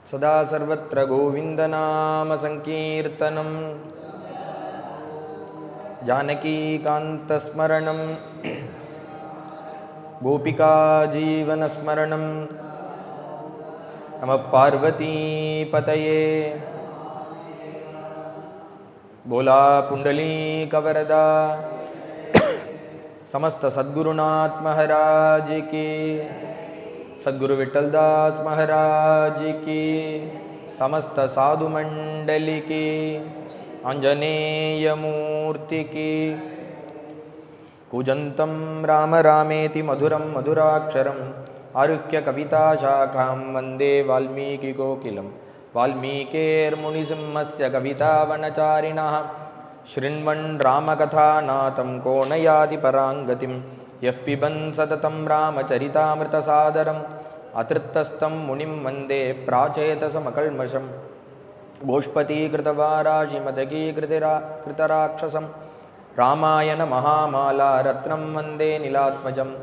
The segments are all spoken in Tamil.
सदा सर्वत्र गोविन्दनामसङ्कीर्तनं जानकीकान्तस्मरणं गोपिकाजीवनस्मरणं नमः पार्वतीपतये। बोला पुंडलीकवरदा समस्त सद्गुरुनाथ महाराज की, सद्गुरु विठलदास महाराज की, समस्त साधु मंडली की, आंजनेय मूर्ति की। कूजन्तं राम रामेति मधुरं मधुराक्षरम् आरुह्य कविताशाखां वन्दे वाल्मीकिकोकिलं। वाल्मीकेर्मुनिसिंहस्य कवितावनचारिणः शृण्वन् रामकथानाथं को न याति पराङ्गतिं। यः पिबन् सततं रामचरितामृतसादरम् अतृप्तस्तं मुनिं वन्दे प्राचेतसमकल्मषम्। गोष्पतीकृतवाराशिमदकीकृतराक्षसं रामायण महामाला रत्नं वन्दे नीलात्मजम्।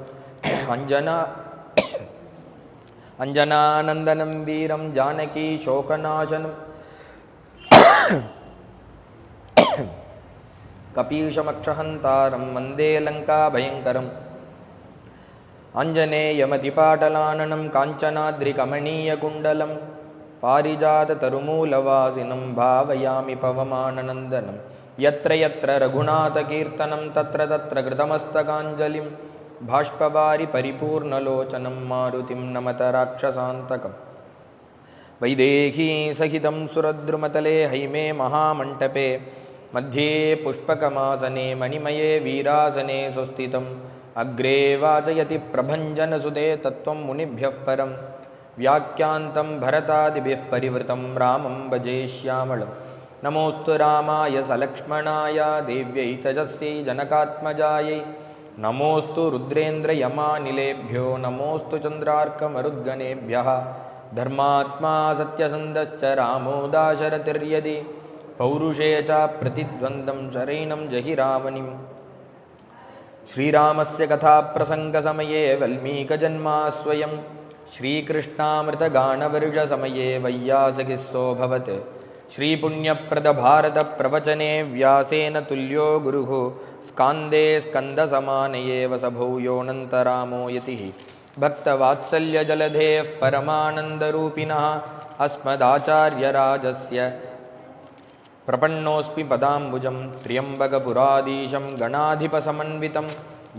अंजनानन्दनं वीरं जानकी शोकनाशनं कपीशमक्षहन्तारं वन्दे लङ्काभयङ्करम्। आञ्जनेयमतिपाटलाननं काञ्चनाद्रिकमनीयकुण्डलं पारिजाततरुमूलवासिनं भावयामि पवमाननन्दनं। यत्र यत्र रघुनाथकीर्तनं तत्र तत्र कृतमस्तकाञ्जलिं बाष्पवारि परिपूर्णलोचनं मारुतिं नमत राक्षसान्तकम्। वैदेही सहितं सुरद्रुमतले हैमे महामण्टपे मध्ये पुष्पकमासने मणिमये वीरासने सुस्थितम्। अग्रे वाचयति प्रभञ्जनसुते तत्त्वं मुनिभ्यः परं व्याख्यान्तं भरतादिभिः परिवृतं रामं भजे श्यामळम्। नमोऽस्तु रामाय सलक्ष्मणाय देव्यै तेजस्यै जनकात्मजायै। नमोऽस्तु रुद्रेन्द्रयमानिलेभ्यो नमोऽस्तु चन्द्रार्कमरुद्गणेभ्यः। धर्मात्मा सत्यसन्धश्च रामो दाशरथिर्यदि पौरुषे च प्रतिद्वन्द्वं शरैनं जहि रावणिम्। श्रीरामस्य कथाप्रसङ्गसमये वल्मीकजन्मा स्वयं श्रीकृष्णामृतगानवर्षसमये वैयासकिस्सोऽभवत्। श्रीपुण्यप्रदभारतप्रवचने व्यासेन तुल्यो गुरुः स्कान्दे स्कन्दसमान एव स भूयोऽनन्तरामो यतिः। भक्तवात्सल्यजलधेः परमानन्दरूपिणः अस्मदाचार्यराजस्य प्रपन्नोऽस्मि पदाम्बुजं। त्र्यम्बकपुराधीशं गणाधिपसमन्वितं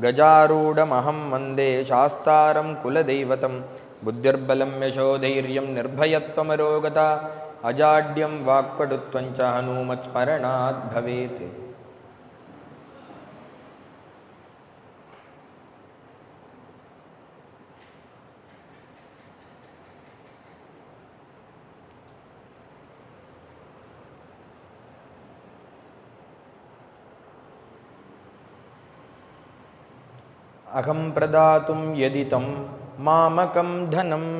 गजारूढमहं वन्दे शास्तारं कुलदैवतं। बुद्धिर्बलं यशोधैर्यं निर्भयत्वमरोगता अजाड्यं वाक्पटुत्वं च हनूमत्स्मरणात् भवेत्। अहं प्रदातुं यदि तं मामकं धनम्।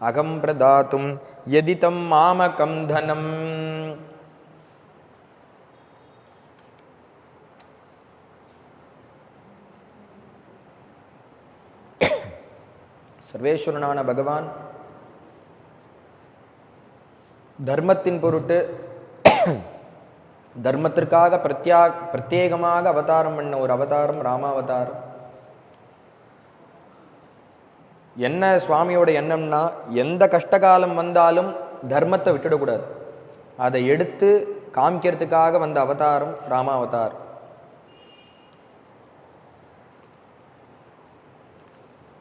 अहं प्रदातुं यदि तं मामकं धनम्। सर्वेश्वरनाன பகவான் தர்மத்தின் பொருட்டு தர்மத்திற்காக பிரத்யேகமாக அவதாரம் பண்ண ஒரு அவதாரம் ராமாவதாரம். என்ன சுவாமியோட எண்ணம்னா, எந்த கஷ்டகாலம் வந்தாலும் தர்மத்தை விட்டுடக்கூடாது, அதை எடுத்து காமிக்கிறதுக்காக வந்த அவதாரம் ராமாவதாரம்.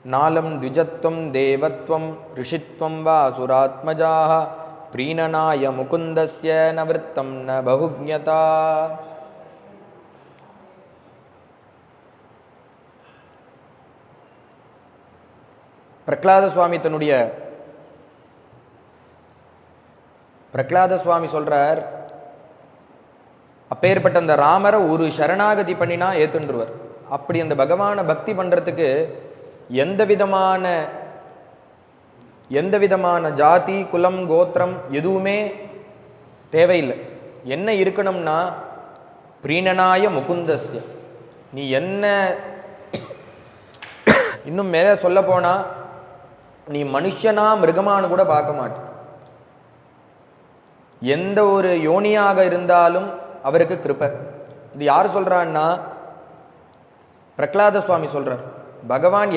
நாலம் த்விஜத்வம் தேவத்வம் ரிஷித்வம் வா சுராத்மஜாः प्रीणनाय मुकुन्दस्य न वृत्तं न बहुज्ञता। பிரகலாத சுவாமி சொல்றார், அப்பேற்பட்ட அந்த ராமரை ஒரு சரணாகதி பண்ணினா ஏத்துன்றுவர். அப்படி அந்த பகவானை பக்தி பண்றதுக்கு எந்த விதமான ஜாதி குலம் கோத்திரம் எதுவுமே தேவையில்லை. என்ன இருக்கணும்னா, பிரீணனாய முகுந்தஸ்ய, நீ என்ன இன்னும் மேலே சொல்ல போனா நீ மனுஷனா மிருகமானு கூட பார்க்க மாட்ட. எந்த ஒரு யோனியாக இருந்தாலும் அவருக்கு கிருபை. இது யார் சொல்றான்னா பிரகலாத சுவாமி சொல்றார். பகவான்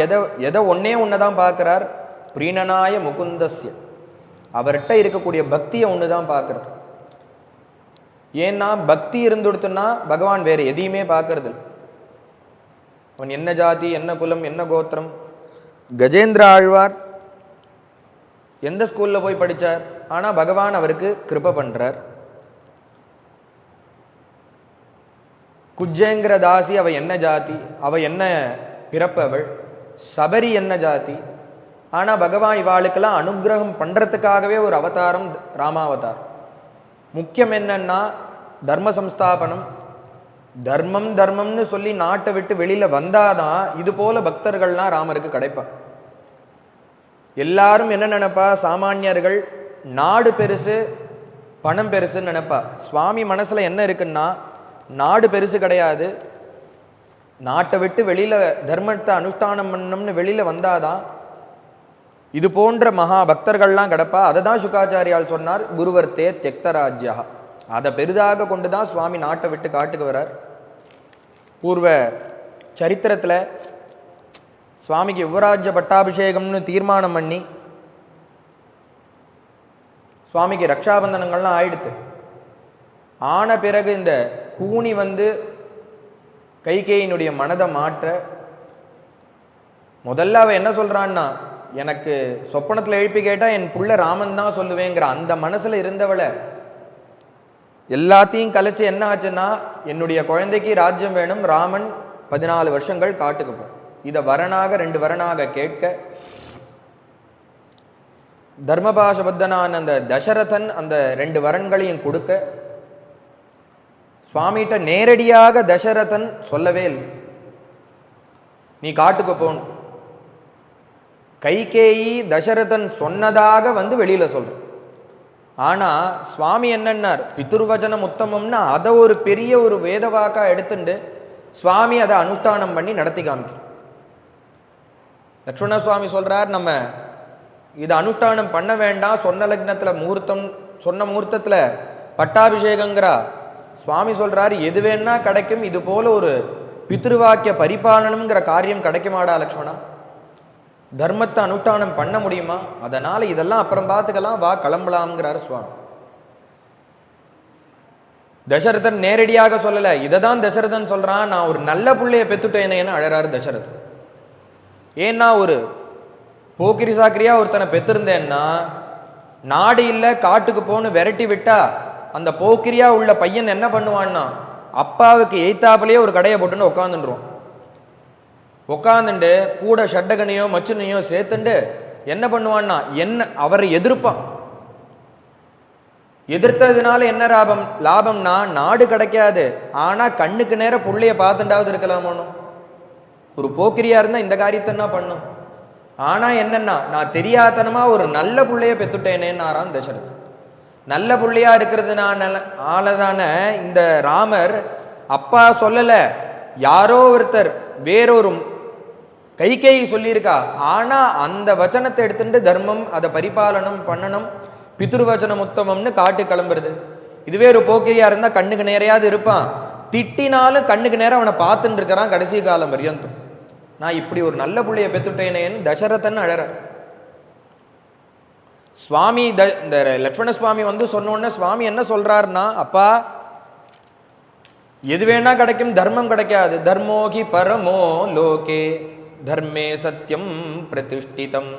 எதை ஒன்னதான் பார்க்கிறார், பிரீணனாய முகுந்தஸ்ய, அவர்கிட்ட இருக்கக்கூடிய பக்தியை ஒண்ணுதான் பார்க்கிறார். ஏன்னா பக்தி இருந்துடுத்துன்னா பகவான் வேற எதையுமே பார்க்கறது. அவன் என்ன ஜாதி, என்ன குலம், என்ன கோத்திரம். கஜேந்திர ஆழ்வார் எந்த ஸ்கூல்ல போய் படிச்சார், ஆனா பகவான் அவருக்கு கிருபை பண்றார். குஜேங்கிற தாசி அவ என்ன ஜாதி, அவ என்ன பிறப்பு, அவள் சபரி என்ன ஜாதி, ஆனா பகவான் இவாளுக்கெல்லாம் அனுகிரகம் பண்றதுக்காகவே ஒரு அவதாரம் ராமாவதார். முக்கியம் என்னன்னா தர்ம சம்ஸ்தாபனம். தர்மம் தர்மம்னு சொல்லி நாட்டை விட்டு வெளியில வந்தாதான் இது போல பக்தர்கள்லாம் ராமருக்கு கிடைப்பான். எல்லாரும் என்ன நினைப்பா, சாமானியர்கள் நாடு பெருசு பணம் பெருசுன்னு நினைப்பா. சுவாமி மனசுல என்ன இருக்குன்னா நாடு பெருசு கிடையாது, நாட்டை விட்டு வெளியில தர்மத்தை அனுஷ்டானம் பண்ணணும்னு வெளியில வந்தாதான் இது போன்ற மகா பக்தர்கள்லாம் கிடப்பா. அதை தான் சுகாச்சாரியால் சொன்னார், குருவர்த்தே தியக்தராஜ்யா. அதை பெரிதாக கொண்டுதான் சுவாமி நாட்டை விட்டு காட்டுக்கு வரார். பூர்வ சரித்திரத்தில் சுவாமிக்கு யுவராஜ்ய பட்டாபிஷேகம்னு தீர்மானம் பண்ணி சுவாமிக்கு ரக்ஷாபந்தனங்கள்லாம் ஆயிடுத்து. ஆன பிறகு இந்த கூனி கைகேயினுடைய மனதை மாற்ற முதல்ல அவ என்ன சொல்றான்னா, எனக்கு சொப்பனத்தில் எழுப்பி கேட்டா என் புள்ள ராமன் தான் சொல்லுவேங்கிற அந்த மனசுல இருந்தவளை எல்லாத்தையும் கலைச்சு என்ன ஆச்சுன்னா, என்னுடைய குழந்தைக்கு ராஜ்யம் வேணும், ராமன் 14 வருஷங்கள் காட்டுக்கு போ. இதை வரனாக 2 வரனாக கேட்க தர்மபாஷபத்தனான் அந்த தசரதன் அந்த 2 வரன்களையும் கொடுக்க சுவாமிகிட்ட நேரடியாக தசரதன் சொல்லவே இல்லை, நீ காட்டுக்கு போகணும். கைகேயி தசரதன் சொன்னதாக வெளியில சொல்ற. ஆனா சுவாமி என்னன்னார், பிதுர்வச்சனம் உத்தமம்னா அதை ஒரு பெரிய ஒரு வேதவாக்கா எடுத்துட்டு சுவாமி அதை அனுஷ்டானம் பண்ணி நடத்தி காமிக்க. லட்சுமண சுவாமி சொல்றார், நம்ம இதை அனுஷ்டானம் பண்ண வேண்டாம், சொன்ன லக்னத்துல முகூர்த்தம், சொன்ன முகூர்த்தத்துல பட்டாபிஷேகங்கிறா. சுவாமி சொல்றாரு, எது வேணா கிடைக்கும், இது போல ஒரு பித்ருவாக்கிய பரிபாலனம்ங்கிற காரியம் கிடைக்குமாடா லக்ஷ்மணா, தர்மத்தை அனுஷ்டானம் பண்ண முடியுமா, அதனால இதெல்லாம் அப்புறம் பார்த்துக்கலாம், வா கிளம்பலாம்ங்கிறாரு சுவாமி. தசரதன் நேரடியாக சொல்லல, இதைதான் தசரதன் சொல்றான், நான் ஒரு நல்ல பிள்ளைய பெத்துட்டேனேன்னு அழறாரு தசரதன். ஏன்னா ஒரு போக்கிரி சாக்கிரியா ஒருத்தனை பெத்திருந்தேன்னா நாடு இல்லை காட்டுக்கு போன்னு விரட்டி விட்டா அந்த போக்கிரியா உள்ள பையன் என்ன பண்ணுவான்னா, அப்பாவுக்கு எய்த்தாப்புலயே ஒரு கடையை போட்டுன்னு உட்காந்துருவான். உட்காந்துட்டு கூட ஷட்டகனையோ மச்சுனையோ சேர்த்துண்டு என்ன பண்ணுவான்னா, என்ன அவரை எதிர்ப்பான். எதிர்த்ததுனால என்ன லாபம்னா நாடு கிடைக்காது, ஆனா கண்ணுக்கு நேர புள்ளைய பார்த்துட்டாவது இருக்கலாமோனும். ஒரு போக்கிரியா இருந்தா இந்த காரியத்தை என்ன பண்ணும். ஆனா என்னன்னா, நான் தெரியாதனமா ஒரு நல்ல புள்ளைய பெத்துட்டேனேன்னாரான் தசரதன். நல்ல புள்ளையா இருக்கிறதுனால இந்த ராமர் அப்பா சொல்லல, யாரோ ஒருத்தர் வேறொரு கைகேயி சொல்லியிருக்கா. ஆனா அந்த வச்சனத்தை எடுத்துட்டு தர்மம் அதை பரிபாலனம் பண்ணணும், பித்ருவச்சனம் உத்தமம்னு காட்டு கிளம்புறது. இதுவே ஒரு போக்கிரியா இருந்தா கண்ணுக்கு நேரையாவது இருப்பான், திட்டினாலும் கண்ணுக்கு நேரம் அவனை பார்த்துட்டு இருக்கிறான் கடைசி காலம் பரியந்தம். நான் இப்படி ஒரு நல்ல புள்ளைய பெத்துட்டேனேன்னு தசரதன் அழற. சுவாமி இந்த லட்சுமண சுவாமி சொன்னோடனே சுவாமி என்ன சொல்றாருன்னா, அப்பா எது வேணா கிடைக்கும், தர்மம் கிடைக்காது. தர்மோகி பரமோ லோகே தர்மே சத்தியம் பிரதிஷ்டிதம்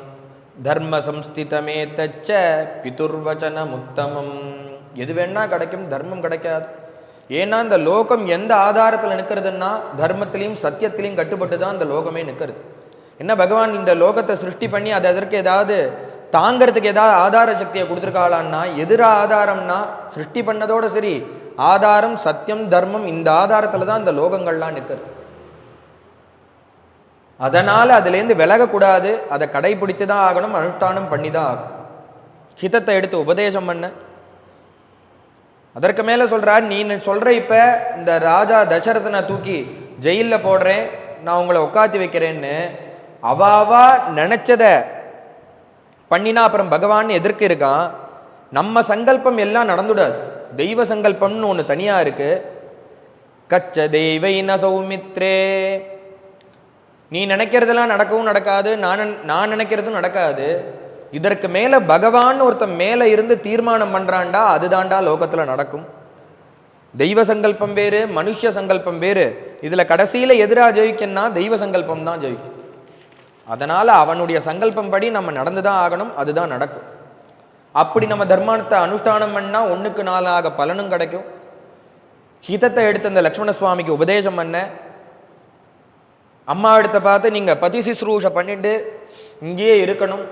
தர்ம சம்ஸ்திதமே தச்ச பிதுர்வச்சனம் உத்தமம். எது வேணா கிடைக்கும், தர்மம் கிடைக்காது. ஏன்னா இந்த லோகம் எந்த ஆதாரத்தில் நிற்கிறதுன்னா தர்மத்திலையும் சத்தியத்திலையும் கட்டுப்பட்டு தான் இந்த லோகமே நிற்கிறது. என்ன பகவான் இந்த லோகத்தை சிருஷ்டி பண்ணி அது அதற்கு ஏதாவது தாங்கிறதுக்கு ஏதாவது ஆதார சக்தியை கொடுத்துருக்காளான்னா, எதிர ஆதாரம்னா சிருஷ்டி பண்ணதோட சரி, ஆதாரம் சத்தியம் தர்மம், இந்த ஆதாரத்துல தான் இந்த லோகங்கள்லாம் நிற்கிறது. அதனால அதுலேருந்து விலகக்கூடாது, அதை கடைபிடித்து தான் ஆகணும், அனுஷ்டானம் பண்ணி தான் ஆகணும். ஹிதத்தை எடுத்து உபதேசம் பண்ண அதற்கு மேல சொல்றார், நீ சொல்ற இப்ப இந்த ராஜா தசரதனை தூக்கி ஜெயிலில் போடுறேன், நான் உங்களை உட்காத்தி வைக்கிறேன்னு அவாவா நினைச்சத பண்ணினா அப்புறம் பகவான் எதிர்க்க இருக்கான். நம்ம சங்கல்பம் எல்லாம் நடந்துடாது. தெய்வ சங்கல்பம்னு ஒன்று தனியா இருக்கு. கச்ச தெய்வை ந சௌமித்ரே. நீ நினைக்கிறதெல்லாம் நடக்கவும் நடக்காது, நான் நினைக்கிறதும் நடக்காது. இதற்கு மேல பகவான் ஒருத்தன் மேல இருந்து தீர்மானம் பண்றான்டா, அதுதான்டா லோகத்துல நடக்கும். தெய்வ சங்கல்பம் வேறு, மனுஷ சங்கல்பம் வேறு. இதுல கடைசியில எதிரா ஜெயிக்கன்னா தெய்வ சங்கல்பம் தான் ஜெயிக்கும். அதனால அவனுடைய சங்கல்பம் படி நம்ம நடந்துதான் ஆகணும், அதுதான் நடக்கும். அப்படி நம்ம தர்மானத்தை அனுஷ்டானம் பண்ணா 1க்கு 4 பலனும் கிடைக்கும். ஹிதத்தை எடுத்து அந்த லக்ஷ்மண சுவாமிக்கு உபதேசம் பண்ண, அம்மா எடுத்த பார்த்து நீங்க பதி சிஸ்ரூஷ பண்ணிட்டு இங்கேயே இருக்கணும்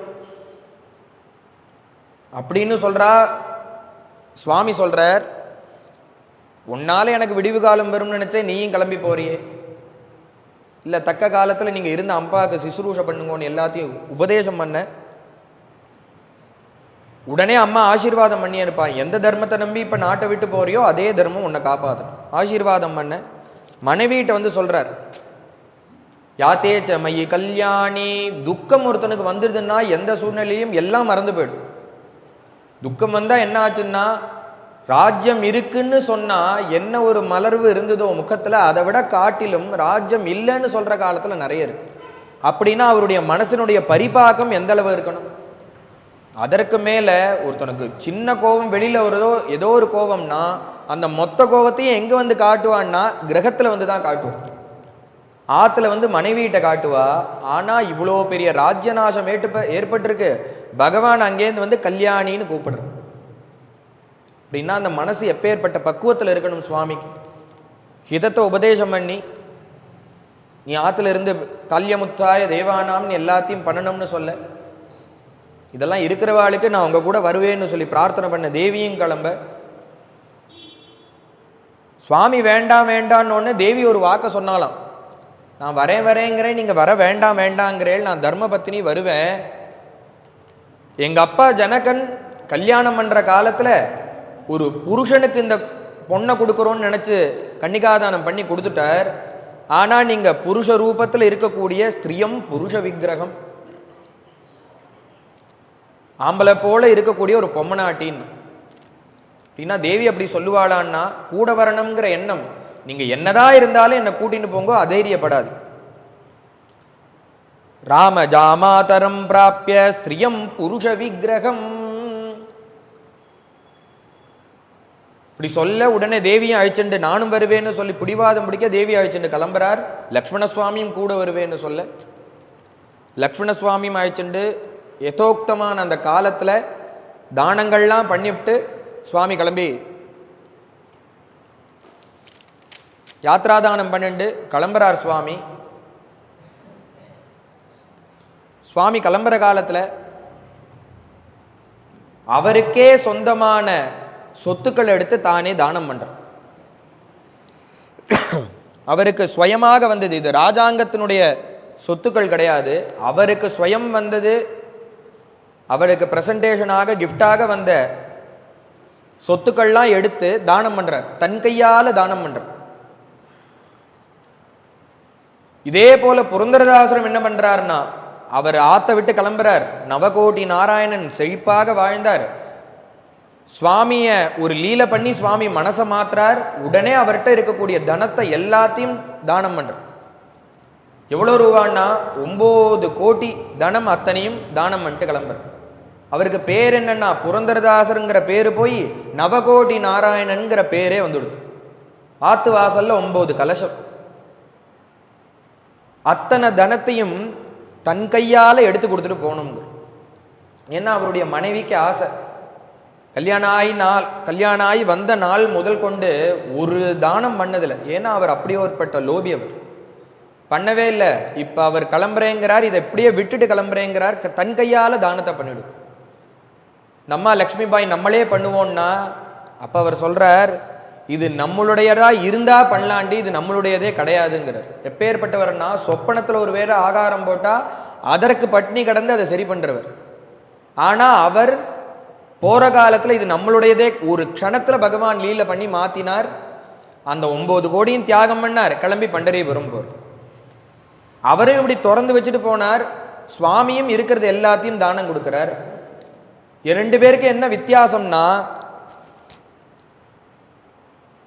அப்படின்னு சொல்றா. சுவாமி சொல்றார், உன்னால எனக்கு விடிவு காலம் வரும்னு நினைச்சேன், நீயும் கிளம்பி போறியே. இல்ல, தக்க காலத்துல நீங்க இருந்த அம்பாவுக்கு சிசுரூஷ பண்ணுங்கன்னு எல்லாத்தையும் உபதேசம் பண்ண உடனே அம்மா ஆசீர்வாதம் பண்ணி இருப்பான். எந்த தர்மத்தை நம்பி இப்ப நாட்டை விட்டு போறியோ அதே தர்மம் உன்னை காப்பாற்றணும். ஆசீர்வாதம் பண்ண மனைவிட்ட வந்து சொல்றார், யாத்தேச்ச மயி கல்யாணி. துக்கம் ஒருத்தனுக்கு வந்துருதுன்னா எந்த சூழ்நிலையும் எல்லாம் மறந்து போயிடும். துக்கம் வந்தா என்ன ஆச்சுன்னா, ராஜ்யம் இருக்குன்னு சொன்னா என்ன ஒரு மலர்வு இருந்ததோ முகத்துல, அதை விட காட்டிலும் ராஜ்யம் இல்லைன்னு சொல்ற காலத்துல நிறைய இருக்கு. அப்படின்னா அவருடைய மனசினுடைய பரிபாகம் எந்த அளவு இருக்கணும். அதற்கு மேல ஒருத்தனுக்கு சின்ன கோபம் வெளியில வருதோ, ஏதோ ஒரு கோபம்னா அந்த மொத்த கோபத்தையும் எங்க வந்து காட்டுவான்னா கிரகத்துல வந்து தான் காட்டுவான். ஆத்துல வந்து மனைவியிட்ட காட்டுவா. ஆனா இவ்வளோ பெரிய ராஜ்யநாசம் ஏற்பட்டிருக்கு, பகவான் அங்கேருந்து வந்து கல்யாணின்னு கூப்பிடுற. அப்படின்னா அந்த மனசு எப்பேற்பட்ட பக்குவத்தில் இருக்கணும். சுவாமிக்கு ஹிதத்தை உபதேசம் பண்ணி நீ ஆத்துல இருந்து கல்யமுத்தாய தேவானாம்னு எல்லாத்தையும் பண்ணணும்னு சொல்ல, இதெல்லாம் இருக்கிறவாளுக்கு நான் உங்க கூட வருவேன்னு சொல்லி பிரார்த்தனை பண்ண தேவியும் கிளம்ப, சுவாமி வேண்டாம் வேண்டான்னு தேவி ஒரு வாக்க சொன்னாலாம், நான் வரேங்கிறேன், நீங்க வர வேண்டாம் வேண்டாங்கிறேன், நான் தர்மபத்தினி வருவேன். எங்க அப்பா ஜனகன் கல்யாணம் பண்ற காலத்துல ஒரு புருஷனுக்கு இந்த பொண்ணை கொடுக்குறோன்னு நினைச்சு கன்னிகாதானம் பண்ணி கொடுத்துட்டார். ஆனா நீங்க புருஷ ரூபத்தில் இருக்கக்கூடிய ஸ்திரியம் புருஷ விக்கிரகம், ஆம்பளை போல இருக்கக்கூடிய ஒரு பொம்மநாட்டின்னு. அப்படின்னா தேவி அப்படி சொல்லுவாளான்னா, கூட வரணுங்கிற எண்ணம் நீங்க என்னதான் இருந்தாலும் என்னை கூட்டின்னு போங்க, அதைரியப்படாது. ராம ஜாமாதரம் பிராப்ய ஸ்திரியம் புருஷ விக்கிரகம். இப்படி சொல்ல உடனே தேவியும் அழிச்சுண்டு நானும் வருவேன்னு சொல்லி பிடிவாதம் பிடிக்க தேவி அழிச்சுண்டு கிளம்புறார். லக்ஷ்மண சுவாமியும் கூட வருவேன்னு சொல்ல லக்ஷ்மண சுவாமியும் அழிச்சுண்டு யதோக்தமான அந்த காலத்துல தானங்கள்லாம் பண்ணிவிட்டு சுவாமி கிளம்பி யாத்ராதானம் பண்ணிட்டு கிளம்புறார். சுவாமி கிளம்புற காலத்துல அவருக்கே சொந்தமான சொத்துக்கள் எடுத்து தானே தானம் பண்றார். அவருக்கு சுயமாக வந்தது, இது ராஜாங்கத்தினுடைய சொத்துக்கள் கிடையாது, அவருக்கு சுயம் வந்தது. அவருக்கு பிரசன்டேஷனாக கிஃப்டாக வந்த சொத்துக்கள்லாம் எடுத்து தானம் பண்றார், தன் கையால தானம் பண்றார். இதே போல புரந்தரதாசரம் என்ன பண்றாருன்னா, அவர் ஆத்த விட்டு கிளம்புறார். நவகோடி நாராயணன் செழிப்பாக வாழ்ந்தார். சுவாமிய ஒரு லீல பண்ணி சுவாமி மனசை மாத்துறார். உடனே அவர்கிட்ட இருக்கக்கூடிய தனத்தை எல்லாத்தையும் தானம் பண்றார். எவ்வளவு ரூபான்னா 9 கோடி தனம் அத்தனையும் தானம் பண்ணிட்டு கிளம்புறார். அவருக்கு பேர் என்னன்னா, புரந்தரதாசருங்கிற பேரு போய் நவகோடி நாராயணன்கிற பேரே வந்துடுது. ஆத்து வாசல்ல 9 கலசம். அத்தனை தனத்தையும் தன் கையால எடுத்து கொடுத்துட்டு போகணுங்க. ஏன்னா அவருடைய மனைவிக்கு ஆசை. கல்யாணம் ஆகி வந்த நாள் முதல் கொண்டு ஒரு தானம் பண்ணதில்லை. ஏன்னா அவர் அப்படியே ஒருப்பட்ட லோபி, அவர் பண்ணவே இல்லை. இப்ப அவர் கிளம்புறேங்கிறார், இதை எப்படியே விட்டுட்டு கிளம்புறேங்கிறார். தன் கையால தானத்தை பண்ணிடும். நம்ம லக்ஷ்மி பாய் நம்மளே பண்ணுவோம்னா, அப்ப அவர் சொல்றார், இது நம்மளுடையதா இருந்தா பண்ணலாண்டி, இது நம்மளுடையதே கிடையாதுங்கிறார். எப்பேற்பட்டவர்னா, சொப்பனத்துல ஒரு வேற ஆகாரம் போட்டா அதற்கு பட்னி கடந்து அதை சரி பண்றவர். ஆனா அவர் போற காலத்துல இது நம்மளுடையதே, ஒரு க்ஷணத்துல பகவான் லீல பண்ணி மாத்தினார். அந்த 9 கோடியும் தியாகம் பண்ணார், கிளம்பி பண்டரிபுரம் போர். அவரும் இப்படி திறந்து வச்சுட்டு போனார். சுவாமியும் இருக்கிறது எல்லாத்தையும் தானம் கொடுக்கிறார். 2 பேருக்கு என்ன வித்தியாசம்னா,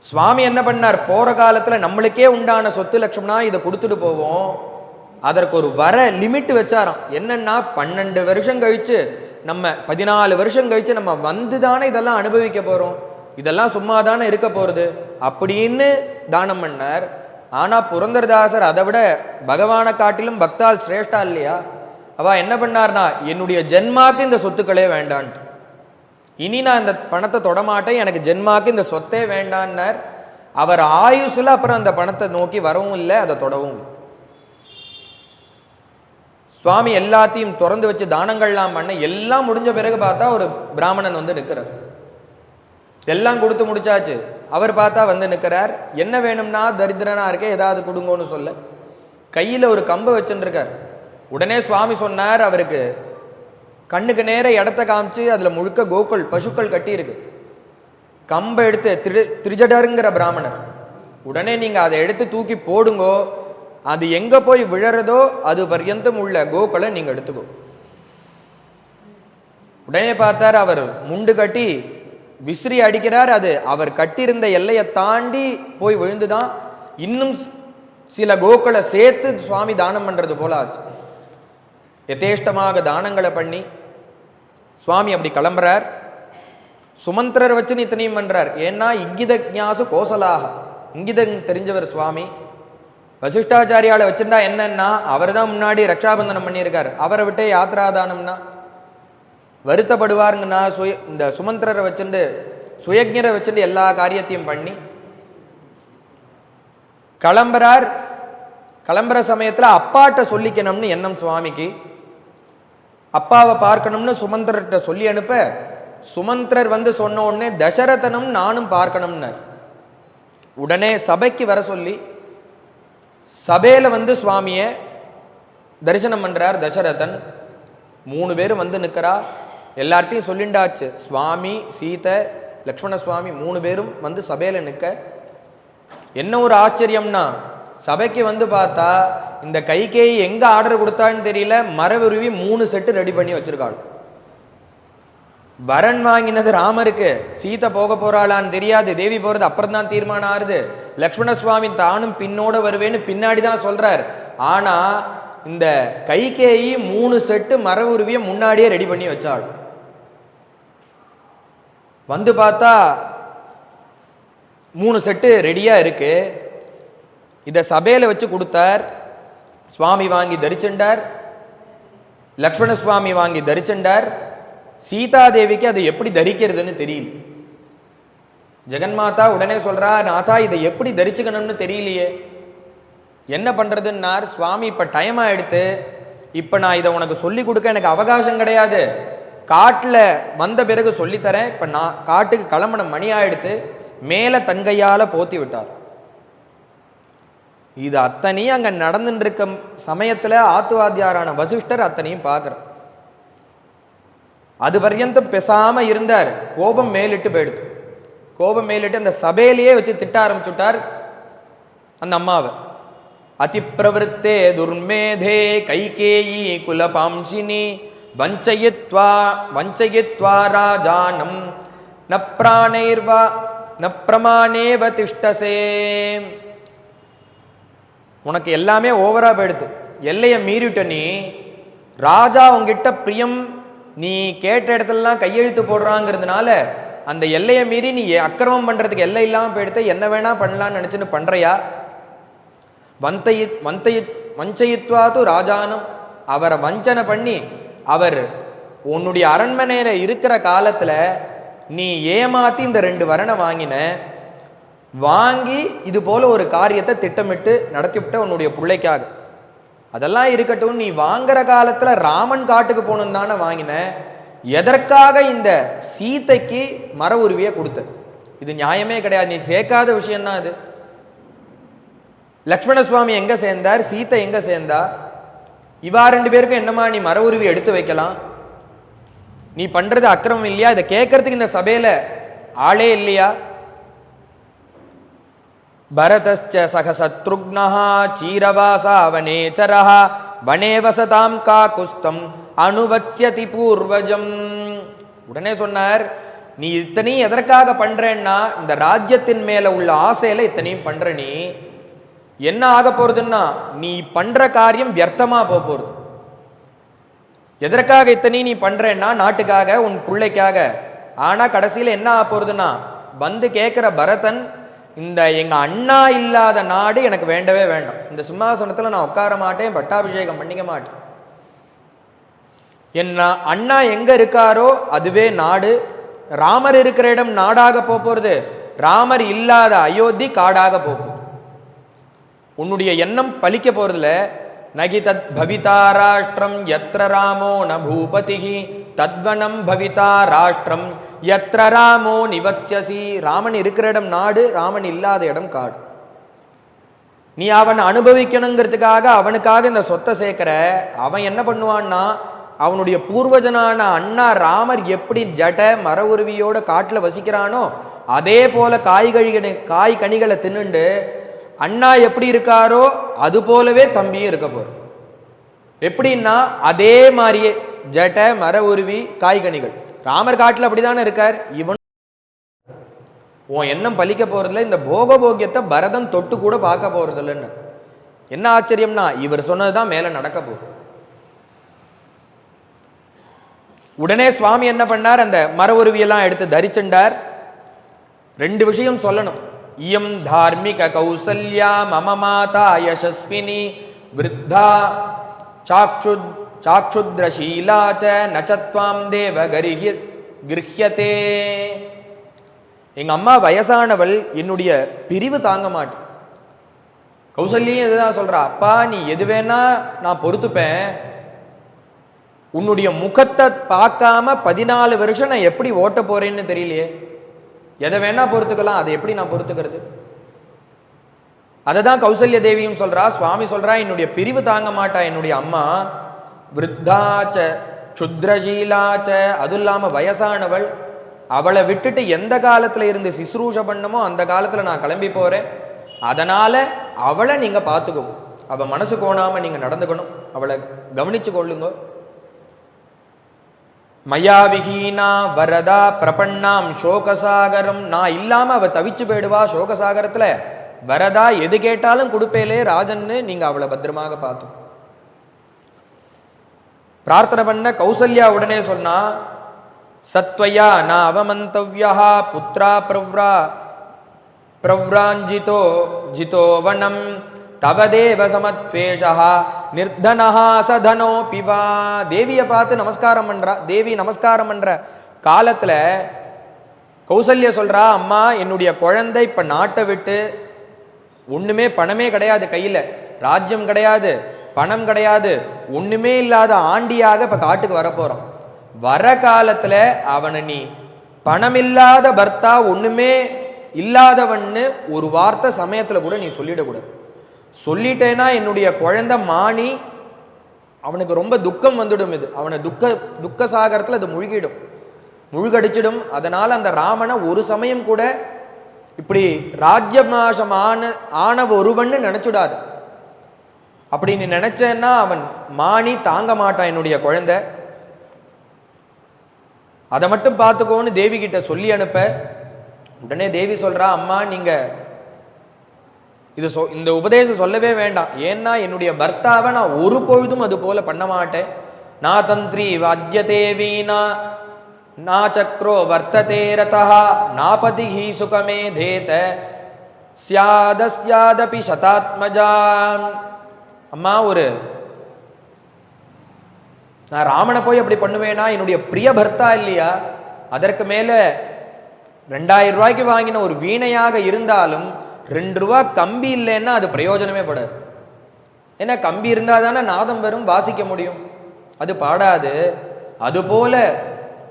சுவாமி என்ன பண்ணார், போற காலத்துல நம்மளுக்கே உண்டான சொத்து லட்சம்னா இதை கொடுத்துட்டு போவோம். அதற்கு ஒரு வர லிமிட் வச்சாராம். என்னன்னா 12 வருஷம் கழிச்சு, நம்ம 14 வருஷம் கழிச்சு நம்ம வந்துதானே இதெல்லாம் அனுபவிக்க போறோம், இதெல்லாம் சும்மா தானே இருக்க போறது அப்படின்னு தானம் பண்ணார். ஆனா புரந்தரதாசர் அதை விட பகவானை காட்டிலும் பக்தால் சிரேஷ்டா இல்லையா? அவ என்ன பண்ணார்னா, என்னுடைய ஜென்மாக்கு இந்த சொத்துக்களே வேண்டான்ட்டு, இனி நான் இந்த பணத்தை தொடமாட்டேன், எனக்கு ஜென்மாக்கு இந்த சொத்தே வேண்டான்னார். அவர் ஆயுசுல அப்புறம் அந்த பணத்தை நோக்கி வரவும் இல்லை, அதை தொடவும் இல்லை. சுவாமி எல்லாத்தையும் திறந்து வச்சு தானங்கள்லாம் பண்ண, எல்லாம் முடிஞ்ச பிறகு பார்த்தா ஒரு பிராமணன் வந்து நிற்கிறார். எல்லாம் கொடுத்து முடிச்சாச்சு. அவர் பார்த்தா வந்து நிற்கிறார். என்ன வேணும்னா, தரித்திரனா இருக்கே ஏதாவது கொடுங்கன்னு சொல்ல, கையில ஒரு கம்பை வச்சுருக்கார். உடனே சுவாமி சொன்னார், அவருக்கு கண்ணுக்கு நேர இடத்த காமிச்சு அதுல முழுக்க கோகுல் பசுக்கள் கட்டி இருக்கு. கம்பை எடுத்து திரிஜடருங்கிற பிராமணர், உடனே நீங்க அதை எடுத்து தூக்கி போடுங்கோ, அது எங்க போய் விழறதோ அது பர்யந்தம் உள்ள கோக்களை நீங்க எடுத்துக்கோ. உடனே பார்த்தார், அவர் முண்டு கட்டி விசிறி அடிக்கிறார். அது அவர் கட்டியிருந்த எல்லையை தாண்டி போய் விழுந்துதான். இன்னும் சில கோக்களை சேர்த்து சுவாமி தானம் பண்றது போல ஆச்சு. யதேஷ்டமாக தானங்களை பண்ணி சுவாமி அப்படி கிளம்புறார். சுமந்திரர் வச்சு இத்தனையும் பண்றார். ஏன்னா இங்கித ஞாசு கோசலாக, இங்கிதம் தெரிஞ்சவர் சுவாமி. வசிஷ்டாச்சாரியால வச்சிருந்தா என்னன்னா, அவர் தான் முன்னாடி ரக்ஷாபந்தனம் பண்ணியிருக்கார், அவரை விட்டே யாத்ராதானம்னா வருத்தப்படுவாருங்கன்னா, இந்த சுமந்திரரை வச்சுட்டு சுயஜரை வச்சுட்டு எல்லா காரியத்தையும் பண்ணி கிளம்புறார். கிளம்புற சமயத்தில் அப்பாட்ட சொல்லிக்கணும்னு எண்ணம் சுவாமிக்கு. அப்பாவை பார்க்கணும்னு சுமந்திரர்கிட்ட சொல்லி அனுப்ப, சுமந்திரர் வந்து சொன்ன உடனே தசரதனும் நானும் பார்க்கணும்னார். உடனே சபைக்கு வர சொல்லி சபையில வந்து சுவாமிய தரிசனம் பண்றார் தசரதன். 3 பேரும் வந்து நிற்கிறா. எல்லார்ட்டையும் சொல்லிண்டாச்சு. சுவாமி, சீதை, லக்ஷ்மண சுவாமி 3 பேரும் வந்து சபையில நிற்க, என்ன ஒரு ஆச்சரியம்னா, சபைக்கு வந்து பார்த்தா இந்த கைகேயி எங்க ஆர்டர் கொடுத்தான்னு தெரியல, மரவுருவி 3 செட்டு ரெடி பண்ணி வச்சிருக்காள். வரன் வாங்கினது ராமருக்கு, சீதை போக போறாளான்னு தெரியாது, தேவி போறது அப்புறம் தான் தீர்மானம் ஆறுது. லக்ஷ்மண சுவாமி தானும் பின்னோட வருவேன்னு பின்னாடி தான் சொல்றார். ஆனா இந்த கைகேயி 3 செட்டு மரவுருவியை முன்னாடியே ரெடி பண்ணி வச்சாள். வந்து பார்த்தா 3 செட்டு ரெடியா இருக்கு. இதை சபையில வச்சு கொடுத்தார். சுவாமி வாங்கி தரிச்சுண்டார், லக்ஷ்மண சுவாமி வாங்கி தரிச்சுண்டார். சீதாதேவிக்கு அதை எப்படி தரிக்கிறதுன்னு தெரியல. ஜெகன்மாதா உடனே சொல்றா, நாதா இதை எப்படி தரிச்சுக்கணும்னு தெரியலையே, என்ன பண்றதுன்னார். சுவாமி இப்ப டைம் ஆயிடுத்து, இப்ப நான் இதை உனக்கு சொல்லி கொடுக்க எனக்கு அவகாசம் கிடையாது, காட்டுல வந்த பிறகு சொல்லித்தரேன். இப்ப நான் காட்டுக்கு கிளம்பின மணி ஆயிடுத்து, மேல தங்கையால போத்தி விட்டார். இது அத்தனையும் அங்க நடந்துட்டு இருக்க சமயத்துல ஆத்துவாத்தியாரான வசிஷ்டர் அத்தனையும் பார்க்கிற. அது பர்யந்தம் பேசாம இருந்தார். கோபம் மேலிட்டு போயிடுது. கோபம் மேலிட்டு அந்த சபையிலேயே வச்சு திட்ட ஆரம்பிச்சுட்டார் அந்த அம்மாவை. அதிப்பிரவருத்தே துர்மேதே கைகேயி குலபாம்சினி வஞ்சயித்வா ராஜானம் ந பிராணைர்வா ந பிரமாணேவ திஷ்டசே. உனக்கு எல்லாமே ஓவரா போயிடுது, எல்லையை மீறிட்ட நீ. ராஜா உங்ககிட்ட பிரியம், நீ கேட்ட இடத்துலலாம் கையெழுத்து போடுறாங்கிறதுனால அந்த எல்லையை மீறி நீ அக்கிரமம் பண்றதுக்கு எல்லை இல்லாமல் போயிடுத்த. என்ன வேணா பண்ணலான்னு நினைச்சுன்னு பண்றியா? வஞ்சயித்வாது ராஜானம், அவரை வஞ்சனை பண்ணி, அவர் உன்னுடைய அரண்மனையில இருக்கிற காலத்துல நீ ஏமாத்தி இந்த 2 வரனை வாங்கின, வாங்கி இது போல ஒரு காரியத்தை திட்டமிட்டு நடத்திவிட்ட உன்னுடைய பிள்ளைக்காக. அதெல்லாம் இருக்கட்டும், நீ வாங்குற காலத்துல ராமன் காட்டுக்கு போகணும் தானே வாங்கின, எதற்காக இந்த சீதைக்கு மர உருவியை கொடுத்த? இது நியாயமே கிடையாது, நீ சேர்க்காத விஷயம்தான் இது. லக்ஷ்மண சுவாமி எங்க சேர்ந்தார், சீதை எங்க சேர்ந்தா? இவா 2 பேருக்கும் என்னமா நீ மர உருவி எடுத்து வைக்கலாம்? நீ பண்றது அக்கிரமம் இல்லையா? இதை கேட்கறதுக்கு இந்த சபையில ஆளே இல்லையா? பரதஸ்ச சகசத்ருக்னஹ சீரவாசா வனேச்சரஹ வனே வசதாம் காகுஸ்தம் அனுவத்ஸ்யதி பூர்வஜம். உடனே சொன்னார், நீ இத்தனையும் எதற்காக பண்றேன்னா இந்த ராஜ்யத்தின் மேல உள்ள ஆசையில இத்தனையும் பண்ற. நீ என்ன ஆக போறதுன்னா நீ பண்ற காரியம் வியர்த்தமா போறது. எதற்காக இத்தனையும் நீ பண்றேன்னா நாட்டுக்காக, உன் பிள்ளைக்காக. ஆனா கடைசியில என்ன ஆக போறதுன்னா வந்து கேட்கிற பரதன், இந்த எங்க அண்ணா இல்லாத நாடு எனக்கு வேண்டவே வேண்டாம். இந்த சிம்மாசனத்துல நான் உட்கார மாட்டேன், பட்டாபிஷேகம் பண்ணிக்க மாட்டேன். என்ன அண்ணா எங்க இருக்காரோ அதுவே நாடு. ராமர் இருக்கிற இடம் நாடாக போறது, ராமர் இல்லாத அயோத்தி காடாக போகும். உன்னுடைய எண்ணம் பலிக்க போறதுல நகி தத் பவிதா ராஷ்டிரம் யத்ர ராமோ ந பூபதிஹி தத்வனம் பவிதா ராஷ்டிரம் யத்ர ராமோ நிவத்ஸ்யசி. ராமன் இருக்கிற இடம் நாடு, ராமன் இல்லாத இடம் காடு. நீ அவன் அனுபவிக்கணுங்கிறதுக்காக அவனுக்காக இந்த சொத்தை சேர்க்கிற. அவன் என்ன பண்ணுவான்னா அவனுடைய பூர்வஜனான அண்ணா ராமர் எப்படி ஜட மர உருவியோட காட்டில் வசிக்கிறானோ அதே போல காய் கனிகளை தின்னுண்டு அண்ணா எப்படி இருக்காரோ அது போலவே தம்பியும் இருக்க போற. எப்படின்னா அதே மாதிரியே ஜட மர உருவி காய்கனிகள். ராமர் காட்டில் அப்படிதானே இருக்கார். இவன் உன் எண்ணம் பலிக்க போறதில்ல. இந்த போகபோக்கியத்தை பரதன் தொட்டு கூட பார்க்க போறதில்லைன்னு. என்ன ஆச்சரியம்னா இவர் சொன்னதுதான் மேல நடக்க போகுது. உடனே சுவாமி என்ன பண்ணார், அந்த மர உருவியெல்லாம் எடுத்து தரிச்சுண்டார். ரெண்டு விஷயம் சொல்லணும். இயம் தார்மிக கௌசல்யா மம மாதா யசஸ்வினி விருத்தா சாக்ஷுத்ரசீலாச்ச நச்சத்வாம் தேவ கிருஹ்யதே. எங்க அம்மா வயசானவள், என்னுடைய பிரிவு தாங்க மாட்டேன். கௌசல்யும் இதுதான் சொல்றா, அப்பா நீ எது வேணா நான் பொறுத்துப்பேன், உன்னுடைய முகத்தை பார்க்காம 14 வருஷம் நான் எப்படி ஓட்ட போறேன்னு தெரியலையே. எதை வேணா பொறுத்துக்கலாம், அதை எப்படி நான் பொறுத்துக்கிறது? அதை தான் கௌசல்ய தேவியும் சொல்றா. சுவாமி சொல்றா, என்னுடைய பிரிவு தாங்க மாட்டா என்னுடைய அம்மா. விருத்தாச்ச சுத்ரசீலாச்ச, அதுவும் இல்லாம வயசானவள். அவளை விட்டுட்டு எந்த காலத்துல இருந்து சிசுரூஷ பண்ணமோ அந்த காலத்துல நான் கிளம்பி போறேன். அதனால அவளை நீங்க பார்த்துக்கோ, அவ மனசு கோணாம நீங்க நடந்துக்கணும், அவளை கவனிச்சு கொள்ளுங்க. மயா விஹீனா வரதா பிரபன்னாம் சோகசாகரம், நான் இல்லாம அவ தவிச்சு போயிடுவா சோகசாகரத்துல. வரதா எது கேட்டாலும் கொடுப்பேலே ராஜன்னு, நீங்க அவளை பத்திரமாக பார்த்து பிரார்த்தனை பண்ண. கௌசல்யா உடனே சொன்னா, சத்வயா ந அவமந்தவ்யா புத்ரா பிரவ்ராஞ்சிதோ ஜிதோ வனம் தவதேவ சமத்வேஷா நிர்தனஹா சதனோ பிவா. தேவியை பார்த்து நமஸ்காரம் பண்றா. தேவி நமஸ்காரம் பண்ற காலத்துல கௌசல்யா சொல்றா, அம்மா என்னுடைய குழந்தை இப்ப நாட்டை விட்டு ஒண்ணுமே பணமே கிடையாது, கையில ராஜ்யம் கிடையாது, பணம் கிடையாது, ஒண்ணுமே இல்லாத ஆண்டியாக இப்ப காட்டுக்கு வரப்போறான். வர காலத்துல அவனை நீ பணமில்லாத பர்த்தா, ஒண்ணுமே இல்லாதவன்னு ஒரு வார்த்தை சமயத்துல கூட நீ சொல்லிடக்கூடாது. சொல்லிட்டேன்னா என்னுடைய குழந்தை மாணி அவனுக்கு ரொம்ப துக்கம் வந்துடும். இது அவனை துக்க சாகரத்தில் அது முழுகடிச்சிடும். அதனால அந்த ராமனை ஒரு சமயம் கூட இப்படி ராஜ்யநாசம் ஆன ஒருவன்னு நினைச்சுடாது. அப்படி நீ நினைச்சேன்னா அவன் மாணி தாங்க மாட்டான் என்னுடைய குழந்தை. அதை மட்டும் பார்த்துக்கோன்னு தேவி கிட்ட சொல்லி அனுப்ப. உடனே தேவி சொல்றா, அம்மா நீங்க இந்த உபதேசம் சொல்லவே வேண்டாம். ஏன்னா என்னுடைய பர்த்தாவை நான் ஒரு பொழுதும் அது போல பண்ண மாட்டேன். நா தந்திரி வாத்தியதே வீணா நா சக்ரோ வர்த்ததே ரதா நாபதி ஹி சுகமே தேத ஸ்யாதஸ்யாதபி சதாத்மஜா. அம்மா நான் ராமனை போய் அப்படி பண்ணுவேனா? என்னுடைய பிரிய பர்த்தா இல்லையா? அதற்கு மேல 2000 ரூபாய்க்கு வாங்கின ஒரு வீணையாக இருந்தாலும் 2 ரூபா கம்பி இல்லைன்னா அது பிரயோஜனமே படாது. ஏன்னா கம்பி இருந்தால் தானே நாதம் வரும், வாசிக்க முடியும், அது பாடாது. அதுபோல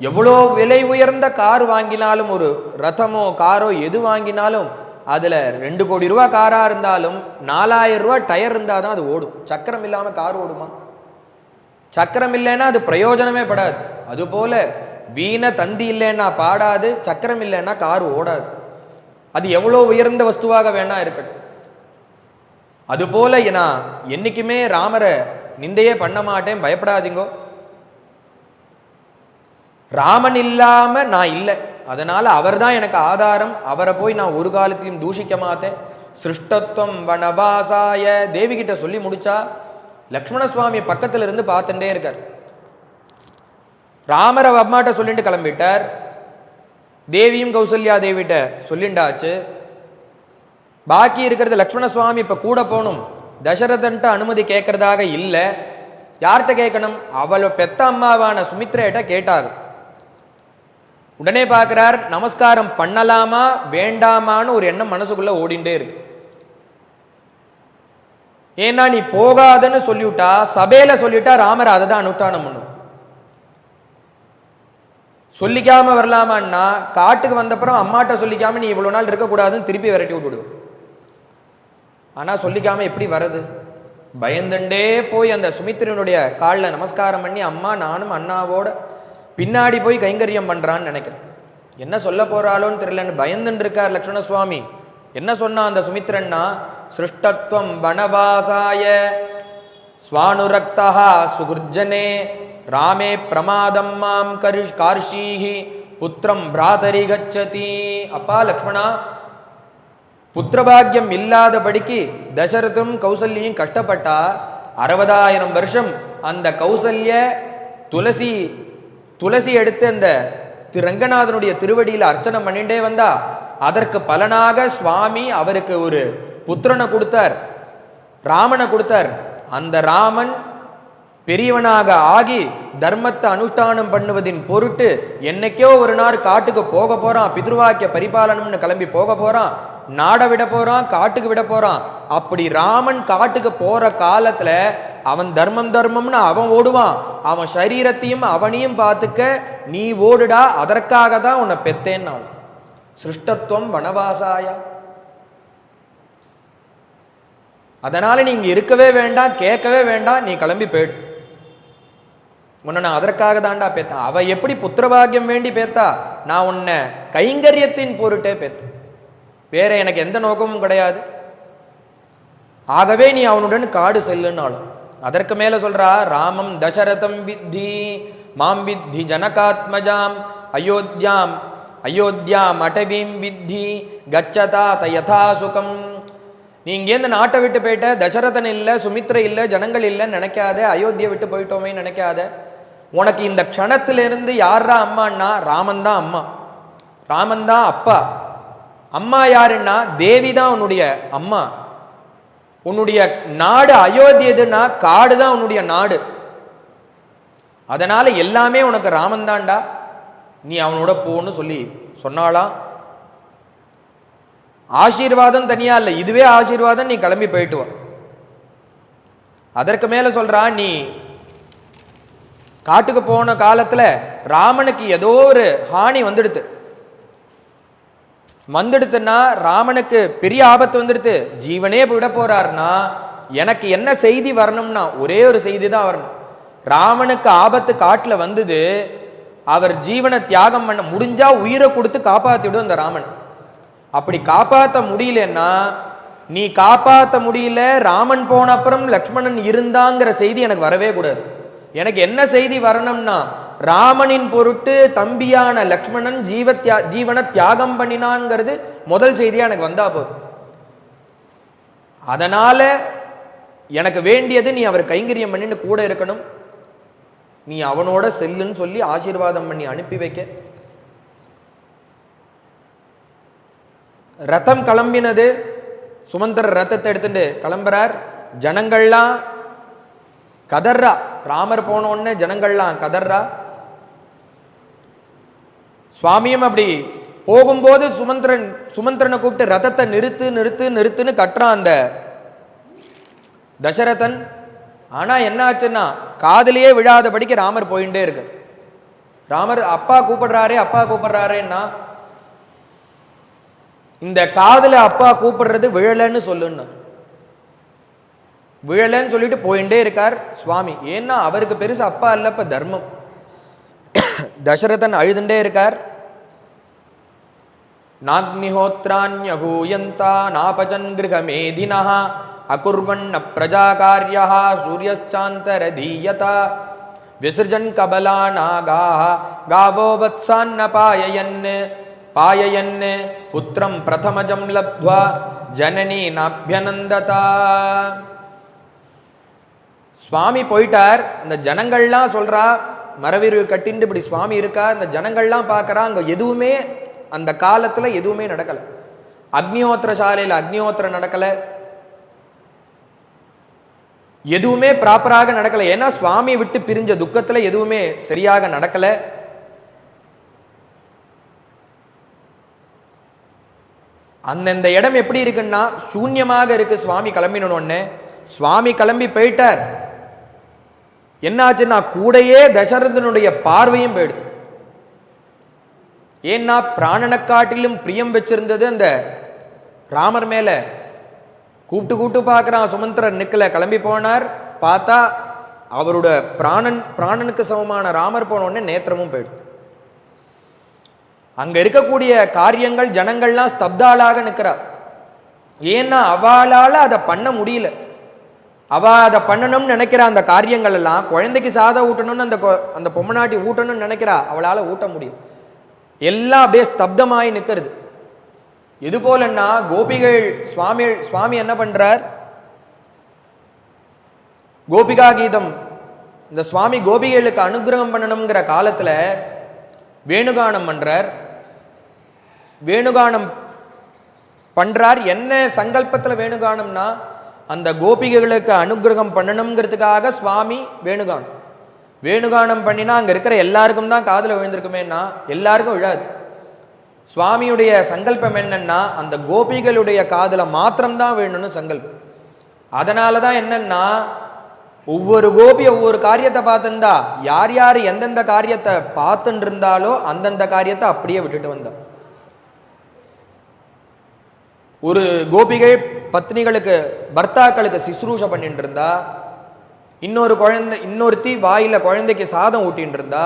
எவ்வளோ விலை உயர்ந்த கார் வாங்கினாலும், ஒரு ரதமோ காரோ எது வாங்கினாலும் அதில் 2 கோடி ரூபா காராக இருந்தாலும் 4000 ரூபா டயர் இருந்தால் தான் அது ஓடும். சக்கரம் இல்லாமல் கார் ஓடுமா? சக்கரம் இல்லைன்னா அது பிரயோஜனமே படாது. அதுபோல வீணை தந்தி இல்லைன்னா பாடாது, சக்கரம் இல்லைன்னா கார் ஓடாது. அது எவ்வளோ உயர்ந்த வஸ்துவாக வேணா இருக்கட்டும். அதுபோல நான் என்னைக்குமே ராமரை நிந்தையே பண்ண மாட்டேன், பயப்படாதீங்கோ. ராமன் இல்லாம நான் இல்லை, அதனால அவர் தான் எனக்கு ஆதாரம். அவரை போய் நான் ஒரு காலத்திலையும் தூஷிக்க மாட்டேன். சிருஷ்டத்துவம் வனவாசாய தேவி கிட்ட சொல்லி முடிச்சா லக்ஷ்மண சுவாமி பக்கத்துல இருந்து பார்த்துட்டே இருக்கார். ராமரை அம்மாட்ட சொல்லிட்டு கிளம்பிட்டார். தேவியும் கௌசல்யா தேவிட்ட சொல்லிண்டாச்சு. பாக்கி இருக்கிறது லக்ஷ்மண சுவாமி இப்ப கூட போகணும். தசரதன்ட்ட அனுமதி கேட்கறதாக இல்லை. யார்கிட்ட கேட்கணும்? அவளை பெத்த அம்மாவான சுமித்ரேட்ட கேட்டார். உடனே பார்க்கிறார், நமஸ்காரம் பண்ணலாமா வேண்டாமான்னு ஒரு எண்ணம் மனசுக்குள்ள ஓடிண்டே இருக்கு. ஏன்னா நீ போகாதன்னு சொல்லிவிட்டா, சபையில சொல்லிட்டா ராமர் அதை தான் அனுஷ்டானம் பண்ணும். சொல்லிக்காம வரலாமான்னா, காட்டுக்கு வந்தப்புறம் அம்மாட்ட சொல்லிக்காம நீ இவ்வளவு நாள் இருக்கக்கூடாதுன்னு திருப்பி விரட்டி விட்டுடு. ஆனா சொல்லிக்காம எப்படி வர்றது? பயந்துண்டே போய் அந்த சுமித்திரனுடைய காலில் நமஸ்காரம் பண்ணி, அம்மா நானும் அண்ணாவோட பின்னாடி போய் கைங்கரியம் பண்றான்னு நினைக்கிறேன். என்ன சொல்ல போறாளோன்னு தெரியலன்னு பயந்துட்டு இருக்கார் லக்ஷ்மண சுவாமி. என்ன சொன்னா அந்த சுமித்ரன்னா, சிருஷ்டத்வம் வனவாசாய ஸ்வானுரக்தா சுகுர்ஜனே ராமே பிரமாதம் மாம் கார்ஷீஹி புத்திரம் பிராதரி கச்சதி. அப்பா லக்ஷ்மணா, புத்திரபாகியம் இல்லாதபடிக்கு தசரதும் கௌசல்யும் கஷ்டப்பட்டா. 60,000 வருஷம் அந்த கௌசல்ய துளசி எடுத்து அந்த ரங்கநாதனுடைய திருவடியில் அர்ச்சனை பண்ணிட்டே வந்தா. அதற்கு பலனாக சுவாமி அவருக்கு ஒரு புத்திரனை கொடுத்தார், ராமனை கொடுத்தார். அந்த ராமன் பெரியவனாக ஆகி தர்மத்தை அனுஷ்டானம் பண்ணுவதின் பொருட்டு என்னைக்கோ ஒரு நாள் காட்டுக்கு போக போறான். பித்ருவாக்கிய பரிபாலனம்னு கிளம்பி போக போறான். நாட விட போறான், காட்டுக்கு விட போறான். அப்படி ராமன் காட்டுக்கு போற காலத்துல அவன் தர்மம்னு அவன் ஓடுவான். அவன் சரீரத்தையும் அவனையும் பார்த்துக்க நீ ஓடுடா, அதற்காக தான் உன்னை பெத்தேன். நான் சிருஷ்டத்துவம் வனவாசாய, அதனால நீ இங்க இருக்கவே வேண்டாம், கேட்கவே வேண்டாம், நீ கிளம்பி போயிடு. உன்னை நான் அதற்காக தாண்டா பேத்தேன். அவ எப்படி புத்திரபாகியம் வேண்டி பேத்தா, நான் உன்னை கைங்கரியத்தின் பொருட்டே பேத்தேன். வேற எனக்கு எந்த நோக்கமும் கிடையாது. ஆகவே நீ அவனுடன் காடு செல்லுன்னாலும். அதற்கு மேல சொல்றா, ராமம் தசரதம் வித்தி மாம் வித்தி ஜனகாத்மஜாம் அயோத்தியாம் அடவீம் வித்தி கச்சதா தயதா சுகம். நீ இங்கேருந்து நாட்டை விட்டு போயிட்ட, தசரதன் இல்லை, சுமித்ரை இல்லை, ஜனங்கள் இல்லைன்னு நினைக்காத, அயோத்தியை விட்டு போயிட்டோமே நினைக்காத. உனக்கு இந்த க்ஷணத்திலிருந்து யாரா அம்மான்னா, ராமன் தான் அம்மா, ராமன் தான் அப்பா. அம்மா யாருன்னா தேவி தான் உன்னுடைய அம்மா. உன்னுடைய நாடு அயோத்தி எதுன்னா காடு தான் உன்னுடைய நாடு. அதனால எல்லாமே உனக்கு ராமன் தான்டா, நீ அவனோட போன்னு சொல்லி சொன்னாலாம். ஆசீர்வாதம் தனியா இல்லை, இதுவே ஆசீர்வாதம், நீ கிளம்பி போயிட்டு வா. அதற்கு மேல சொல்றா, நீ காட்டுக்கு போன காலத்துல ராமனுக்கு ஏதோ ஒரு ஹானி வந்துடுத்துன்னா ராமனுக்கு பெரிய ஆபத்து வந்துடுத்து, ஜீவனே விட போறாருன்னா எனக்கு என்ன செய்தி வரணும்னா ஒரே ஒரு செய்தி தான் வரணும். ராமனுக்கு ஆபத்து காட்டுல வந்தது, அவர் ஜீவனை தியாகம் பண்ண முடிஞ்சா உயிரை கொடுத்து காப்பாத்திவிடும் அந்த ராமன். அப்படி காப்பாற்ற முடியலன்னா, நீ காப்பாற்ற முடியல, ராமன் போன அப்புறம் லக்ஷ்மணன் இருந்தாங்கிற செய்தி எனக்கு வரவே கூடாது. எனக்கு என்ன செய்தி வரணும்னா, ராமனின் பொருட்டு தம்பியான லக்ஷ்மணன் ஜீவனை தியாகம் பண்ணினான்ங்கிறது முதல் செய்தியா எனக்கு வந்தா போதும். அதனால எனக்கு வேண்டியது நீ அவர் கைங்கரியம் பண்ணிட்டு கூட இருக்கணும், நீ அவனோட செல்லுன்னு சொல்லி ஆசீர்வாதம் பண்ணி அனுப்பி வைக்க. ரத்தம் கிளம்பினது, சுமந்திர ரத்தத்தை எடுத்துட்டு கிளம்புறார். ஜனங்கள்லாம் கதர்றா, ராமர் போனோன்னு ஜனங்கள்லாம் கதர்றா. சுவாமியும் அப்படி போகும்போது சுமந்திரனை கூப்பிட்டு ரதத்தை நிறுத்துன்னு கட்டுறான் அந்த தசரதன். ஆனா என்ன ஆச்சுன்னா, காதலியே விழாதபடிக்கு ராமர் போயிட்டே இருக்கு. ராமர் அப்பா கூப்பிடுறாரேன்னா, இந்த காதல அப்பா கூப்பிடுறது விழலன்னு சொல்லுன்னு, விழலன்னு சொல்லிட்டு போயிட்டே இருக்கார் சுவாமி. ஏன்னா அவருக்கு பெருசு அப்பா இல்ல, இப்ப தர்மம். தசரதன் அழுதுண்டே இருக்கார். நாக்னிஹோத்ராண்யகூயந்தா நாபச்சன் கிருகமேதினஹ அகுர்வண்ண பிரஜாகார்யः சூரியச்சாந்தரதீயதா விசர்ஜன் கபலா நாகாः காவோ வத்சான்ன பாயயன் புத்திரம் பிரதமஜம் லப்த்வா ஜனனி நாப்யனந்ததா. சுவாமி போயிட்டார். இந்த ஜனங்கள்லாம் சொல்றா, மரவிரு கட்டிண்டு இப்படி சுவாமி இருக்கார். இந்த ஜனங்கள்லாம் பார்க்கறா, அங்க எதுவுமே அந்த காலத்துல எதுவுமே நடக்கல. அக்னிஹோத்திர சாலையில அக்னிஹோத்திரம் நடக்கல, எதுவுமே ப்ராப்பராக நடக்கல. ஏன்னா சுவாமியை விட்டு பிரிஞ்ச துக்கத்துல எதுவுமே சரியாக நடக்கல. அந்தந்த இடம் எப்படி இருக்குன்னா சூன்யமாக இருக்கு. சுவாமி கிளம்பினோன்னு சுவாமி கிளம்பி போயிட்டார். என்னாச்சுன்னா கூடையே தசரதனுடைய பார்வையும் போயிடுது. ஏன்னா பிராணனை காட்டிலும் பிரியம் வச்சிருந்தது அந்த ராமர் மேல. கூப்பிட்டு பார்க்கிறான். சுமந்திரர் நிக்கல, கிளம்பி போனார். பார்த்தா அவரோட பிராணனுக்கு சமமான ராமர் போனோடனே நேத்திரமும் போயிடுது. அங்க இருக்கக்கூடிய காரியங்கள் ஜனங்கள்லாம் ஸ்தப்தாளாக நிற்கிறார். ஏன்னா அவளால அதை பண்ண முடியல. அவ அதை பண்ணணும்னு நினைக்கிறா. அந்த காரியங்கள் எல்லாம் குழந்தைக்கு சாதம் ஊட்டணும்னு அந்த பொம்மநாட்டி ஊட்டணும்னு நினைக்கிறா, அவளால ஊட்ட முடியும். எல்லாம் அப்படியே ஸ்தப்தமாயி நிற்கிறது. எது போலன்னா கோபிகள் சுவாமி என்ன பண்றார், கோபிகா கீதம் இந்த சுவாமி கோபிகளுக்கு அனுகிரகம் பண்ணணுங்கிற காலத்துல வேணுகானம் பண்றார். வேணுகானம் பண்றார். என்ன சங்கல்பத்துல வேணுகானம்னா அந்த கோபிகைகளுக்கு அனுகிரகம் பண்ணணுங்கிறதுக்காக சுவாமி வேணுகானம் பண்ணினா அங்க இருக்கிற எல்லாருக்கும் தான் காதுல விழுந்திருக்குமேன்னா எல்லாருக்கும் விழாது. சுவாமியுடைய சங்கல்பம் என்னன்னா அந்த கோபிகளுடைய காதுல மாத்திரம்தான் வேணும்னு சங்கல்பம். அதனாலதான் என்னன்னா ஒவ்வொரு கோபி ஒவ்வொரு காரியத்தை பார்த்துருந்தா, யார் யார் எந்தெந்த காரியத்தை பார்த்துட்டு இருந்தாலோ அந்தந்த காரியத்தை அப்படியே விட்டுட்டு வந்தா. ஒரு கோபிகை பத்னிகளுக்கு பர்த்தாக்களுக்கு சிசுரூஷ பண்ணிட்டு இருந்தா, இன்னொருத்தி வாயில குழந்தைக்கு சாதம் ஊட்டின்னு இருந்தா,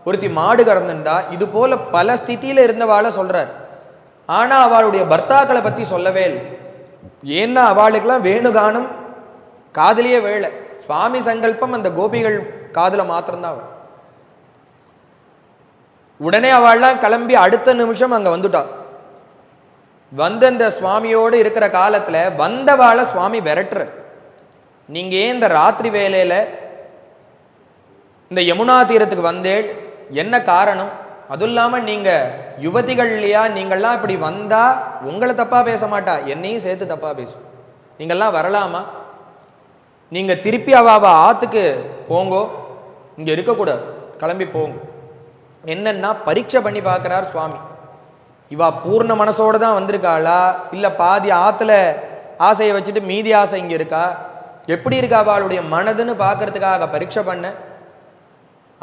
ஒருத்தி மாடு கறந்துருந்தா. இது போல பல ஸ்திதியில இருந்தவாள சொல்றார். ஆனா அவளுடைய பர்த்தாக்களை பத்தி சொல்லவே இல்லை. ஏன்னா அவளுக்கெல்லாம் வேணுகானம் காதலியே வேலை. சுவாமி சங்கல்பம் அந்த கோபிகள் காதுல மாத்திரம்தான். உடனே அவள்லாம் கிளம்பி அடுத்த நிமிஷம் அங்க வந்துட்டா. வந்து அந்த சுவாமியோடு இருக்கிற காலத்துல வந்தவாளை சுவாமி விரட்டுற. நீங்க ஏன் இந்த ராத்திரி வேலையில இந்த யமுனா தீரத்துக்கு வந்தேள், என்ன காரணம்? அதுவும் இல்லாம நீங்க யுவதிகள் இல்லையா, நீங்கள்லாம் இப்படி வந்தா உங்களை தப்பா பேச மாட்டா, என்னையும் சேர்த்து தப்பா பேசும். நீங்கள்லாம் வரலாமா? நீங்க திருப்பி அவ ஆத்துக்கு போங்கோ, இங்க இருக்கக்கூடாது, கிளம்பி போங்க. என்னன்னா பரீட்சை பண்ணி பார்க்கிறார் சுவாமி. இவா பூர்ண மனசோட தான் வந்திருக்காளா, இல்ல பாதி ஆத்துல ஆசையை வச்சுட்டு மீதி ஆசை இங்க இருக்கா, எப்படி இருக்கா அவளுடைய மனதுன்னு பார்க்கறதுக்காக பரீட்சை பண்ண.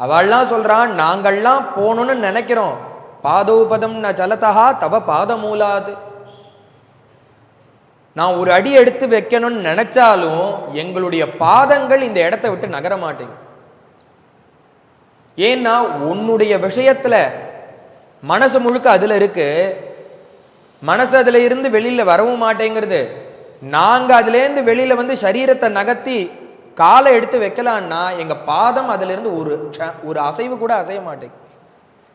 அவள்லாம் சொல்றான், நாங்கள்லாம் போகணும்னு நினைக்கிறோம், பாதோபதம் ந ஜலதா தவ பாதமூலாது. நான் ஒரு அடி எடுத்து வைக்கணும்னு நினைச்சாலும் எங்களுடைய பாதங்கள் இந்த இடத்தை விட்டு நகர மாட்டேங்க. ஏன்னா உன்னுடைய விஷயத்துல மனசு முழுக்க அதுல இருக்கு. மனசு அதுல இருந்து வெளியில வரவும் மாட்டேங்கிறது. நாங்க அதுல இருந்து வெளியில வந்து சரீரத்தை நகர்த்தி காலை எடுத்து வைக்கலான்னா எங்க பாதம் அதுல இருந்து ஒரு அசைவு கூட அசைய மாட்டேங்க.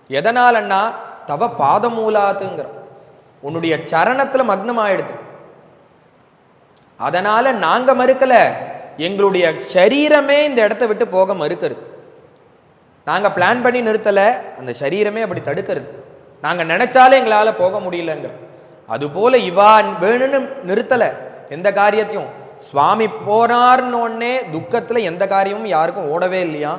எதனாலன்னா தவ பாதமூலாத்துங்கிற உன்னுடைய சரணத்துல மக்னம் ஆயிடுது. அதனால நாங்க மறுக்கல, எங்களுடைய சரீரமே இந்த இடத்தை விட்டு போக மறுக்கிறது. நாங்க பிளான் பண்ணி நிறுத்தல, அந்த சரீரமே அப்படி தடுக்கிறது. நாங்க நினைச்சாலே எங்களால போக முடியலங்கிற. அது போல இவா வேணும்னு நிறுத்தல எந்த காரியத்தையும். சுவாமி போனார்னோடனே துக்கத்துல எந்த காரியமும் யாருக்கும் ஓடவே இல்லையா.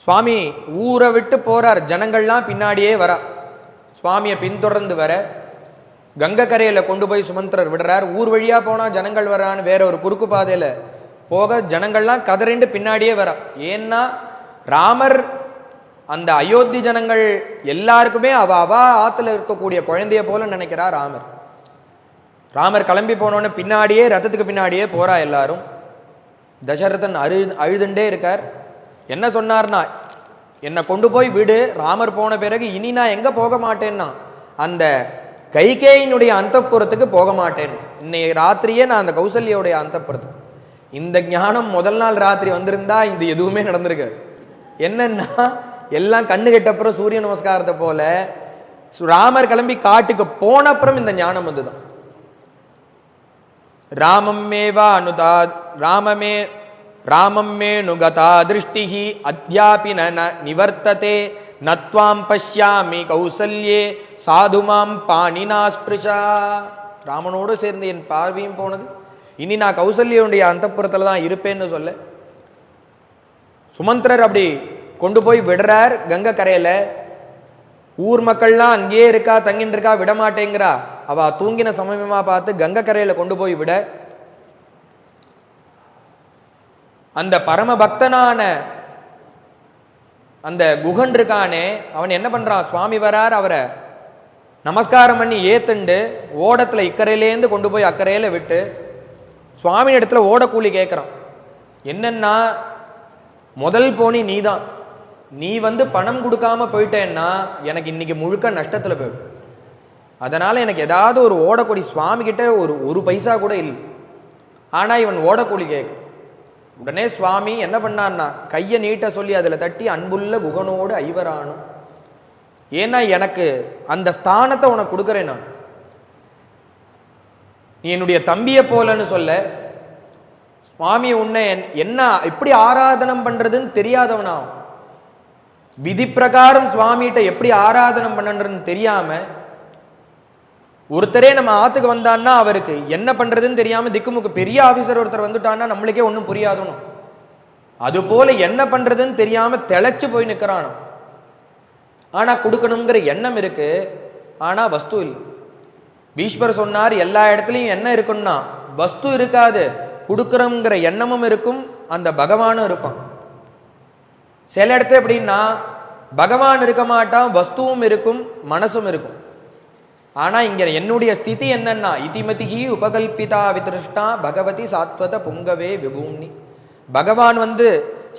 சுவாமி ஊரை விட்டு போறார், ஜனங்கள்லாம் பின்னாடியே வரா. சுவாமியை பின்தொடர்ந்து வர கங்கை கரையில கொண்டு போய் சுமந்திரர் விடுறார். ஊர் வழியா போனா ஜனங்கள் வரான்னு வேற ஒரு குறுக்கு பாதையில போக ஜனங்கள்லாம் கதறிண்டு பின்னாடியே வரா. ஏன்னா ராமர் அந்த அயோத்தி ஜனங்கள் எல்லாருக்குமே அவ ஆத்துல இருக்கக்கூடிய குழந்தைய போல நினைக்கிறா ராமர். ராமர் கிளம்பி போனோன்னு பின்னாடியே ரதத்துக்கு பின்னாடியே போறா எல்லாரும். தசரதன் அழுதுண்டே இருக்கார். என்ன சொன்னார்னா, என்னை கொண்டு போய் விடு, ராமர் போன பிறகு இனி நான் எங்க போக மாட்டேன்னா அந்த கைகேயினுடைய அந்தப்புறத்துக்கு போக மாட்டேன், இன்னைக்கு ராத்திரியே நான் அந்த கௌசல்யோடைய அந்தப்புறத்துக்கு. இந்த ஞானம் முதல் நாள் ராத்திரி வந்திருந்தா இது எதுவுமே நடந்திருக்கு. என்னன்னா எல்லாம் கண்ணு கெட்டப்புறம் சூரிய நமஸ்காரத்தை போல ராமர் கிளம்பி காட்டுக்கு போன அப்புறம் இந்த ஞானம் வந்துதான். ராமம் மே நுகதா திருஷ்டிஹி அத்யாபி ந நிவர்த்ததே நத்வாம் பஷ்யாமி கௌசல்யே சாதுமாம் பாணினா ஸ்பிருஷா. ராமனோடு சேர்ந்து என் பார்வையும் போனது, இனி நான் கௌசல்யனுடைய அந்தப்புறத்துல தான் இருப்பேன்னு சொல்ல சுமந்திரர் அப்படி கொண்டு போய் விடுறார் கங்கை கரையில. ஊர் மக்கள்லாம் அங்கேயே இருக்கா, தங்கின்னு இருக்கா, விடமாட்டேங்கிறா. அவ தூங்கின சமயமா பார்த்து கங்கை கரையில கொண்டு போய் விட அந்த பரம பக்தனான அந்த குகன் இருக்கானே அவன் என்ன பண்றான், சுவாமி வரார், அவரை நமஸ்காரம் பண்ணி ஏத்துண்டு ஓடத்துல இக்கரையிலேருந்து கொண்டு போய் அக்கறையில விட்டு சுவாமி இடத்துல ஓடக்கூலி கேட்கிறான். என்னன்னா முதல் போனி நீதான், நீ வந்து பணம் கொடுக்காம போயிட்டேன்னா எனக்கு இன்னைக்கு முழுக்க நஷ்டத்துல போயிடும். அதனால எனக்கு ஏதாவது ஒரு ஓடக்கூலி, சுவாமி கிட்ட ஒரு பைசா கூட இல்லை. ஆனா இவன் ஓடக்கூலி கேட்க உடனே சுவாமி என்ன பண்ணான்னா கையை நீட்ட சொல்லி அதுல தட்டி அன்புள்ள குகனோடு ஐவரானும், ஏன்னா எனக்கு அந்த ஸ்தானத்தை உனக்கு கொடுக்குறேன், நான் நீ என்னுடைய தம்பியை போலன்னு சொல்ல. சுவாமி உன்னை என்ன எப்படி ஆராதனம் பண்றதுன்னு தெரியாதவனா, விதி பிரகாரம் சுவாமிகிட்ட எப்படி ஆராதனம் பண்ணன்றதுன்னு தெரியாம ஒருத்தரே நம்ம ஆத்துக்கு வந்தான்னா அவருக்கு என்ன பண்றதுன்னு தெரியாம திக்குமுக்கு பெரிய ஆபீசர் ஒருத்தர் வந்துட்டான்னா நம்மளுக்கே ஒன்றும் புரியாதோன்னு, அது போல என்ன பண்றதுன்னு தெரியாம தெளைச்சு போய் நிற்கிறானோ. ஆனா கொடுக்கணுங்கிற எண்ணம் இருக்கு, ஆனா வஸ்து இல்லை. பீஷ்மர் சொன்னார் எல்லா இடத்துலையும் என்ன இருக்குன்னா வஸ்து இருக்காது, கொடுக்கறோங்கிற எண்ணமும் இருக்கும், அந்த பகவானும் இருப்பான். சில இடத்துல எப்படின்னா பகவான் இருக்க மாட்டான், வஸ்துவும் இருக்கும், மனசும் இருக்கும். ஆனா இங்க என்னுடைய ஸ்திதி என்னன்னா இதிமதிஹி உபகல்பிதா விதிருஷ்டா பகவதி சாத்வத புங்கவே விபூம்னி. பகவான் வந்து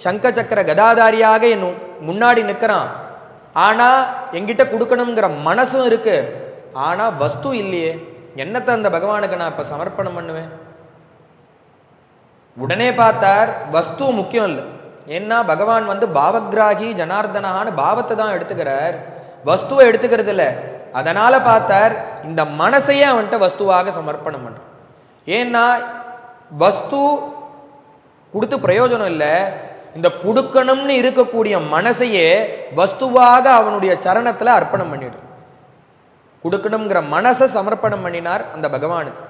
சங்க சக்கர கதாதாரியாக என் முன்னாடி நிற்கிறான், ஆனா என்கிட்ட கொடுக்கணுங்கிற மனசும் இருக்கு, ஆனா வஸ்து இல்லையே, என்னத்தை அந்த பகவானுக்கு நான் இப்ப சமர்ப்பணம் பண்ணுவேன். உடனே பார்த்தார் வஸ்து முக்கியம் இல்லை, ஏன்னா பகவான் வந்து பாவகிராகி ஜனார்தனான்னு பாவத்தை தான் எடுத்துக்கிறார், வஸ்துவை எடுத்துக்கிறது இல்லை. அதனால பார்த்தார் இந்த மனசையே அவன்கிட்ட வஸ்துவாக சமர்ப்பணம் பண்ற. ஏன்னா வஸ்து கொடுத்து பிரயோஜனம் இல்லை, இந்த கொடுக்கணும்னு இருக்கக்கூடிய மனசையே வஸ்துவாக அவனுடைய சரணத்துல அர்ப்பணம் பண்ணிடு. கொடுக்கணுங்கிற மனசை சமர்ப்பணம் பண்ணினார் அந்த பகவானுக்கு.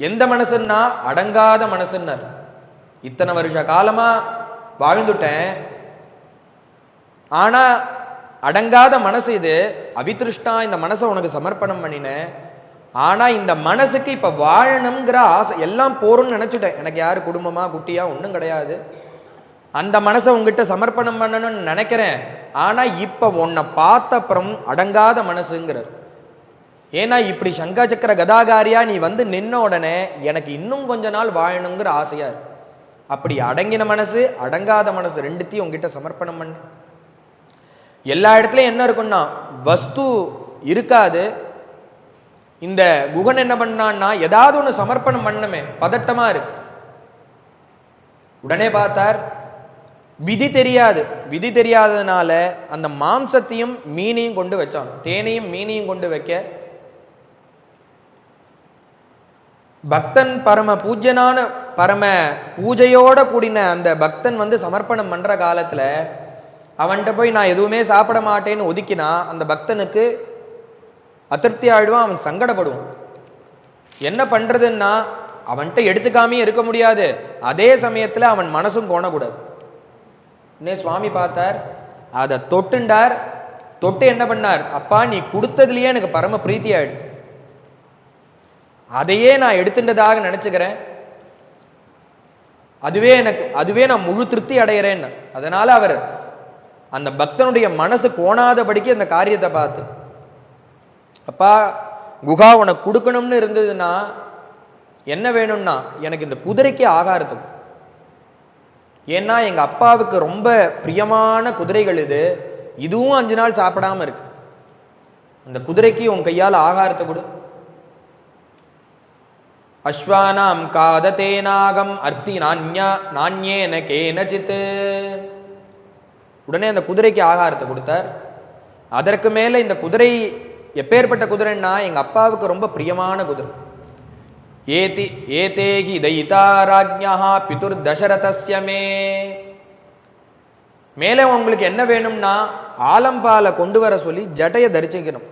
எந்த மனசுன்னா அடங்காத மனசுன்னார். இத்தனை வருஷ காலமா வாழ்ந்துட்டேன், ஆனா அடங்காத மனசு இது, அவிதிருஷ்டா இந்த மனசை உனக்கு சமர்ப்பணம் பண்ணினேன், ஆனா இந்த மனசுக்கு இப்ப வாழணுங்கிற ஆசை எல்லாம் போறோம்னு நினைச்சுட்டேன், எனக்கு யாரு குடும்பமா குட்டியா ஒன்றும் கிடையாது, அந்த மனசை உங்ககிட்ட சமர்ப்பணம் பண்ணணும்னு நினைக்கிறேன், ஆனா இப்ப உன்னை பார்த்த அப்புறம் அடங்காத மனசுங்கிறார். ஏன்னா இப்படி சங்க சக்கர கதாகாரியா நீ வந்து நின்ன உடனே எனக்கு இன்னும் கொஞ்ச நாள் வாழணுங்கிற ஆசையா இருக்கு. அப்படி அடங்கின மனசு அடங்காத மனசு ரெண்டுத்தையும் உங்ககிட்ட சமர்ப்பணம் பண்ண. எல்லா இடத்துலயும் என்ன இருக்குன்னா வஸ்து இருக்காது. இந்த குகன் என்ன பண்ணான்னா ஏதாவது ஒன்று சமர்ப்பணம் பண்ணமே, பதட்டமா இருக்கு. உடனே பார்த்தார் விதி தெரியாது, விதி தெரியாததுனால அந்த மாம்சத்தையும் மீனையும் கொண்டு வச்சான், தேனையும் மீனையும் கொண்டு வைக்க. பக்தன் பரம பூஜ்யனான பரம பூஜையோட கூடின அந்த பக்தன் வந்து சமர்ப்பணம் பண்ற காலத்துல அவன்கிட்ட போய் நான் எதுவுமே சாப்பிட மாட்டேன்னு ஒதுக்கினா அந்த பக்தனுக்கு அதிருப்தி ஆயிடுவான், அவன் சங்கடப்படுவான். என்ன பண்றதுன்னா அவன்கிட்ட எடுத்துக்காமே இருக்க முடியாது, அதே சமயத்துல அவன் மனசும் கோணக்கூடாது. இன்னே சுவாமி பார்த்தார், அதை தொட்டுண்டார். தொட்டு என்ன பண்ணார், அப்பா நீ கொடுத்ததுலயே எனக்கு பரம பிரீத்தி ஆயிடுது, அதையே நான் எடுத்துட்டதாக நினைச்சுக்கிறேன், அதுவே நான் முழு திருப்தி அடைகிறேன். அதனால அவர் அந்த பக்தனுடைய மனசு கோணாதபடிக்கு அந்த காரியத்தை பார்த்து, அப்பா குகா உனக்கு கொடுக்கணும்னு இருந்ததுன்னா என்ன வேணும்னா எனக்கு இந்த குதிரைக்கு ஆகாரத்துக்கு, ஏன்னா எங்க அப்பாவுக்கு ரொம்ப பிரியமான குதிரைகள் இது, இதுவும் 5 நாள் சாப்பிடாம இருக்கு. அந்த குதிரைக்கு உன் கையால் ஆகாரத்தை கொடு. அஸ்வானாம் காததேனாகம் அர்த்தி நான்யேன கேனசித். உடனே அந்த குதிரைக்கு ஆகாரத்தை கொடுத்தார். அதற்கு மேல இந்த குதிரை எப்பேற்பட்ட குதிரைன்னா எங்க அப்பாவுக்கு ரொம்ப பிரியமான குதிரை. ஏதேகி தைதா ராஜ்ஞா பிதுர் தசரதஸ்ய மே. மேலே உங்களுக்கு என்ன வேணும்னா ஆலம்பாலை கொண்டு வர சொல்லி ஜட்டையை தரிச்சுக்கணும்.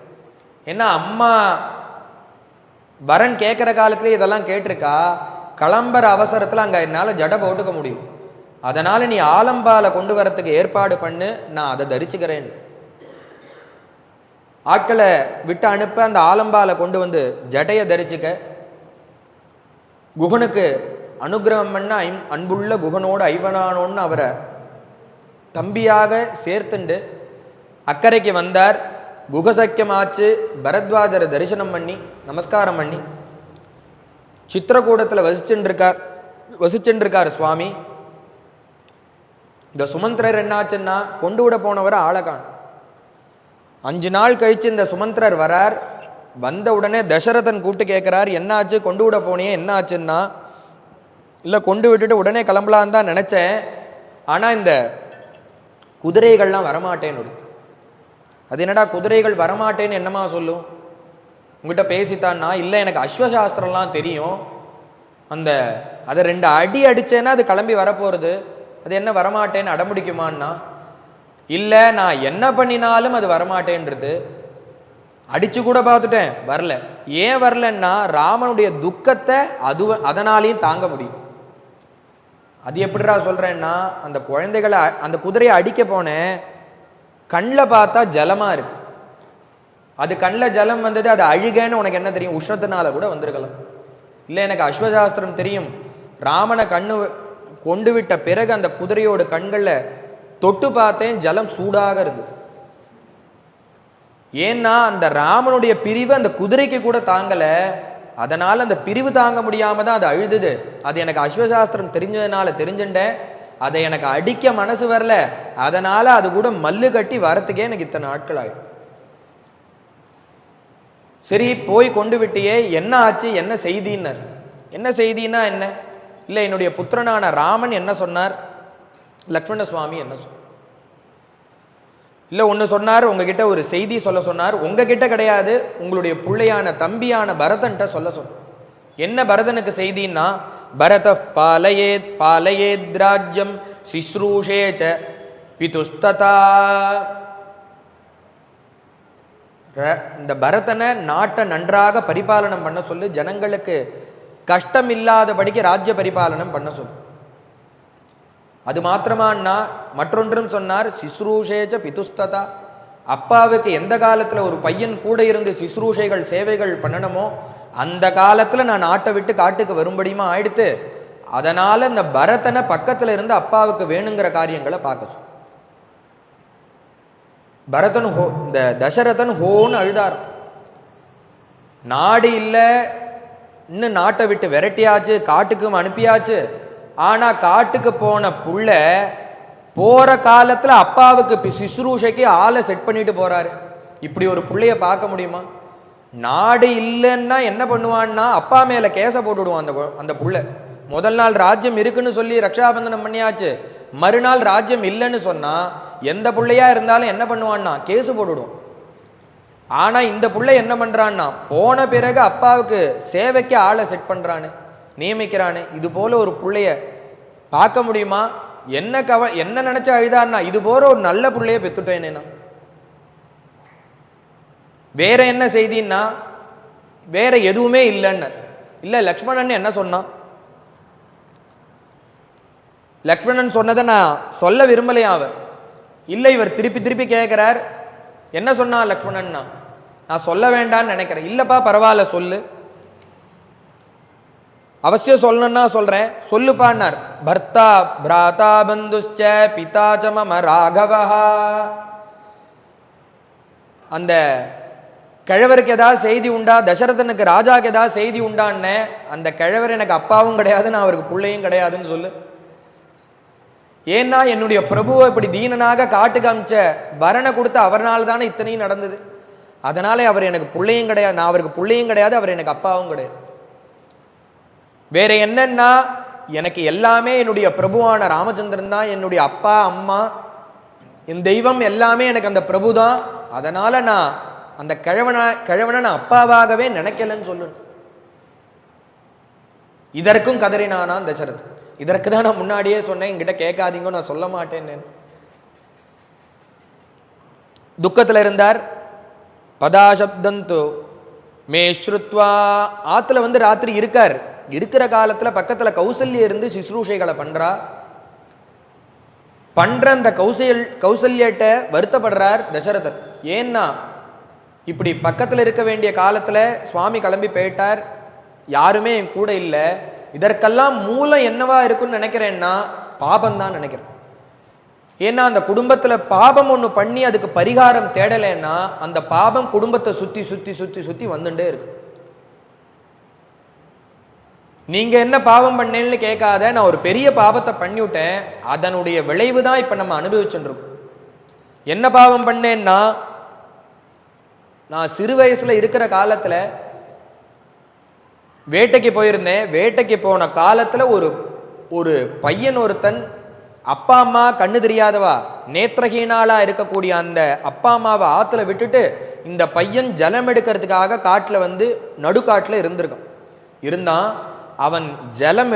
ஏன்னா அம்மா வரன் கேட்குற காலத்துல இதெல்லாம் கேட்டிருக்கா, கிளம்புற அவசரத்தில் அங்கே என்னால் ஜடை போட்டுக்க முடியும், அதனால நீ ஆலம்பாலை கொண்டு வரத்துக்கு ஏற்பாடு பண்ணு, நான் அதை தரிச்சுக்கிறேன். ஆட்களை விட்டு அனுப்ப அந்த ஆலம்பாலை கொண்டு வந்து ஜட்டையை தரிச்சுக்க, குகனுக்கு அனுகிரகம் பண்ண அன்புள்ள குகனோடு ஐவனானோன்னு அவரை தம்பியாக சேர்த்துண்டு அக்கறைக்கு வந்தார். குகசக்கியமாச்சு. பரத்வாஜரை தரிசனம் பண்ணி நமஸ்காரம் பண்ணி சித்திரக்கூடத்தில் வசிச்சுருக்கார் சுவாமி. இந்த சுமந்திரர் என்னாச்சுன்னா கொண்டு விட போனவர் ஆளகான். 5 நாள் கழிச்சு இந்த சுமந்திரர் வரார். வந்த உடனே தசரதன் கூப்பிட்டு கேட்கிறார், என்னாச்சு, கொண்டு விட போனியே, என்ன ஆச்சுன்னா, இல்லை கொண்டு விட்டுட்டு உடனே கிளம்பலான்னு தான் நினைச்சேன், ஆனா இந்த குதிரைகள்லாம் வரமாட்டேன்னு. அது என்னடா குதிரைகள் வரமாட்டேன்னு என்னமா சொல்லும், உங்ககிட்ட பேசித்தான்னா, இல்லை எனக்கு அஸ்வசாஸ்திரம்லாம் தெரியும், அதை 2 அடி அடிச்சேன்னா அது கிளம்பி வரப்போறது, அது என்ன வரமாட்டேன்னு அடம்பிடிக்குமான்னா, இல்லை நான் என்ன பண்ணினாலும் அது வரமாட்டேன்றது, அடிச்சு கூட பார்த்துட்டேன் வரல. ஏன் வரலன்னா ராமனுடைய துக்கத்தை அதனாலையும் தாங்க முடியும். அது எப்படிடா சொல்றேன்னா, அந்த குழந்தைகளை அந்த குதிரையை அடிக்க போனேன், கண்ணில் பார்த்தா ஜலமா இருக்கு. அது கண்ணில் ஜலம் வந்தது, அது அழுகன்னு உனக்கு என்ன தெரியும், உஷ்ணத்தினால கூட வந்திருக்கலாம். இல்லை எனக்கு அஸ்வசாஸ்திரம் தெரியும், ராமனை கொண்டு விட்ட பிறகு அந்த குதிரையோட கண்களில் தொட்டு பார்த்தேன், ஜலம் சூடாக இருக்கு. ஏன்னா அந்த ராமனுடைய பிரிவு அந்த குதிரைக்கு கூட தாங்கல, அதனால அந்த பிரிவு தாங்க முடியாம தான் அது அழுதுது. அது எனக்கு அஸ்வசாஸ்திரம் தெரிஞ்சதுனால தெரிஞ்சுட்டேன், அதை எனக்கு அடிக்க மனசு வரல, அதனால அது கூட மல்லு கட்டி வரத்துக்கே எனக்கு இத்தனை நாட்கள் ஆயிடும். சரி போய் கொண்டு விட்டியே, என்ன ஆச்சு, என்ன செய்தின்னார். என்ன செய்தின்னா என்ன, இல்லை என்னுடைய புத்திரனான ராமன் என்ன சொன்னார், லக்ஷ்மண சுவாமி என்ன சொன்னார், இல்லை ஒன்று சொன்னார், உங்ககிட்ட ஒரு செய்தி சொல்ல சொன்னார், உங்ககிட்ட கிடையாது, உங்களுடைய பிள்ளையான தம்பியான பரதன்ட்ட சொல்ல சொன்னார். என்ன பரதனுக்கு செய்தின்னா, பரத பாலயேத் ராஜ்யம் சிஸ்ரூஷேச்ச பிதுஸ்ததா. இந்த பரதனை நாட்டை நன்றாக பரிபாலனம் பண்ண சொல்லு, ஜனங்களுக்கு கஷ்டம் இல்லாதபடிக்கு ராஜ்ய பரிபாலனம் பண்ண சொல்லு. அது மாத்திரமானா மற்றொன்றும் சொன்னார், சிஸ்ரூஷேச்ச பிதுஸ்ததா. அப்பாவுக்கு எந்த காலத்தில் ஒரு பையன் கூட இருந்து சிஸ்ரூஷைகள் சேவைகள் பண்ணணுமோ அந்த காலத்தில் நான் நாட்டை விட்டு காட்டுக்கு வரும்படியுமா ஆயிடுத்து, அதனால இந்த பரதனை பக்கத்தில் இருந்து அப்பாவுக்கு வேணுங்கிற காரியங்களை பார்க்க சொல். பரதன் இந்த தசரதன் ஹோன்னு அழுதார். நாடு இல்லை, இன்னும் நாட்டை விட்டு விரட்டியாச்சு, காட்டுக்கும் அனுப்பியாச்சு, ஆனா காட்டுக்கு போன புள்ள போற காலத்துல அப்பாவுக்கு சிசுரூஷைக்கு ஆளை செட் பண்ணிட்டு போறாரு. இப்படி ஒரு புள்ளைய பார்க்க முடியுமா? நாடு இல்லைன்னா என்ன பண்ணுவான்னா அப்பா மேல கேச போட்டுடுவான் அந்த புள்ள. முதல் நாள் ராஜ்யம் இருக்குன்னு சொல்லி ரக்ஷாபந்தனம் பண்ணியாச்சு, மறுநாள் ராஜ்யம் இல்லைன்னு சொன்னா எந்த பிள்ளையா இருந்தாலும் என்ன பண்ணுவான்னா கேசு போட்டுடுவோம். ஆனா இந்த புள்ளை என்ன பண்றான்னா, போன பிறகு அப்பாவுக்கு சேவைக்கு ஆளை செட் பண்றான்னு, நியமிக்கிறானு. இது போல ஒரு பிள்ளைய பார்க்க முடியுமா? என்ன நினைச்ச அழுதான்னா, இது போல ஒரு நல்ல பிள்ளைய பெத்துட்டேனேனா. வேற என்ன செய்தின்னா, வேற எதுவுமே இல்லைன்னு. இல்ல லக்ஷ்மணன் என்ன சொன்னான், லக்ஷ்மணன் சொன்னதை நான் சொல்ல விரும்பலையா அவர். இல்லை இவர் திருப்பி திருப்பி கேட்கிறார், என்ன சொன்னா லக்ஷ்மணன்னா, நான் சொல்ல வேண்டான்னு நினைக்கிறேன். இல்லப்பா பரவாயில்ல சொல்லு, அவசியம் சொல்லணும்னா சொல்றேன், சொல்லுப்பான்னார். பர்த்தா பிராதா பந்துஷ்ச பிதா ச மம ராகவஹா. அந்த கிழவருக்கு ஏதாவது செய்தி உண்டா, தசரதனுக்கு ராஜாக்கு ஏதாவது செய்தி உண்டான்னு. அந்த கிழவர் எனக்கு அப்பாவும் கிடையாது, நான் அவருக்கு பிள்ளையும் கிடையாதுன்னு சொல்லு. ஏன்னா என்னுடைய பிரபுவை இப்படி தீனனாக காட்டு காமிச்ச வரனை கொடுத்த அவர்னால தானே இத்தனையும் நடந்தது. அதனால அவர் எனக்கு பிள்ளையும் கிடையாது, நான் அவருக்கு பிள்ளையும் கிடையாது, அவர் எனக்கு அப்பாவும் கிடையாது. வேற என்னன்னா எனக்கு எல்லாமே என்னுடைய பிரபுவான ராமச்சந்திரன் தான் என்னுடைய அப்பா அம்மா, என் தெய்வம் எல்லாமே எனக்கு அந்த பிரபு தான். அதனால நான் அந்த கிழவனை நான் அப்பாவாகவே நினைக்கலன்னு சொல்லணும். இதற்கும் கதறினானா தசரத். இதற்கு தான் நான் முன்னாடியே சொன்னேன், என்கிட்ட கேட்காதீங்க, நான் சொல்ல மாட்டேன்னு. துக்கத்தில் இருந்தார். பதாசப்தந்து மே ஸ்ருத்வா. ஆத்துல வந்து ராத்திரி இருக்கார். இருக்கிற காலத்துல பக்கத்துல கௌசல்யா இருந்து சிசுரூஷைகளை பண்றா. பண்ற அந்த கௌசல்யட்ட வருத்தப்படுறார் தசரதர். ஏன்னா இப்படி பக்கத்துல இருக்க வேண்டிய காலத்துல சுவாமி கிளம்பி போயிட்டார், யாருமே என் கூட இல்லை. இதற்கெல்லாம் மூலம் என்னவா இருக்குன்னு நினைக்கிறேன்னா பாபம் தான் நினைக்கிறேன். ஏன்னா அந்த குடும்பத்துல பாபம் ஒண்ணு பண்ணி அதுக்கு பரிகாரம் தேடலைன்னா அந்த பாபம் குடும்பத்தை சுத்தி சுத்தி சுத்தி சுத்தி வந்துட்டே இருக்கு. நீங்க என்ன பாவம் பண்ணேன்னு கேட்காத, நான் ஒரு பெரிய பாவத்தை பண்ணிவிட்டேன், அதனுடைய விளைவு தான் இப்ப நம்ம அனுபவிச்சுருக்கோம். என்ன பாவம் பண்ணேன்னா, நான் சிறு வயசுல இருக்கிற காலத்துல வேட்டைக்கு போயிருந்தேன். வேட்டைக்கு போன காலத்துல ஒரு பையன் ஒருத்தன் அப்பா அம்மா கண்ணு தெரியாதவா நேத்திரஹீனாலா இருக்கக்கூடிய அந்த அப்பா அம்மாவை ஆத்துல விட்டுட்டு இந்த பையன் ஜலம் எடுக்கிறதுக்காக காட்டுல வந்து நடுக்காட்டுல இருந்தான். அவன் ஜலம்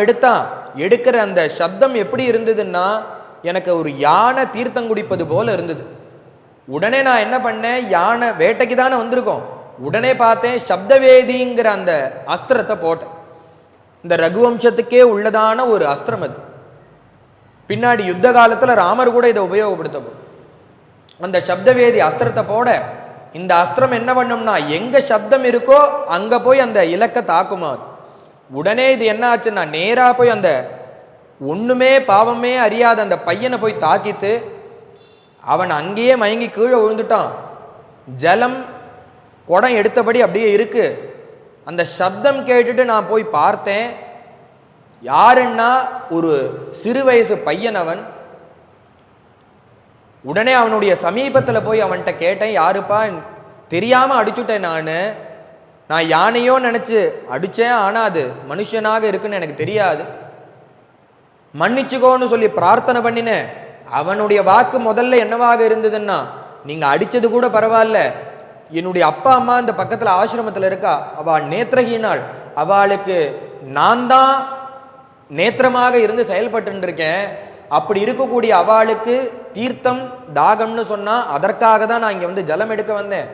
எடுக்கிற அந்த சப்தம் எப்படி இருந்ததுன்னா எனக்கு ஒரு யானை தீர்த்தம் குடிப்பது போல இருந்தது. உடனே நான் என்ன பண்ணேன், யானை வேட்டைக்கு தானே வந்திருக்கோம், உடனே பார்த்தேன் சப்தவேதிங்கிற அந்த அஸ்திரத்தை போட்டேன். இந்த ரகுவம்சத்துக்கே உள்ளதான ஒரு அஸ்திரம் அது. பின்னாடி யுத்த காலத்துல ராமர் கூட இதை உபயோகப்படுத்த அந்த சப்தவேதி அஸ்திரத்தை போட, இந்த அஸ்திரம் என்ன பண்ணும்னா எங்க சப்தம் இருக்கோ அங்க போய் அந்த இலக்கை தாக்குமா. உடனே இது என்ன ஆச்சுன்னா நேரா போய் அந்த ஒண்ணுமே பாவமே அறியாத அந்த பையனை போய் தாக்கித்து அவன் அங்கேயே மயங்கி கீழே விழுந்துட்டான். ஜலம் குடம் எடுத்தபடி அப்படியே இருக்கு. அந்த சப்தம் கேட்டுட்டு நான் போய் பார்த்தேன், யாருன்னா ஒரு சிறு வயசு பையன் அவன். உடனே அவனுடைய சமீபத்தில் போய் அவன்கிட்ட கேட்டேன், யாருப்பா, தெரியாம அடிச்சுட்டேன், நான் யானையோ நினைச்சு அடிச்சேன், ஆனா அது மனுஷனாக இருக்குன்னு எனக்கு தெரியாது, மன்னிச்சுக்கோன்னு சொல்லி பிரார்த்தனை பண்ணினேன். அவனுடைய வாக்கு முதல்ல என்னவாக இருந்ததுன்னா, நீங்க அடிச்சது கூட பரவாயில்ல, என்னுடைய அப்பா அம்மா இந்த பக்கத்துல ஆசிரமத்தில் இருக்கா, அவள் நேத்திரஹீனாள், அவளுக்கு நான் தான் நேத்திரமாக இருந்து செயல்பட்டு இருக்கேன், அப்படி இருக்கக்கூடிய அவளுக்கு தீர்த்தம் தாகம்னு சொன்னா அதற்காக தான் நான் இங்க வந்து ஜலம் எடுக்க வந்தேன்.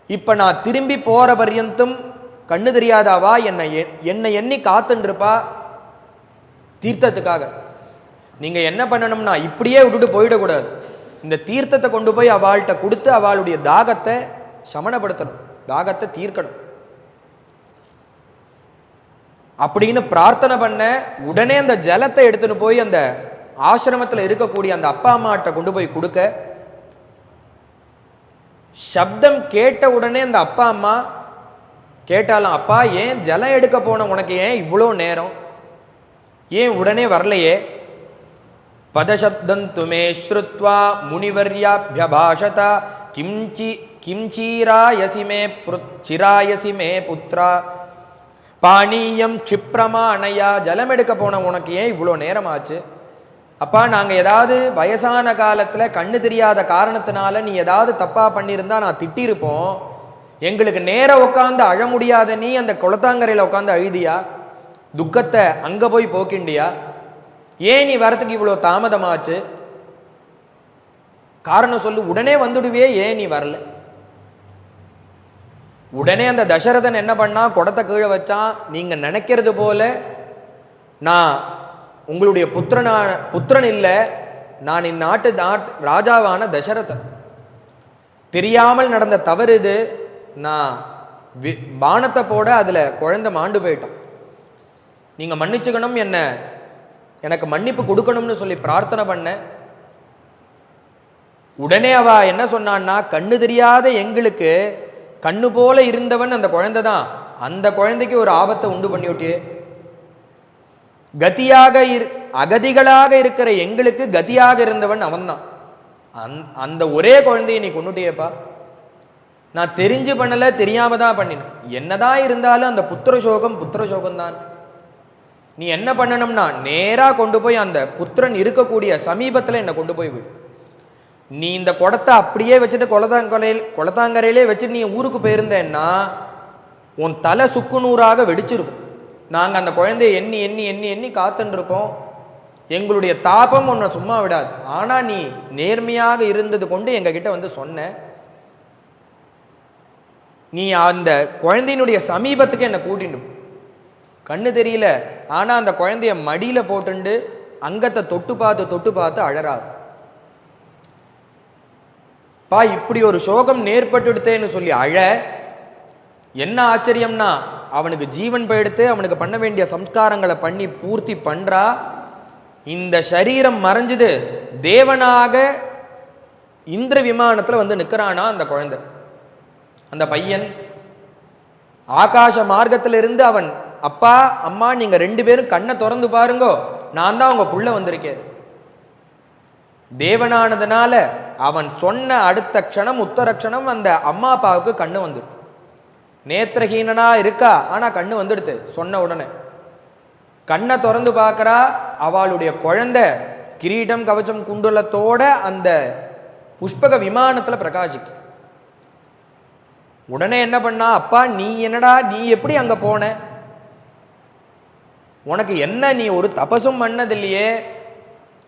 இப்ப நான் திரும்பி போற பர்யந்தும் கண்ணு தெரியாதாவா என்னை எண்ணி காத்துருப்பா தீர்த்தத்துக்காக. நீங்க என்ன பண்ணணும்னா இப்படியே விட்டுட்டு போயிடக்கூடாது, இந்த தீர்த்தத்தை கொண்டு போய் அவள்கிட்ட கொடுத்து அவளுடைய தாகத்தை சமணப்படுத்தணும், தாகத்தை தீர்க்கணும் அப்படின்னு பிரார்த்தனை பண்ண. உடனே அந்த ஜலத்தை எடுத்துன்னு போய் அந்த ஆசிரமத்தில் இருக்கக்கூடிய அந்த அப்பா அம்மாட்ட கொண்டு போய் கொடுக்க, சப்தம் கேட்ட உடனே அந்த அப்பா அம்மா கேட்டாலும், அப்பா ஏன் ஜலம் எடுக்க போன உனக்கு ஏன் இவ்வளோ நேரம், ஏன் உடனே வரலையே? பதசப்தம் துமே ஸ்ருத்வா முனிவர்யாபியபாஷத கிம்சீராயசி மே புத்ரா பாணியம் க்ஷிப்ரமானயா. ஜலம் எடுக்க போன உனக்கு ஏன் இவ்வளோ நேரம் ஆச்சு? அப்பா, நாங்கள் ஏதாவது வயசான காலத்தில் கண்ணு தெரியாத காரணத்தினால நீ ஏதாவது தப்பா பண்ணியிருந்தா நான் திட்டிருப்போம். எங்களுக்கு நேரம் உட்காந்து அழ முடியாத நீ அந்த குளத்தாங்கரையில் உட்காந்து அழுதியா? துக்கத்தை அங்கே போய் போக்கிண்டியா? ஏன் நீ வரத்துக்கு இவ்வளோ தாமதமாச்சு? காரணம் சொல்லு, உடனே வந்துடுவே, ஏன் நீ வரல? உடனே அந்த தசரதன் என்ன பண்ணா, குடத்தை கீழே வச்சான். நீங்க நினைக்கிறது போல நான் உங்களுடைய புத்திரன் இல்லை, நான் இந்நாட்டு ராஜாவான தசரதன். தெரியாமல் நடந்த தவறு இது. நான் பானத்தை போட அதுல குழந்தை மாண்டு போயிட்டான், நீங்க மன்னிச்சுக்கணும், எனக்கு மன்னிப்பு கொடுக்கணும்னு சொல்லி பிரார்த்தனை பண்ண. உடனே அவ என்ன சொன்னான்னா, கண்ணு தெரியாத எங்களுக்கு கண்ணு போல இருந்தவன் அந்த குழந்தை தான், அந்த குழந்தைக்கு ஒரு ஆபத்தை உண்டு பண்ணிவிட்டியே, கதியாக அகதிகளாக இருக்கிற எங்களுக்கு கதியாக இருந்தவன் அவன்தான். அந்த ஒரே குழந்தையை நீ கொண்டுட்டியப்பா. நான் தெரிஞ்சு பண்ணல, தெரியாம தான் பண்ணினேன். என்னதான் இருந்தாலும் அந்த புத்திர சோகம் தான். நீ என்ன பண்ணணும்னா நேரா கொண்டு போய் அந்த புத்திரன் இருக்கக்கூடிய சமீபத்தில் என்னை கொண்டு போய் விடு. நீ இந்த குடத்தை அப்படியே வச்சுட்டு குளத்தாங்கரையிலே வச்சுட்டு நீ ஊருக்கு போயிருந்தேன்னா உன் தலை சுக்குநூறாக வெடிச்சிருக்கும். நாங்கள் அந்த குழந்தைய எண்ணி எண்ணி எண்ணி எண்ணி காத்துன்னு இருக்கோம். எங்களுடைய தாபம் உன்னை சும்மா விடாது. ஆனால் நீ நேர்மையாக இருந்தது கொண்டு எங்ககிட்ட வந்து சொன்ன. நீ அந்த குழந்தையினுடைய சமீபத்துக்கு என்னை கூட்டிட்டு கண்ணு தெரியல, ஆனால் அந்த குழந்தைய மடியில் போட்டுண்டு அங்கத்தை தொட்டு பார்த்து அழறாது. பா இப்படி ஒரு சோகம் நேர்பட்டுடுத்தேன்னு சொல்லி அழ. என்ன ஆச்சரியம்னா அவனுக்கு ஜீவன் போயிடுத்து, அவனுக்கு பண்ண வேண்டிய சம்ஸ்காரங்களை பண்ணி பூர்த்தி பண்றா. இந்த சரீரம் மறைஞ்சது, தேவனாக இந்திர விமானத்தில் வந்து நிற்கிறானா அந்த குழந்தை. அந்த பையன் ஆகாச மார்க்கத்திலிருந்து அவன் அப்பா அம்மா நீங்க 2 பேரும் கண்ணை திறந்து பாருங்கோ, நான் தான் உங்க புள்ள வந்திருக்கேன். தேவனானதுனால அவன் சொன்ன அடுத்த க்ஷணம் உத்தர க்ஷணம் அந்த அம்மா அப்பாவுக்கு கண்ணு வந்துடுது. நேத்திரஹீனனா இருக்கா, ஆனா கண்ணு வந்துடுது. சொன்ன உடனே கண்ணை திறந்து பார்க்கறா. அவளுடைய குழந்தை கிரீடம் கவச்சம் குண்டலத்தோட அந்த புஷ்பக விமானத்துல பிரகாசிக்கு. உடனே என்ன பண்ணா, அப்பா நீ என்னடா, நீ எப்படி அங்க போன? உனக்கு என்ன, நீ ஒரு தபசும் பண்ணதில்லையே,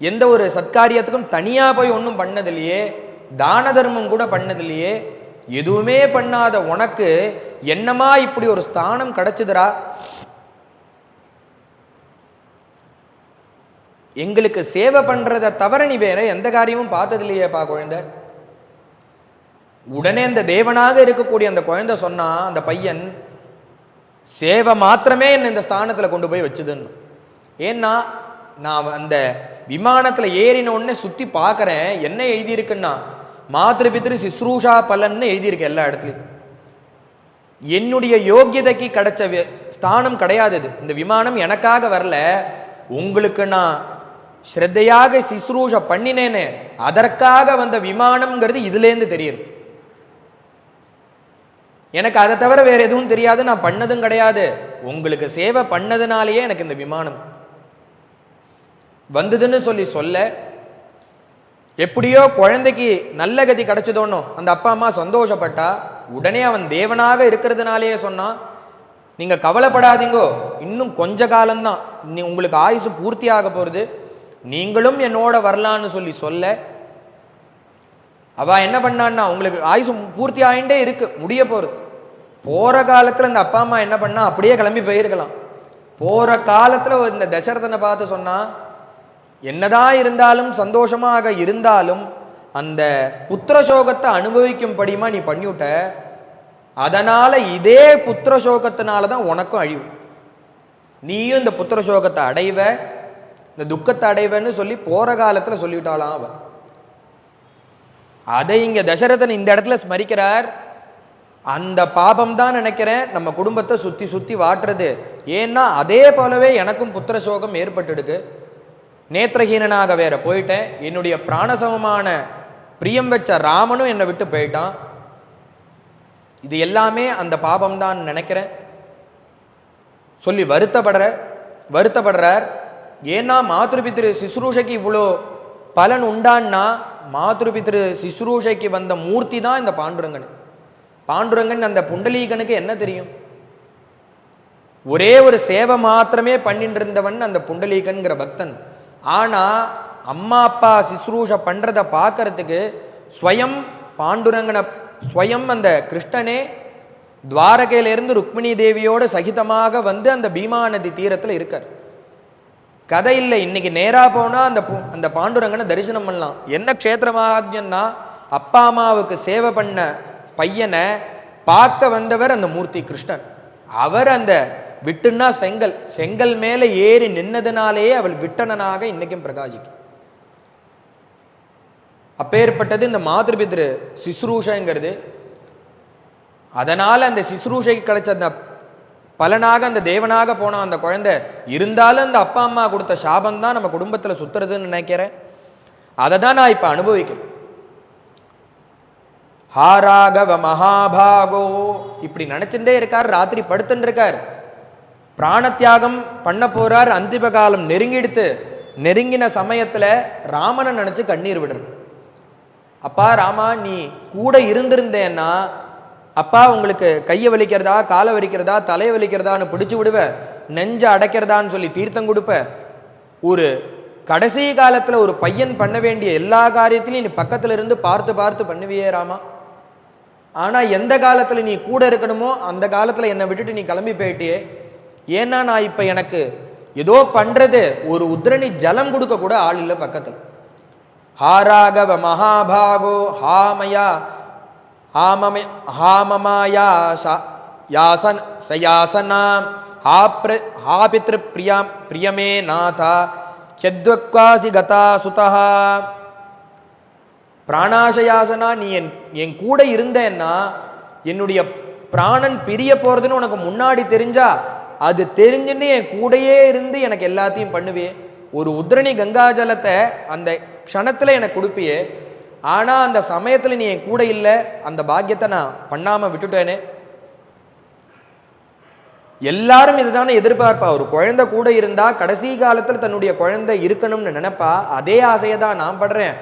எந்த ஒரு சத்காரியத்துக்கும் தனியா போய் ஒன்றும் பண்ணதில்லையே, தான தர்மம் கூட பண்ணதில்லையே, எதுவுமே பண்ணாத உனக்கு என்னமா இப்படி ஒரு ஸ்தானம் கிடைச்சதுரா? எங்களுக்கு சேவை பண்றதை தவிர நீ வேற எந்த காரியமும் பார்த்ததில்லையேப்பா குழந்தை. உடனே அந்த தேவனாக இருக்கக்கூடிய அந்த குழந்தை சொன்னா, அந்த பையன் சேவை மாத்திரமே என்ன இந்த ஸ்தானத்துல கொண்டு போய் வச்சுதுன்னு. ஏன்னா நான் அந்த விமானத்துல ஏறின உடனே சுத்தி பார்க்கறேன், என்ன எழுதியிருக்குன்னா மாத்ரு பித்ரு சிஸ்ரூஷா பலன்னு எழுதியிருக்கு எல்லா இடத்துலையும். என்னுடைய யோக்கியதைக்கு கிடைச்ச ஸ்தானம் கிடையாது இது. இந்த விமானம் எனக்காக வரல, உங்களுக்கு நான் ஸ்ரத்தையாக சிஸ்ரூஷ பண்ணினேன்னு அதற்காக வந்த விமானம்ங்கிறது இதுலேருந்து தெரியுது. எனக்கு அதை தவிர வேற எதுவும் தெரியாது, நான் பண்ணதும் கிடையாது. உங்களுக்கு சேவை பண்ணதுனாலேயே எனக்கு இந்த விமானம் வந்ததுன்னு சொல்ல, எப்படியோ குழந்தைக்கு நல்ல கதி கிடைச்சதோன்னு அந்த அப்பா அம்மா சந்தோஷப்பட்டா. உடனே அவன் தேவனாக இருக்கிறதுனாலேயே சொன்னான், நீங்க கவலைப்படாதீங்கோ, இன்னும் கொஞ்ச காலம்தான், உங்களுக்கு ஆயுசு பூர்த்தி ஆக போறது, நீங்களும் என்னோட வரலான்னு சொல்ல, அவ என்ன பண்ணான்னா உங்களுக்கு ஆயுசு பூர்த்தி ஆகிட்டே இருக்கு, முடிய போறது. போற காலத்துல இந்த அப்பா அம்மா என்ன பண்ணா, அப்படியே கிளம்பி போயிருக்கலாம். போற காலத்துல இந்த தசரதனை பார்த்து சொன்னா, என்னதான் இருந்தாலும் சந்தோஷமாக இருந்தாலும் அந்த புத்திர சோகத்தை அனுபவிக்கும்படியுமா நீ பண்ணிவிட்ட, அதனால இதே புத்திர சோகத்தினாலதான் உனக்கும் அழிவு, நீயும் இந்த புத்திர சோகத்தை அடைவ, இந்த துக்கத்தை அடைவன்னு சொல்லி போற காலத்துல சொல்லிவிட்டாலாம் அவ. அதை இங்க தசரதன் இந்த இடத்துல ஸ்மரிக்கிறார். அந்த பாபம் தான் நினைக்கிறேன் நம்ம குடும்பத்தை சுத்தி சுத்தி வாட்டுறது. ஏன்னா அதே போலவே எனக்கும் புத்திர சோகம் ஏற்பட்டுடுது, நேத்திரஹீனனாக வேற போயிட்டேன், என்னுடைய பிராணசமமான பிரியம் வச்ச ராமனும் என்னை விட்டு போயிட்டான், இது எல்லாமே அந்த பாபம் தான் நினைக்கிறேன் சொல்லி வருத்தப்படுறார். ஏன்னா மாத்ருபித்ரு சிஸ்ரூஷைக்கு இவ்வளோ பலன் உண்டான்னா, மாத்ருபித்ரு சிஸ்ரூஷைக்கு வந்த மூர்த்தி தான் இந்த பாண்டுரங்கன். பாண்டுரங்கன் அந்த புண்டலீகனுக்கு என்ன தெரியும்? ஒரே ஒரு சேவை மாத்திரமே பண்ணிட்டு இருந்தவன் அந்த புண்டலீகன்கிற பக்தன். ஆனா அம்மா அப்பா சிஸ்ரூஷ பண்றத பார்க்கறதுக்கு ஸ்வயம் பாண்டுரங்கனை, ஸ்வயம் அந்த கிருஷ்ணனே துவாரகையிலிருந்து ருக்மிணி தேவியோட சகிதமாக வந்து அந்த பீமா நதி தீரத்தில் இருக்கார். கதை இல்லை, இன்னைக்கு நேரா போனா அந்த பாண்டுரங்கனை தரிசனம் பண்ணலாம். என்ன க்ஷேத்திர மகாத்மியம்னா, அப்பா அம்மாவுக்கு சேவை பண்ண பையனை பார்க்க வந்தவர் அந்த மூர்த்தி கிருஷ்ணன். அவர் அந்த விட்டுன்னா செங்கல் மேல ஏறி நின்னதுனாலேயே அவள் விட்டனனாக இன்னைக்கும் பிரகாசிக்கும். அப்பேற்பட்டது இந்த மாத்ருபித்ரு சிஸ்ரூஷங்கிறது. அதனால அந்த சிஸ்ரூஷைக்கு கிடைச்ச அந்த பலனாக அந்த தேவனாக போன அந்த குழந்தை இருந்தாலும் அந்த அப்பா அம்மா கொடுத்த சாபம் தான் நம்ம குடும்பத்தில் சுத்துறதுன்னு நினைக்கிறேன். அதை தான் நான் இப்ப அனுபவிக்கிறேன். ஹாராகவ மகாபாகோ இப்படி நினைச்சுட்டே இருக்கார். ராத்திரி படுத்துட்டு இருக்கார். பிராணத்தியாகம் பண்ண போறார். அந்திம காலம் நெருங்கிடுத்து. நெருங்கின சமயத்துல ராமனை நினைச்சு கண்ணீர் விடுறது. அப்பா ராமா, நீ கூட இருந்திருந்தேன்னா அப்பா உங்களுக்கு கையை வலிக்கிறதா, காலை வலிக்கிறதா, தலையை வலிக்கிறதான்னு பிடிச்சு விடுவ, நெஞ்ச அடைக்கிறதான்னு சொல்லி தீர்த்தம் கொடுப்ப. ஒரு கடைசி காலத்துல ஒரு பையன் பண்ண வேண்டிய எல்லா காரியத்திலையும் நீ பக்கத்துல இருந்து பார்த்து பார்த்து பண்ணுவியே ராமா. ஆனா எந்த காலத்துல நீ கூட இருக்கணுமோ அந்த காலத்துல என்னை விட்டுட்டு நீ கிளம்பி போயிட்டியே. ஏன்னா நான் இப்ப எனக்கு ஏதோ பண்றது, ஒரு உத்ரணி ஜலம் கொடுக்க கூட ஆள் இல்லை பக்கத்துல. ஹாராகவ மகாபாகோ ஹாமயா ஹாமமாயா யாசன் சயாசனா ஹாபித்ரு பிரியமே நாதா யத்வக்வாசி கதா சுதா. பிராணாசயாசனா, நீ என் கூட இருந்தேன்னா என்னுடைய பிராணன் பிரிய போறதுன்னு உனக்கு முன்னாடி தெரிஞ்சா அது தெரிஞ்சுன்னு என் கூடையே இருந்து எனக்கு எல்லாத்தையும் பண்ணுவே. ஒரு உத்ரணி கங்கா ஜலத்தை அந்த க்ஷணத்துல எனக்கு கொடுப்பியே. ஆனா அந்த சமயத்துல நீ என் கூட இல்லை, அந்த பாக்கியத்தை நான் பண்ணாம விட்டுட்டேனே. எல்லாரும் இதுதானே எதிர்பார்ப்பா. ஒரு குழந்தை கூட இருந்தா கடைசி காலத்துல தன்னுடைய குழந்தை இருக்கணும்னு நினைப்பா. அதே ஆசையை தான் நான் படுறேன்.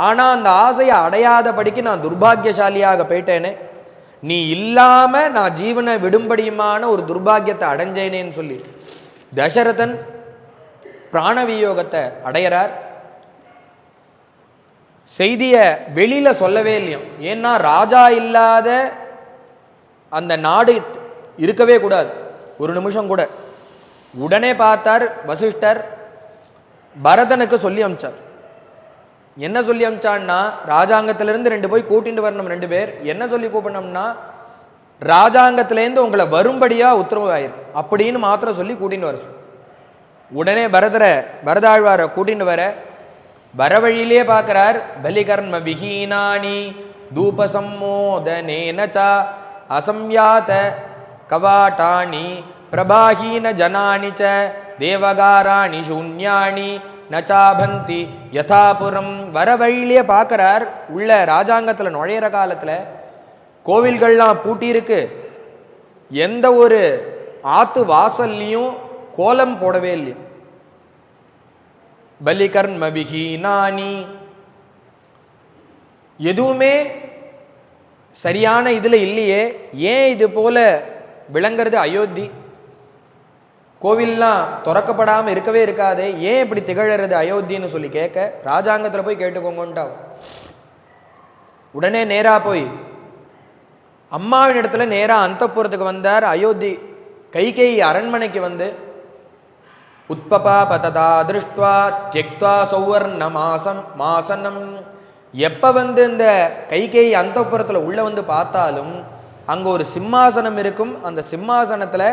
ஆனா அந்த ஆசையை அடையாதபடிக்கு நான் துர்பாகியசாலியாக போயிட்டேனே. நீ இல்லாம நான் ஜீவனை விடும்படியுமான ஒரு துர்பாகியத்தை அடைஞ்சேனேன்னு சொல்லி தசரதன் பிராணவியோகத்தை அடையிறார். செய்திய வெளியில சொல்லவே இல்லையும். ஏன்னா ராஜா இல்லாத அந்த நாடு இருக்கவே கூடாது ஒரு நிமிஷம் கூட. உடனே பார்த்தார் வசிஷ்டர், பரதனுக்கு சொல்லி அமிச்சார். என்ன சொல்லி அமிச்சான்னா, ராஜாங்கத்திலிருந்து 2 போய் கூட்டிட்டு வரணும். 2 பேர் என்ன சொல்லி கூப்பிடணும்னா, ராஜாங்கத்திலேருந்து உங்களை வரும்படியா உத்தரவு ஆயிருக்கு அப்படின்னு மாத்திரம் சொல்லி கூட்டிட்டு வர. உடனே பரதாழ்வாரை கூட்டிட்டு வர, வர வழியிலே பார்க்கிறார், பலிகர்ம விஹீனானி தூபசம்மோதனேன ச அசம்யாத கவாட்டானி பிரபாஹீன ஜனானி ச தேவகாராணி சூன்யானி நச்சாபந்தி யதாபுரம். வர வழியிலே பார்க்கிறார், உள்ள ராஜாங்கத்துல நுழையிற காலத்துல கோவில்கள்லாம் பூட்டி இருக்கு. எந்த ஒரு ஆத்து வாசல்லையும் கோலம் போடவே இல்லை. பலிகர்ம விஹீனானி, எதுவுமே சரியான இதுல இல்லையே. ஏன் இது போல விளங்குறது அயோத்தி? கோவில்லாம் திறக்கப்படாம இருக்கவே இருக்காதே, ஏன் இப்படி திகழறது அயோத்தின்னு சொல்லி கேட்க, ராஜாங்கத்துல போய் கேட்டுக்கோங்கன்ட்டா. உடனே நேரா போய் அம்மாவின் இடத்துல நேரா அந்தப்புறத்துக்கு வந்தார். அயோத்தி கைகேயி அரண்மனைக்கு வந்து உத்பபா பததா திருஷ்டுவா தியக்த்வா சௌவர்ண மாசனம். எப்ப வந்து இந்த கைகேயி அந்தப்புறத்துல உள்ள வந்து பார்த்தாலும் அங்க ஒரு சிம்மாசனம் இருக்கும். அந்த சிம்மாசனத்துல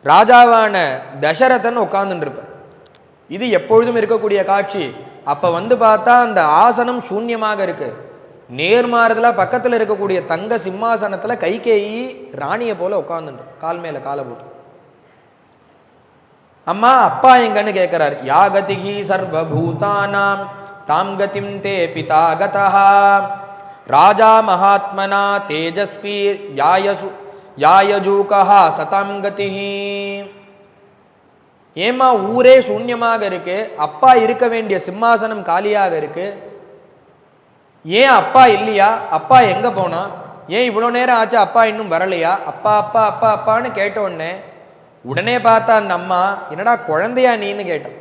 ராஜாவான தசரதன் உட்கார்ந்துட்டு இருப்பார். இது எப்பொழுதும் இருக்கக்கூடிய காட்சி. அப்ப வந்து பார்த்தா அந்த ஆசனம் சூன்யமாக இருக்கு. நேர்மாறுதலா பக்கத்துல இருக்கக்கூடிய தங்க சிம்மாசனத்துல கைகேயி ராணியை போல உட்கார்ந்துட்டு, கால் மேல காலை போட்டு. அம்மா அப்பா எங்கன்னு கேட்கிறார். யாகதிகி சர்வபூதானாம் தாம் கதிம் தே பிதா கதஹ ராஜா மகாத்மனா தேஜஸ்வி யாயஜூகஹா சதாம் கதிஹி. ஏமா ஊரே சூன்யமாக இருக்கு, அப்பா இருக்க வேண்டிய சிம்மாசனம் காலியாக இருக்கு, ஏன் அப்பா இல்லையா? அப்பா எங்க போனா? ஏன் இவ்வளோ நேரம் ஆச்சு அப்பா இன்னும் வரலையா? அப்பா அப்பா அப்பா அப்பான்னு கேட்ட உடனே உடனே பார்த்தா அந்த அம்மா, என்னடா குழந்தையா நீன்னு கேட்டான்.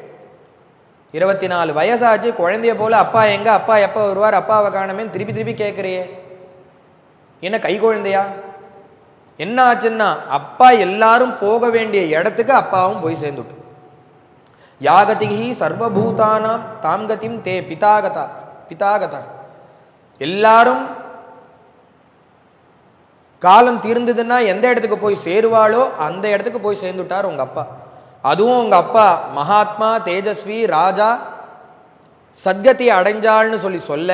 24 வயசாச்சு, குழந்தைய போல அப்பா எங்க, அப்பா எப்போ வருவார், அப்பாவை காணமே திருப்பி திருப்பி கேட்குறியே, என்ன கை குழந்தையா? என்ன ஆச்சுன்னா, அப்பா எல்லாரும் போக வேண்டிய இடத்துக்கு அப்பாவும் போய் சேர்ந்துட்டு. யாகதிகி சர்வபூதானாம் தாம் கதிம் தே பிதாகதா. எல்லாரும் காலம் தீர்ந்ததுன்னா எந்த இடத்துக்கு போய் சேருவாளோ அந்த இடத்துக்கு போய் சேர்ந்துட்டார் உங்க அப்பா. அதுவும் உங்க அப்பா மகாத்மா தேஜஸ்வி ராஜா சத்கதி அடைஞ்சாள்னு சொல்ல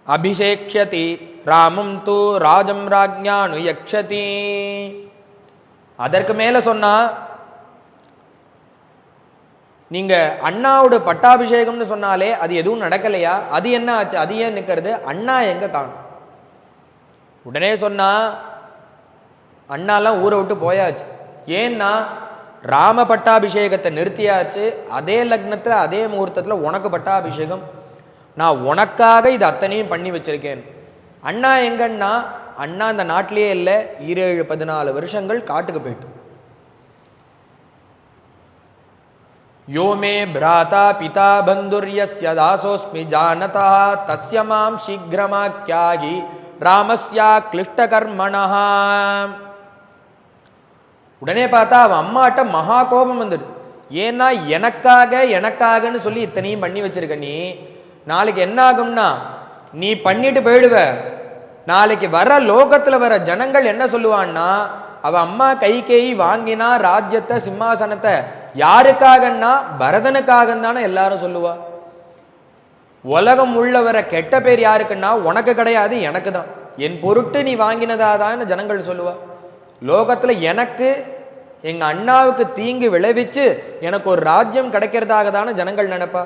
அபிஷேக்ஷதி ராமம் தூ ராஜம் ராஜ்ஞானு யக்ஷதி. அதற்கு மேல சொன்னா, நீங்க அண்ணாவோட பட்டாபிஷேகம்னு சொன்னாலே அது எதுவும் நடக்கலையா? அது என்ன ஆச்சு? அது ஏன் நிற்கிறது? அண்ணா எங்க காணும்? உடனே சொன்னா, அண்ணாலாம் ஊரை விட்டு போயாச்சு. ஏன்னா ராம பட்டாபிஷேகத்தை நிறுத்தியாச்சு. அதே லக்னத்துல அதே முகூர்த்தத்தில் உனக்கு பட்டாபிஷேகம், நான் உனக்காக இது அத்தனையும் பண்ணி வச்சிருக்கேன். அண்ணா எங்கன்னா, அண்ணா இந்த நாட்டிலேயே இல்லை, 17-14 வருஷங்கள் காட்டுக்கு போயிட்டு. யோமே பிராதா பிதா பந்துர்யஸ்ய தாசோஸ்மி ஜானதா தஸ்ய மாம் சீக்கிரமாக்யாகி ராமஸ்யா கிளிஷ்ட கர்மணஹா. உடனே பார்த்தா அவன் அம்மாட்ட மகா கோபம் வந்துடுது. ஏன்னா எனக்காகன்னு சொல்லி இத்தனையும் பண்ணி வச்சிருக்க நீ, நாளைக்கு என்ன ஆகும்னா நீ பண்ணிட்டு போயிடுவ. நாளைக்கு வர லோகத்துல வர ஜனங்கள் என்ன சொல்லுவான்னா, அவ அம்மா கைகேயி வாங்கினா ராஜ்யத்தை சிம்மாசனத்தை யாருக்காகன்னா பரதனுக்காக தானே எல்லாரும் சொல்லுவா. உலகம் உள்ள வர கெட்ட பேர் யாருக்குன்னா உனக்கு கிடையாது, எனக்கு தான். என் பொருட்டு நீ வாங்கினதாதான் ஜனங்கள் சொல்லுவா. லோகத்துல எனக்கு எங்க அண்ணாவுக்கு தீங்கு விளைவிச்சு எனக்கு ஒரு ராஜ்யம் கிடைக்கிறதாக தானே ஜனங்கள் நினைப்பா.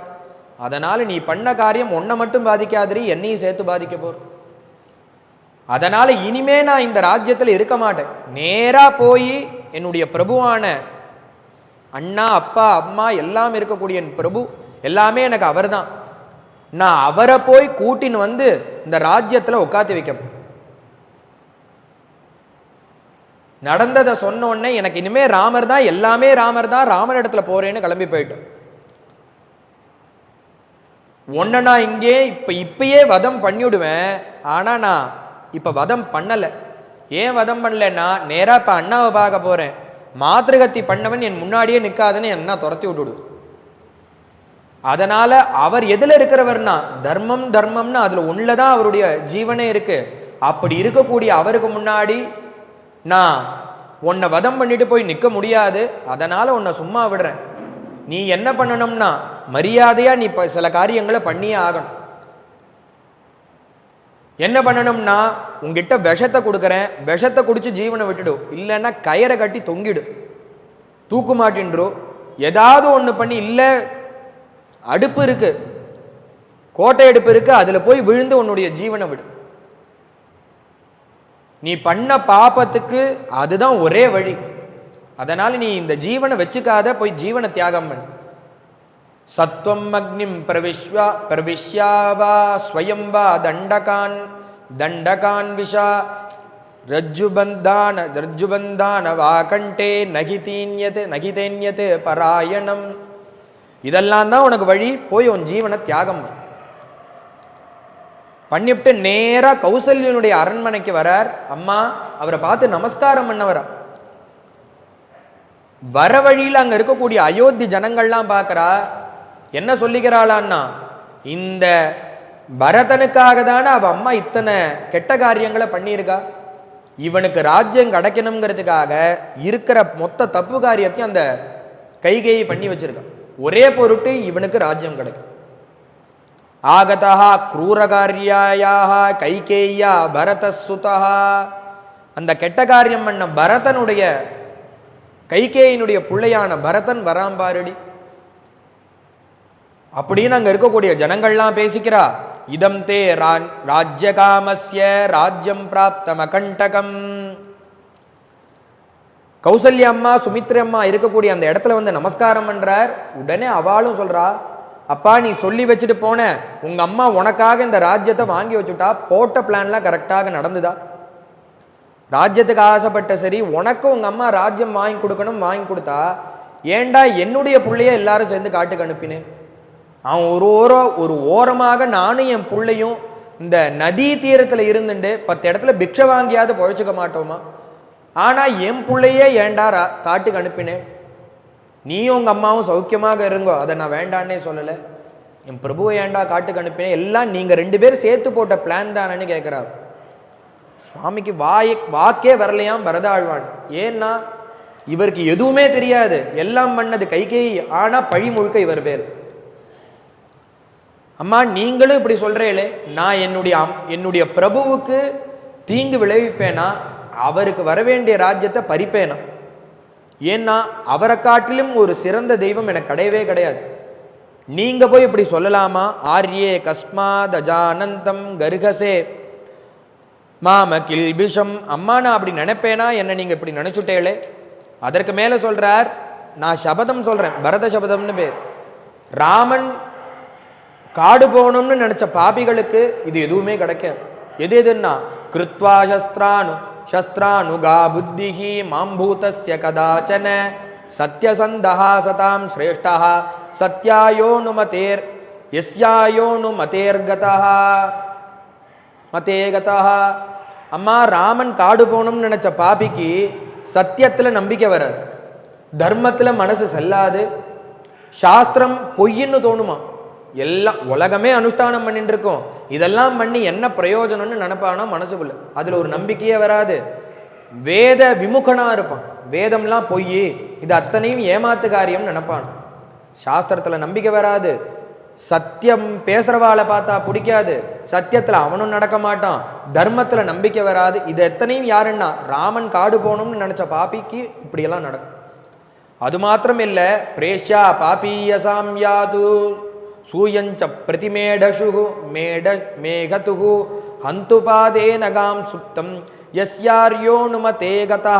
அதனால நீ பண்ண காரியம் உன்னை மட்டும் பாதிக்காதிரி, என்னையும் சேர்த்து பாதிக்க போற. அதனால இனிமே நான் இந்த ராஜ்யத்தில் இருக்க மாட்டேன். நேரா போய் என்னுடைய பிரபுவான அண்ணா அப்பா அம்மா எல்லாம் இருக்கக்கூடிய என் பிரபு எல்லாமே எனக்கு அவர் தான். நான் அவரை போய் கூட்டின்னு வந்து இந்த ராஜ்யத்தில் உட்காந்து வைக்க. நடந்ததை சொன்ன உடனே எனக்கு இனிமே ராமர் தான், எல்லாமே ராமர் தான், ராமர் இடத்துல போறேன்னு கிளம்பி போயிட்டேன். ஒன்ன நான் இங்கே இப்பயே வதம் பண்ணிவிடுவேன். ஆனா நான் இப்ப வதம் பண்ணல. ஏன் வதம் பண்ணலன்னா, நேரா இப்ப அண்ணாவை பார்க்க போறேன். மாத்திருகத்தி பண்ணவன் என் முன்னாடியே நிற்காதுன்னு என்ன துரத்தி விட்டுடு. அதனால அவர் எதுல இருக்கிறவர்னா தர்மம் தர்மம்னு அதுல ஒண்ணுலதான் அவருடைய ஜீவனே இருக்கு. அப்படி இருக்கக்கூடிய அவருக்கு முன்னாடி நான் உன்னை வதம் பண்ணிட்டு போய் நிற்க முடியாது. அதனால உன்னை சும்மா விடுறேன். நீ என்ன பண்ணணும்னா மரியாதையா நீ சில காரியங்களை பண்ணியே ஆகணும். என்ன பண்ணணும்னா, உங்ககிட்ட விஷத்தை கொடுக்குறேன், விஷத்தை குடிச்சு ஜீவனை விட்டுடு, இல்லைன்னா கயிறை கட்டி தொங்கிடு, தூக்கு மாட்டின்றோ, ஏதாவது ஒன்று பண்ணி, இல்லை அடுப்பு இருக்கு, கோட்டை அடுப்பு இருக்கு, அதுல போய் விழுந்து உன்னுடைய ஜீவனை விடு. நீ பண்ண பாபத்துக்கு அதுதான் ஒரே வழி. அதனால நீ இந்த ஜீவனை வச்சுக்காத, போய் ஜீவனை தியாகம் பண்ணு. சத்வம் அக்னிம் பிரவிஷ்யாவா ஸ்வயம் வா தண்டகான் விஷா ரஜ்ஜுபந்தான வாகண்டே நகிதேன்யத் பராயணம். இதெல்லாம் தான் உனக்கு வழி. போய் உன் ஜீவனை தியாகம் பண்ணிவிட்டு நேரா கௌசல்யனுடைய அரண்மனைக்கு வரார். அம்மா அவரை பார்த்து நமஸ்காரம் பண்ணவரா. வர வழியில் அங்க இருக்கக்கூடிய அயோத்தி ஜனங்கள்லாம் பார்க்கறா. என்ன சொல்லிக்கிறாளான்னா, இந்த பரதனுக்காக தானே அவ அம்மா இத்தனை கெட்ட காரியங்களை பண்ணியிருக்கா. இவனுக்கு ராஜ்யம் கிடைக்கணுங்கிறதுக்காக இருக்கிற மொத்த தப்பு காரியத்தையும் அந்த கைகேயி பண்ணி வச்சிருக்கா. ஒரே பொருட்டு இவனுக்கு ராஜ்யம் கிடைக்கும். ஆகதா க்ரூரகாரியாக கைகேயா பரத சுதா. அந்த கெட்ட காரியம் பண்ண பரதனுடைய கைகேயினுடைய பிள்ளையான பரதன் வராம்பாரடி அப்படின்னு அங்க இருக்கக்கூடிய ஜனங்கள்லாம் பேசிக்கிறா. இதம் தே ராஜ்யகாமஸ்ய ராஜ்யம் பிராப்தம் அகண்டகம். கௌசல்யா அம்மா சுமித்ர அம்மா இருக்கக்கூடிய அந்த இடத்துல வந்து நமஸ்காரம் பண்றார். உடனே அவளும் சொல்றா, அப்பா நீ சொல்லி வச்சுட்டு போன உங்க அம்மா உனக்காக இந்த ராஜ்யத்தை வாங்கி வச்சுட்டா, போட்ட பிளான்லாம் கரெக்டாக நடந்துதா? ராஜ்யத்துக்கு ஆசைப்பட்ட சரி, உனக்கும் உங்க அம்மா ராஜ்யம் வாங்கி கொடுக்கணும், வாங்கி கொடுத்தா, ஏண்டா என்னுடைய பிள்ளைய எல்லாரும் சேர்ந்து காட்டுக்கு அனுப்பினேன். அவன் ஒரு ஓரமாக நானும் என் பிள்ளையும் இந்த நதி தீரத்தில் இருந்துட்டு 10 இடத்துல பிக்ஷை வாங்கியாவது பொழைச்சிக்க மாட்டோமா? ஆனா என் பிள்ளையே ஏண்டா காட்டுக்கு அனுப்பினேன். நீயும் உங்க அம்மாவும் சௌக்கியமாக இருங்கோ, அதை நான் வேண்டான்னே சொல்லலை. என் பிரபுவை ஏண்டா காட்டுக்கு அனுப்பினேன், எல்லாம் நீங்க 2 பேரும் சேர்த்து போட்ட பிளான் தானேன்னு கேட்கிறா. சுவாமிக்கு வாக்கே வரலையாம் பரதாழ்வான். ஏன்னா இவருக்கு எதுவுமே தெரியாது, எல்லாம் பண்ணது கைகேயி, ஆனா பழி முழுக்க இவர் பேர். அம்மா நீங்களும் இப்படி சொல்றீங்களே, நான் என்னுடைய பிரபுவுக்கு தீங்கு விளைவிப்பேனா? அவருக்கு வரவேண்டிய ராஜ்யத்தை பறிப்பேனா? ஏன்னா அவரை காட்டிலும் ஒரு சிறந்த தெய்வம் எனக்கு கிடையவே கிடையாது. நீங்க போய் இப்படி சொல்லலாமா? ஆர்யே கஸ்மாத் அஜானந்தம் கர்கசே மாம கில்பிஷம். அம்மா நான் அப்படி நினைப்பேனா? என்ன நீங்க இப்படி நினைச்சுட்டேளே. அதற்கு மேல சொல்றார், நான் சபதம் சொல்றேன், பரத சபதம்னு பேர். ராமன் காடு போகணும்னு நினைச்ச பாபிகளுக்கு இது எதுவுமே கிடைக்காது. எது எதுன்னா கிருத்வா சஸ்திரானுகா புத்திஹி மாம்பூதஸ்ய கதாச்சன சத்யசந்தஹா சதாம் ஸ்ரேஷ்டா சத்யாயோனுமதேர் யஸ்யாயோனுமதேர்கதா மதேகதா. அம்மா ராமன் காடு போகணும்னு நினைச்ச பாபிக்கு சத்தியத்துல நம்பிக்கை வராது, தர்மத்துல மனசு செல்லாது, சாஸ்திரம் பொய்ன்னு தோணுமா. எல்லாம் உலகமே அனுஷ்டானம் பண்ணிட்டு இருக்கோம், இதெல்லாம் பண்ணி என்ன பிரயோஜனம்னு நினைப்பானா மனசுக்குள்ள. அதுல ஒரு நம்பிக்கையே வராது. வேத விமுகனா இருப்பான், வேதம்லாம் பொய், இது அத்தனையும் ஏமாத்து காரியம் நினைப்பான். சாஸ்திரத்துல நம்பிக்கை வராது, சத்தியம் பேசுறவாளை பார்த்தா பிடிக்காது, சத்தியத்துல அவனும் நடக்க மாட்டான், தர்மத்துல நம்பிக்கை வராது. இது எத்தனையும் யாருன்னா ராமன் காடு போகணும்னு நினைச்ச பாப்பிக்கு இப்படியெல்லாம் நடக்கும். அது மாத்திரம் இல்ல, பிரேஷ்யா பாபீயசாம் யாது சூயஞ்ச பிரதிமேடஷு மேகதுகு ஹந்து பாதே நகாம் சுப்தம் யஸ்யார்யோனுமதே கதா.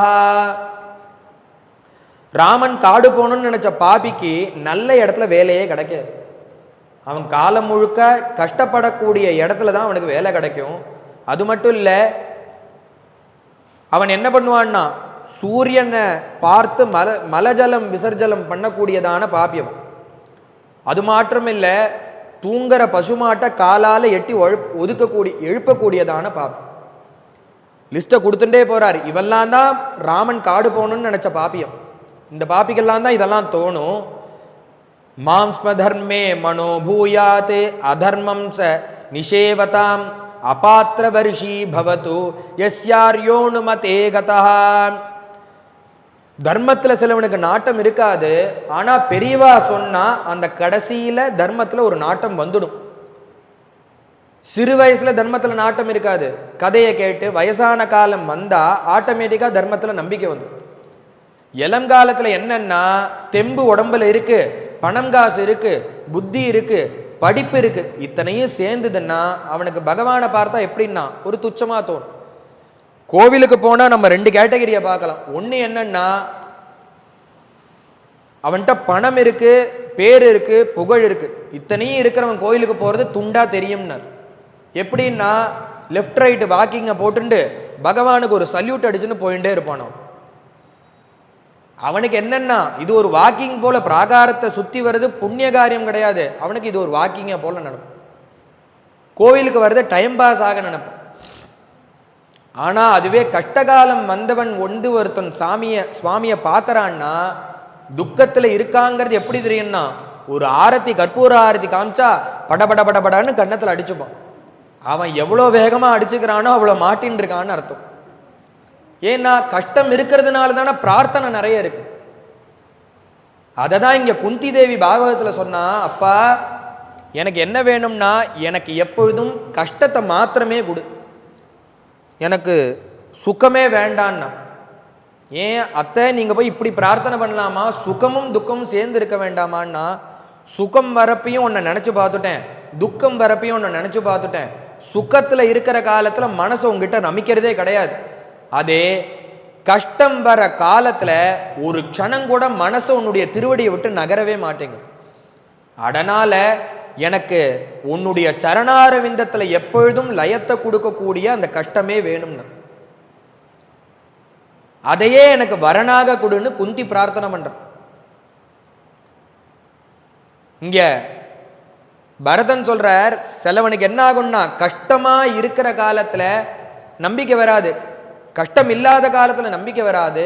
ராமன் காடு போகணும்னு நினைச்ச பாபிக்கு நல்ல இடத்துல வேலையே கிடைக்காது. அவன் காலம் முழுக்க கஷ்டப்படக்கூடிய இடத்துல தான் அவனுக்கு வேலை கிடைக்கும். அது மட்டும் இல்லை, அவன் என்ன பண்ணுவான்னா சூரியனை பார்த்து மலஜலம் விசர்ஜலம் பண்ணக்கூடியதான பாப்பியம். அது மாத்திரம் இல்லை, தூங்குற பசுமாட்டை காலால் எட்டி எழுப்பக்கூடியதான பாப்பி. லிஸ்ட்டை கொடுத்துட்டே போறாரு. இவெல்லாம் தான் ராமன் காடு போகணும்னு நினைச்ச பாப்பியம். இந்த பாப்பிக்கெல்லாம் தான் இதெல்லாம் தோணும். மாம்ஸ்ம தர்மே மனோபூயாத் அதர்மம் ச நிஷேவதாம் அபாத்திர வர்ஷி பவது யஸ்யார்யோனுமதே கதா. தர்மத்துல சிலவனுக்கு நாட்டம் இருக்காது, ஆனா பெரியவா சொன்னா அந்த கடைசியில தர்மத்துல ஒரு நாட்டம் வந்துடும். சிறு வயசுல தர்மத்துல நாட்டம் இருக்காது, கதையை கேட்டு வயசான காலம் வந்தா ஆட்டோமேட்டிக்கா தர்மத்துல நம்பிக்கை வந்துடும். இளங்காலத்துல என்னன்னா தெம்பு உடம்புல இருக்கு, பணம் காசு இருக்கு, புத்தி இருக்கு, படிப்பு இருக்கு, இத்தனையும் சேர்ந்துதுன்னா அவனுக்கு பகவானை பார்த்தா எப்படின்னா ஒரு துச்சமா தோணும். கோவிலுக்கு போனா நம்ம ரெண்டு கேட்டகரியை பார்க்கலாம். ஒண்ணு என்னன்னா அவன்கிட்ட பணம் இருக்கு, பேர் இருக்கு, புகழ் இருக்கு, இத்தனையும் இருக்கிறவன் கோயிலுக்கு போறது துண்டா தெரியும்னார். எப்படின்னா லெஃப்ட் ரைட் வாக்கிங்கை போட்டுண்டு பகவானுக்கு ஒரு சல்யூட் அடிச்சுன்னு போயிட்டே இருப்பானோ. அவனுக்கு என்னன்னா இது ஒரு வாக்கிங் போல, பிராகாரத்தை சுத்தி வருது புண்ணிய காரியம் கிடையாது, அவனுக்கு இது ஒரு வாக்கிங்க போல நினைப்பான். கோவிலுக்கு வருது டைம் பாஸ் ஆக நினைப்பான். ஆனா அதுவே கஷ்டகாலம் வந்தவன் ஒருத்தன் சுவாமியை பார்க்கறான்னா துக்கத்துல இருக்காங்கிறது எப்படி தெரியும்னா, ஒரு ஆரத்தி கற்பூர ஆரத்தி காமிச்சா படபட படபடன்னு கன்னத்துல அடிச்சுப்பான். அவன் எவ்வளோ வேகமா அடிச்சுக்கிறானோ அவ்வளோ மாட்டின்னு இருக்கான்னு அர்த்தம். ஏன்னா கஷ்டம் இருக்கிறதுனால தானே பிரார்த்தனை நிறைய இருக்கு. அதை தான் இங்க குந்தி தேவி பாகவதத்துல சொன்னா, அப்பா எனக்கு என்ன வேணும்னா எனக்கு எப்பொழுதும் கஷ்டத்தை மாத்திரமே கொடு, எனக்கு சுகமே வேண்டான்னா. ஏன் அத்தை நீங்க போய் இப்படி பிரார்த்தனை பண்ணலாமா, சுகமும் துக்கமும் சேர்ந்து இருக்க வேண்டாமான்னா, சுகம் வரப்பையும் உன்னை நினைச்சு பார்த்துட்டேன், துக்கம் வரப்பையும் உன்னை நினைச்சு பார்த்துட்டேன், சுகத்துல இருக்கிற காலத்துல மனசு உங்ககிட்ட நமிக்கிறதே கிடையாது. அதே கஷ்டம் வர காலத்துல ஒரு க்ஷணம் கூட மனசு உன்னுடைய திருவடியை விட்டு நகரவே மாட்டேங்க. அதனால எனக்கு உன்னுடைய சரணார விந்தத்துல எப்பொழுதும் லயத்தை கொடுக்கக்கூடிய அந்த கஷ்டமே வேணும்னு, அதையே எனக்கு வரனாக கொடுன்னு குந்தி பிரார்த்தனை பண்ற. இங்க பரதன் சொல்றார், சிலவனுக்கு என்ன ஆகும்னா கஷ்டமா இருக்கிற காலத்துல நம்பிக்கை வராது, கஷ்டம் இல்லாத காலத்துல நம்பிக்கை வராது,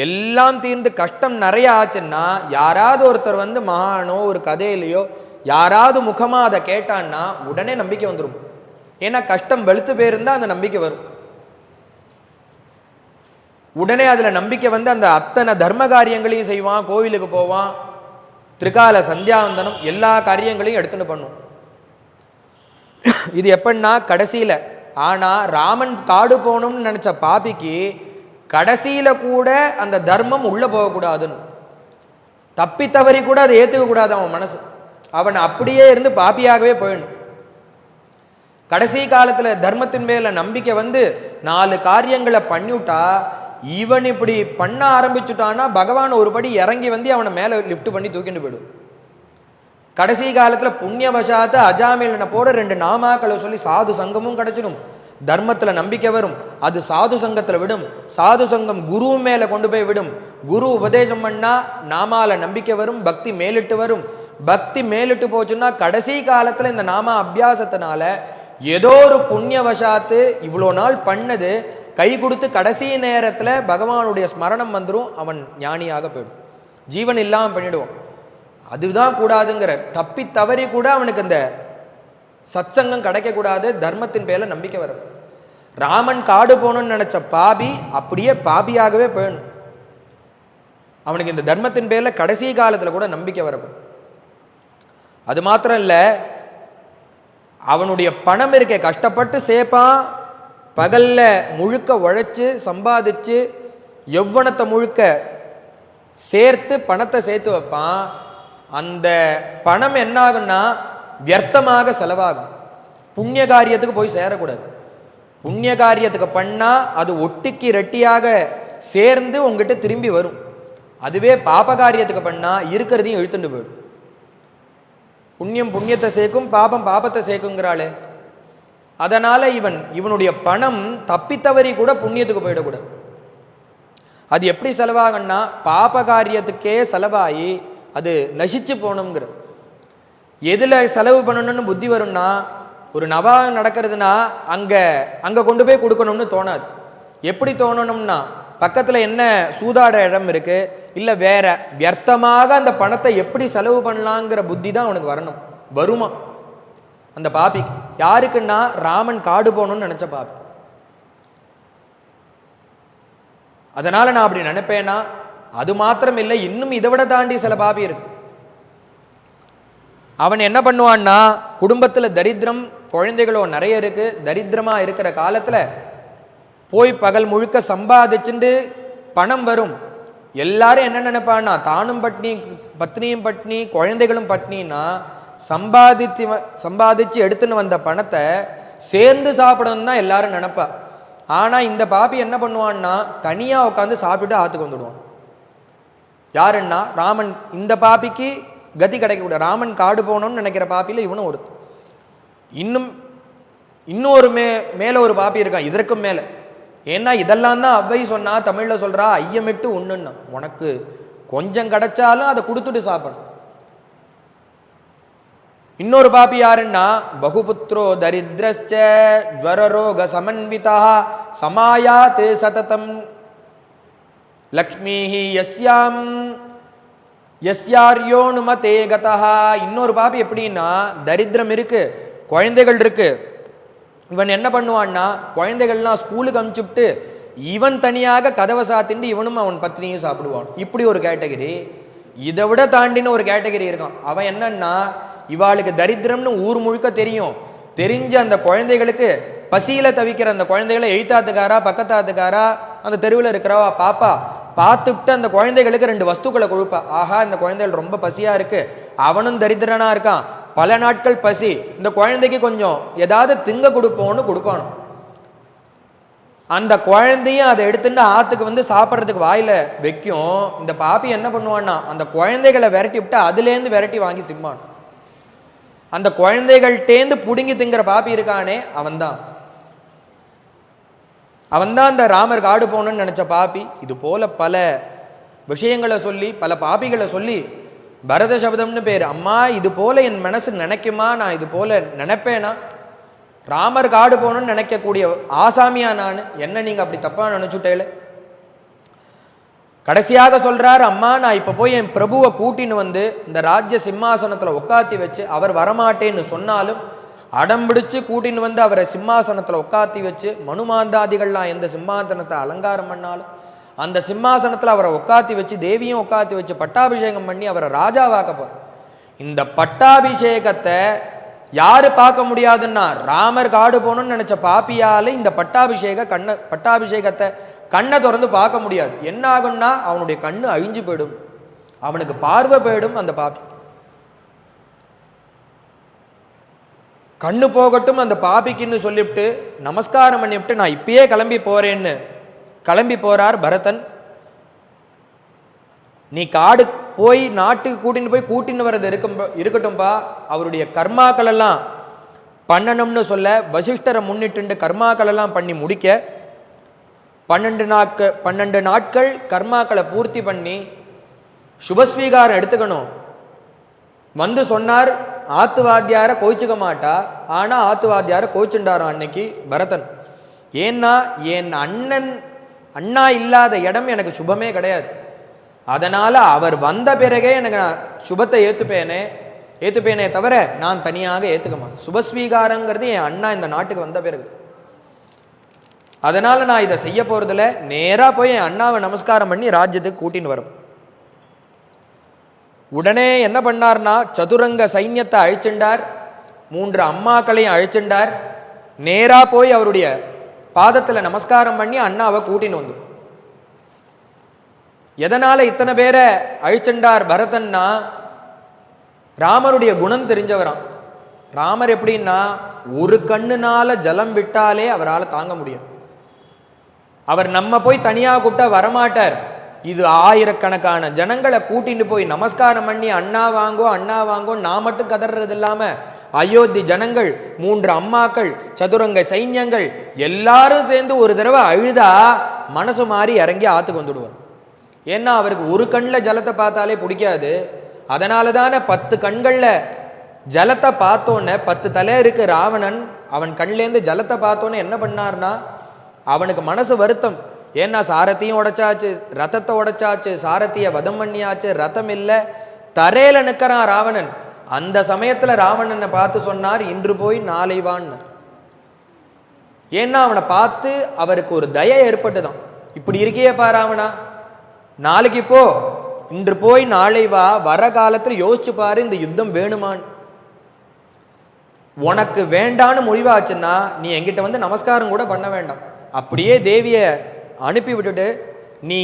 எல்லாம் தீர்ந்து கஷ்டம் நிறைய ஆச்சுன்னா யாராவது ஒருத்தர் வந்து மகானோ ஒரு கதையிலையோ யாராவது முகமா அதை கேட்டான்னா உடனே நம்பிக்கை வந்துடும். ஏன்னா கஷ்டம் வெளுத்து போயிருந்தா அந்த நம்பிக்கை வரும். உடனே அதுல நம்பிக்கை வந்து அந்த அத்தனை தர்ம காரியங்களையும் செய்வான், கோவிலுக்கு போவான், திரிகால சந்தியாவந்தனம் எல்லா காரியங்களையும் எடுத்துன்னு பண்ணும். இது எப்படின்னா கடைசியில். ஆனால் ராமன் காடு போகணும்னு நினச்ச பாபிக்கு கடைசியில் கூட அந்த தர்மம் உள்ளே போகக்கூடாதுன்னு, தப்பி தவறி கூட அதை ஏற்றுக்க கூடாது அவன் மனசு. அவன் அப்படியே இருந்து பாப்பியாகவே போயிடணும். கடைசி காலத்தில் தர்மத்தின் மேல நம்பிக்கை வந்து 4 காரியங்களை பண்ணிவிட்டா, இவன் இப்படி பண்ண ஆரம்பிச்சுட்டான்னா பகவான் ஒரு படி இறங்கி வந்து அவனை மேலே லிஃப்ட் பண்ணி தூக்கிட்டு போயிடும். கடைசி காலத்தில் புண்ணியவசாத்து அஜாமிலனை போட 2 நாமாக்களை சொல்லி சாது சங்கமும் கிடைச்சிடும், தர்மத்தில் நம்பிக்கை வரும், அது சாது சங்கத்தில் விடும், சாது சங்கம் குரு மேலே கொண்டு போய் விடும், குரு உபதேசம் பண்ணா நாமால நம்பிக்கை வரும், பக்தி மேலிட்டு வரும், பக்தி மேலிட்டு போச்சுன்னா கடைசி காலத்தில் இந்த நாம அபியாசத்தினால ஏதோ ஒரு புண்ணியவசாத்து இவ்வளோ நாள் பண்ணது கை கொடுத்து கடைசி நேரத்தில் பகவானுடைய ஸ்மரணம் வந்துடும், அவன் ஞானியாக போயிடும், ஜீவன் இல்லாமல் பண்ணிடுவோம். அதுதான் கூடாதுங்கிற, தப்பி தவறி கூட அவனுக்கு அந்த சத்சங்கம் கிடைக்கக்கூடாது, தர்மத்தின் பேர்ல நம்பிக்கை வரும். ராமன் காடு போகணும்னு நினைச்ச பாபி அப்படியே பாபியாகவே போயிடணும். அவனுக்கு இந்த தர்மத்தின் பேர்ல கடைசி காலத்தில் கூட நம்பிக்கை வரக்கும். அது மாத்திரம் இல்லை, அவனுடைய பணம் இருக்க கஷ்டப்பட்டு சேர்ப்பான், பகல்ல முழுக்க உழைச்சு சம்பாதிச்சு யௌவனத்தை முழுக்க சேர்த்து பணத்தை சேர்த்து வைப்பான். அந்த பணம் என்ன ஆகும்னா வியர்த்தமாக செலவாகும், புண்ணிய காரியத்துக்கு போய் சேரக்கூடாது. புண்ணிய காரியத்துக்கு பண்ணா அது ஒட்டிக்கு ரெட்டியாக சேர்ந்து உங்ககிட்ட திரும்பி வரும். அதுவே பாப காரியத்துக்கு பண்ணா இருக்கிறதையும் இழுத்துட்டு போயிடும். புண்ணியம் புண்ணியத்தை சேர்க்கும், பாபம் பாபத்தை சேர்க்குங்கிறாளே. அதனால இவனுடைய பணம் தப்பித்தவறி கூட புண்ணியத்துக்கு போயிடக்கூடாது. அது எப்படி செலவாகன்னா பாப காரியத்துக்கே செலவாகி அது நசிச்சு போகணுங்கிற. எதுல செலவு பண்ணணும்னு புத்தி வரும்னா, ஒரு நவாகம் நடக்கிறதுனா அங்க கொண்டு போய் கொடுக்கணும்னு தோணாது. எப்படி தோணணும்னா, பக்கத்துல என்ன சூதாட இடம் இருக்கு, இல்ல வேற வியர்த்தமாக அந்த பணத்தை எப்படி செலவு பண்ணலாங்கிற புத்தி தான் அவனுக்கு வரணும். வருமா அந்த பாபிக்கு? யாருக்குன்னா ராமன் காடு போகணும்னு நினைச்ச பாபி. அதனால நான் அப்படி நினைப்பேனா, அது மாத்திரம் இல்லை, இன்னும் இதை விட தாண்டி சில பாபி இருக்கு. அவன் என்ன பண்ணுவான்னா, குடும்பத்தில் தரித்திரம், குழந்தைகளோ நிறைய இருக்கு, தரித்திரமா இருக்கிற காலத்துல போய் பகல் முழுக்க சம்பாதிச்சுட்டு பணம் வரும். எல்லாரும் என்ன நினைப்பான்னா, தானும் பட்னி, பத்னியும் பட்னி, குழந்தைகளும் பட்னின்னா சம்பாதிச்சு எடுத்துன்னு வந்த பணத்தை சேர்ந்து சாப்பிடணும் தான் எல்லாரும் நினைப்பா. ஆனா இந்த பாப்பி என்ன பண்ணுவான்னா, தனியா உட்காந்து சாப்பிட்டு ஆத்துக்கு வந்துடுவான். யாருன்னா ராமன். இந்த பாப்பிக்கு கதி கிடைக்கக்கூடாது. ராமன் காடு போகணும்னு நினைக்கிற பாப்பில இவனும் ஒருத்தர். இன்னொரு மேல ஒரு பாப்பி இருக்கான் இதற்கும் மேல. ஏன்னா இதெல்லாம் தான் அவ்வை சொன்னா, தமிழ்ல சொல்றா, ஐயமிட்டு உண்ணுன்னா, உனக்கு கொஞ்சம் கிடைச்சாலும் அதை கொடுத்துட்டு சாப்பிடணும். இன்னொரு பாப்பி யாருன்னா, பகுபுத்ரோ தரித்ரஸ்ச ஜ்வரரோக சமன்விதா சமாயாத் சததம் லக்ஷ்மிஹி யஸ்யாம் யஸ்யார்யோனுமதே கதஹா. இன்னொரு பாப்பி எப்படின்னா, தரித்திரம் இருக்கு, குழந்தைகள் இருக்கு. இவன் என்ன பண்ணுவான்னா, குழந்தைகள்லாம் ஸ்கூலுக்கு அனுப்பிச்சுட்டு இவன் தனியாக கதவை சாத்திண்டு இவனும் அவன் பத்னியும் சாப்பிடுவான். இப்படி ஒரு கேட்டகரி. இதை விட தாண்டின ஒரு கேட்டகரி இருக்கான். அவன் என்னன்னா, இவாளுக்கு தரித்திரம்னு ஊர் முழுக்க தெரியும், தெரிஞ்ச அந்த குழந்தைகளுக்கு பசியில தவிக்கிற அந்த குழந்தைகளை எழுத்தாத்துக்காரா பக்கத்தாத்துக்காரா அந்த தெருவில் இருக்கிறவா பாப்பா பார்த்துட்டு அந்த குழந்தைகளுக்கு 2 வஸ்துக்களை கொடுப்பா. ஆஹா, இந்த குழந்தைகள் ரொம்ப பசியா இருக்கு, அவனும் தரித்திரனா இருக்கான், பல நாட்கள் பசி, இந்த குழந்தைக்கு கொஞ்சம் ஏதாவது திங்க கொடுப்போம்னு கொடுப்பானோ. அந்த குழந்தையும் அதை எடுத்துட்டு ஆத்துக்கு வந்து சாப்பிட்றதுக்கு வாயில வைக்கும். இந்த பாப்பி என்ன பண்ணுவான்னா, அந்த குழந்தைகளை விரட்டி விட்டு அதுலேருந்து விரட்டி வாங்கி திம்பான். அந்த குழந்தைகள்டேந்து புடுங்கி திங்கிற பாப்பி இருக்கானே, அவன்தான் அந்த ராமர் காடு போகணும்னு நினைச்ச பாப்பி. இது போல பல விஷயங்களை சொல்லி, பல பாப்பிகளை சொல்லி, பரத சபதம்னு பேர். அம்மா, இது போல என் மனசு நினைக்குமா, நான் இது போல நினைப்பேனா? ராமர் காடு போகணும்னு நினைக்கக்கூடிய ஆசாமியா நான்? என்ன நீங்க அப்படி தப்பா நினைச்சுட்டேல? கடைசியாக சொல்றாரு, அம்மா, நான் இப்ப போய் என் பிரபுவை கூட்டின்னு வந்து இந்த ராஜ்ய சிம்மாசனத்துல உட்காத்தி வச்சு, அவர் வரமாட்டேன்னு சொன்னாலும் அடம்பிடிச்சு கூட்டின்னு வந்து அவரை சிம்மாசனத்துல உட்காத்தி வச்சு, மனுமாந்தாதிகள்லாம் எந்த சிம்மாசனத்தை அலங்காரம் பண்ணாலும் அந்த சிம்மாசனத்துல அவரை உட்காத்தி வச்சு, தேவியும் உட்காத்தி வச்சு பட்டாபிஷேகம் பண்ணி அவரை ராஜாவாக்க போற. இந்த பட்டாபிஷேகத்தை யாரு பார்க்க முடியாதுன்னா ராமர் காடு போகணும்னு நினைச்ச பாப்பியால இந்த பட்டாபிஷேகத்தை கண்ணை திறந்து பார்க்க முடியாது. என்ன ஆகும்னா அவனுடைய கண்ணு அழிஞ்சு போயிடும், அவனுக்கு பார்வை போயிடும். அந்த பாப்பி கண்ணு போகட்டும் அந்த பாப்பிக்குன்னு சொல்லிவிட்டு நமஸ்காரம் பண்ணிவிட்டு நான் இப்பயே கிளம்பி போறேன்னு கிளம்பி போறார் பரதன். நீ காடு போய் நாட்டுக்கு கூட்டின்னு வர்றது இருக்கட்டும்பா, அவருடைய கர்மாக்கள் எல்லாம் பண்ணணும்னு சொல்ல வசிஷ்டரை முன்னிட்டு கர்மாக்கள் எல்லாம் பண்ணி முடிக்க 12 நாட்கள் கர்மாக்களை பூர்த்தி பண்ணி சுபஸ்வீகாரம் எடுத்துக்கணும். வந்து சொன்னார், ஆத்துவாத்தியார கோச்சிக்க மாட்டா, ஆனா ஆத்துவாத்தியார கோச்சுண்டாராம் அன்னைக்கு பரதன். ஏன்னா என் அண்ணா இல்லாத இடம் எனக்கு சுபமே கிடையாது, அதனால அவர் வந்த பிறகே எனக்கு நான் சுபத்தை ஏத்துப்பேனே தவிர நான் தனியாக ஏத்துக்க மாட்டேன். சுபஸ்வீகாரங்கிறது என் அண்ணா இந்த நாட்டுக்கு வந்த பிறகு, அதனால நான் இதை செய்ய போறதில்ல. நேரா போய் என் அண்ணாவை நமஸ்காரம் பண்ணி ராஜ்யத்துக்கு கூட்டின்னு வரும். உடனே என்ன பண்ணார்னா சதுரங்க சைன்யத்தை அழிச்சுண்டார், 3 அம்மாக்களையும் அழிச்சுண்டார். நேரா போய் அவருடைய பாதத்துல நமஸ்காரம் பண்ணி அண்ணாவை கூட்டின்னு வந்து. எதனால இத்தனை பேரை அழிச்சுண்டார் பரதன்னா, ராமருடைய குணம் தெரிஞ்சவராம். ராமர் எப்படின்னா ஒரு கண்ணுனால ஜலம் விட்டாலே அவரால் தாங்க முடியும். அவர் நம்ம போய் தனியா கூப்பிட்டா வரமாட்டார். இது ஆயிரக்கணக்கான ஜனங்களை கூட்டிட்டு போய் நமஸ்காரம் பண்ணி அண்ணா வாங்கோ நான் மட்டும் கதறது இல்லாம அயோத்தி ஜனங்கள், 3 அம்மாக்கள், சதுரங்க சைன்யங்கள் எல்லாரும் சேர்ந்து ஒரு தடவை அழுதா மனசு மாறி இறங்கி ஆத்துக்கு வந்துடுவார். ஏன்னா அவருக்கு ஒரு கண்ணில் ஜலத்தை பார்த்தாலே பிடிக்காது. அதனால தானே 10 கண்களில் ஜலத்தை பார்த்தோன்னே 10 தலை இருக்கு ராவணன், அவன் கண்லேருந்து ஜலத்தை பார்த்தோன்னே என்ன பண்ணார்னா அவனுக்கு மனசு வருத்தம். ஏன்னா சாரத்தையும் உடைச்சாச்சு, ரதத்தை உடைச்சாச்சு, சாரத்திய வதம் பண்ணியாச்சு, ரதம் இல்லை, தரையில நிற்கிறான் ராவணன். அந்த சமயத்துல ராவணனை பார்த்து சொன்னார், இன்று போய் நாளை வான்னு. ஏன்னா அவனை பார்த்து அவருக்கு ஒரு தயை ஏற்பட்டுதான். இப்படி இருக்கியேப்பா ராவணா, நாளைக்கு போ, இன்று போய் நாளை வா, வர காலத்துல யோசிச்சு பாரு இந்த யுத்தம் வேணுமான். உனக்கு வேண்டான்னு முடிவாச்சுன்னா நீ என்கிட்ட வந்து நமஸ்காரம் கூட பண்ண வேண்டாம், அப்படியே தேவிய அனுப்பி விட்டுட்டு நீ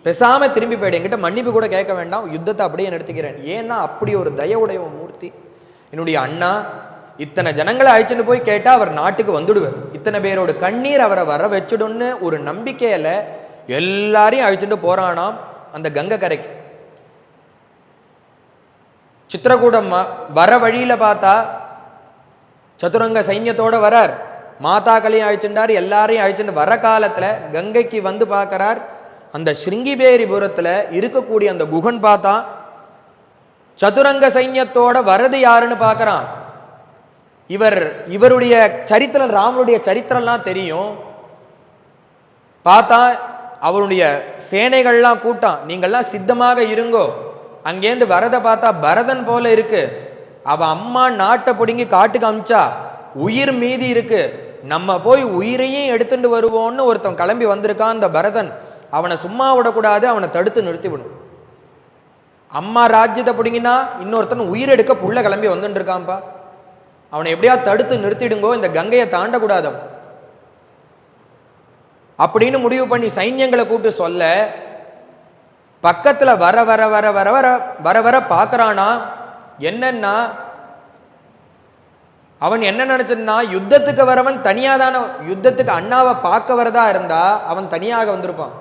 பேசாம திரும்பி போயிடு, என்கிட்ட மன்னிப்பு கூட கேட்க வேண்டாம், யுத்தத்தை அப்படியே நிறுத்திக்கிறேன். ஏன்னா அப்படி ஒரு தயவுடைய மூர்த்தி என்னுடைய அண்ணா. இத்தனை ஜனங்களை அழைச்சிட்டு போய் கேட்டா அவர் நாட்டுக்கு வந்துடுவார், இத்தனை பேரோட கண்ணீர் அவரை வர வச்சுடுன்னு ஒரு நம்பிக்கையில எல்லாரையும் அழைச்சிட்டு போறானாம் அந்த கங்கை கரைக்கு. சித்திரகூடம் வர வழியில பார்த்தா சதுரங்க சைன்யத்தோட வரார், மாதாக்களையும் அழிச்சுட்டார், எல்லாரையும் அழிச்சுட்டு வர காலத்துல கங்கைக்கு வந்து பார்க்கிறார். அந்த ஸ்ருங்கிபேரிபுரத்துல இருக்கக்கூடிய அந்த குகன் பார்த்தா சதுரங்க சைன்யத்தோட வரது யாருன்னு பார்க்கறான். இவருடைய சரித்திரம், ராமனுடைய சரித்திரம்லாம் தெரியும். பார்த்தா அவருடைய சேனைகள்லாம் கூட்டம், நீங்கள்லாம் சித்தமாக இருங்கோ, அங்கேருந்து வரதை பார்த்தா பரதன் போல இருக்கு, அவ அம்மா நாட்டை பிடுங்கி காட்டுக்கு அமிச்சா உயிர் மீதி இருக்கு, நம்ம போய் உயிரையும் எடுத்துட்டு வருவோம்னு ஒருத்தன் கிளம்பி வந்திருக்கான் அந்த பரதன், அவனை சும்மா விடக்கூடாது, அவனை தடுத்து நிறுத்திவிடும். அம்மா ராஜ்யத்தை பிடிங்கினா இன்னொருத்தன் உயிரெடுக்க புள்ள கிளம்பி வந்துட்டு இருக்கான்ப்பா, அவனை எப்படியா தடுத்து நிறுத்திடுங்கோ, இந்த கங்கையை தாண்டக்கூடாது அப்படின்னு முடிவு பண்ணி சைன்யங்களை கூப்பிட்டு சொல்ல, பக்கத்துல வர வர வர வர வர வர வர பார்க்கறானா. என்னன்னா அவன் என்ன நினைச்சான்னா, யுத்தத்துக்கு வரவன் தனியா தானே, யுத்தத்துக்கு அண்ணாவை பார்க்க வரதா இருந்தா அவன் தனியாக வந்திருப்பான்,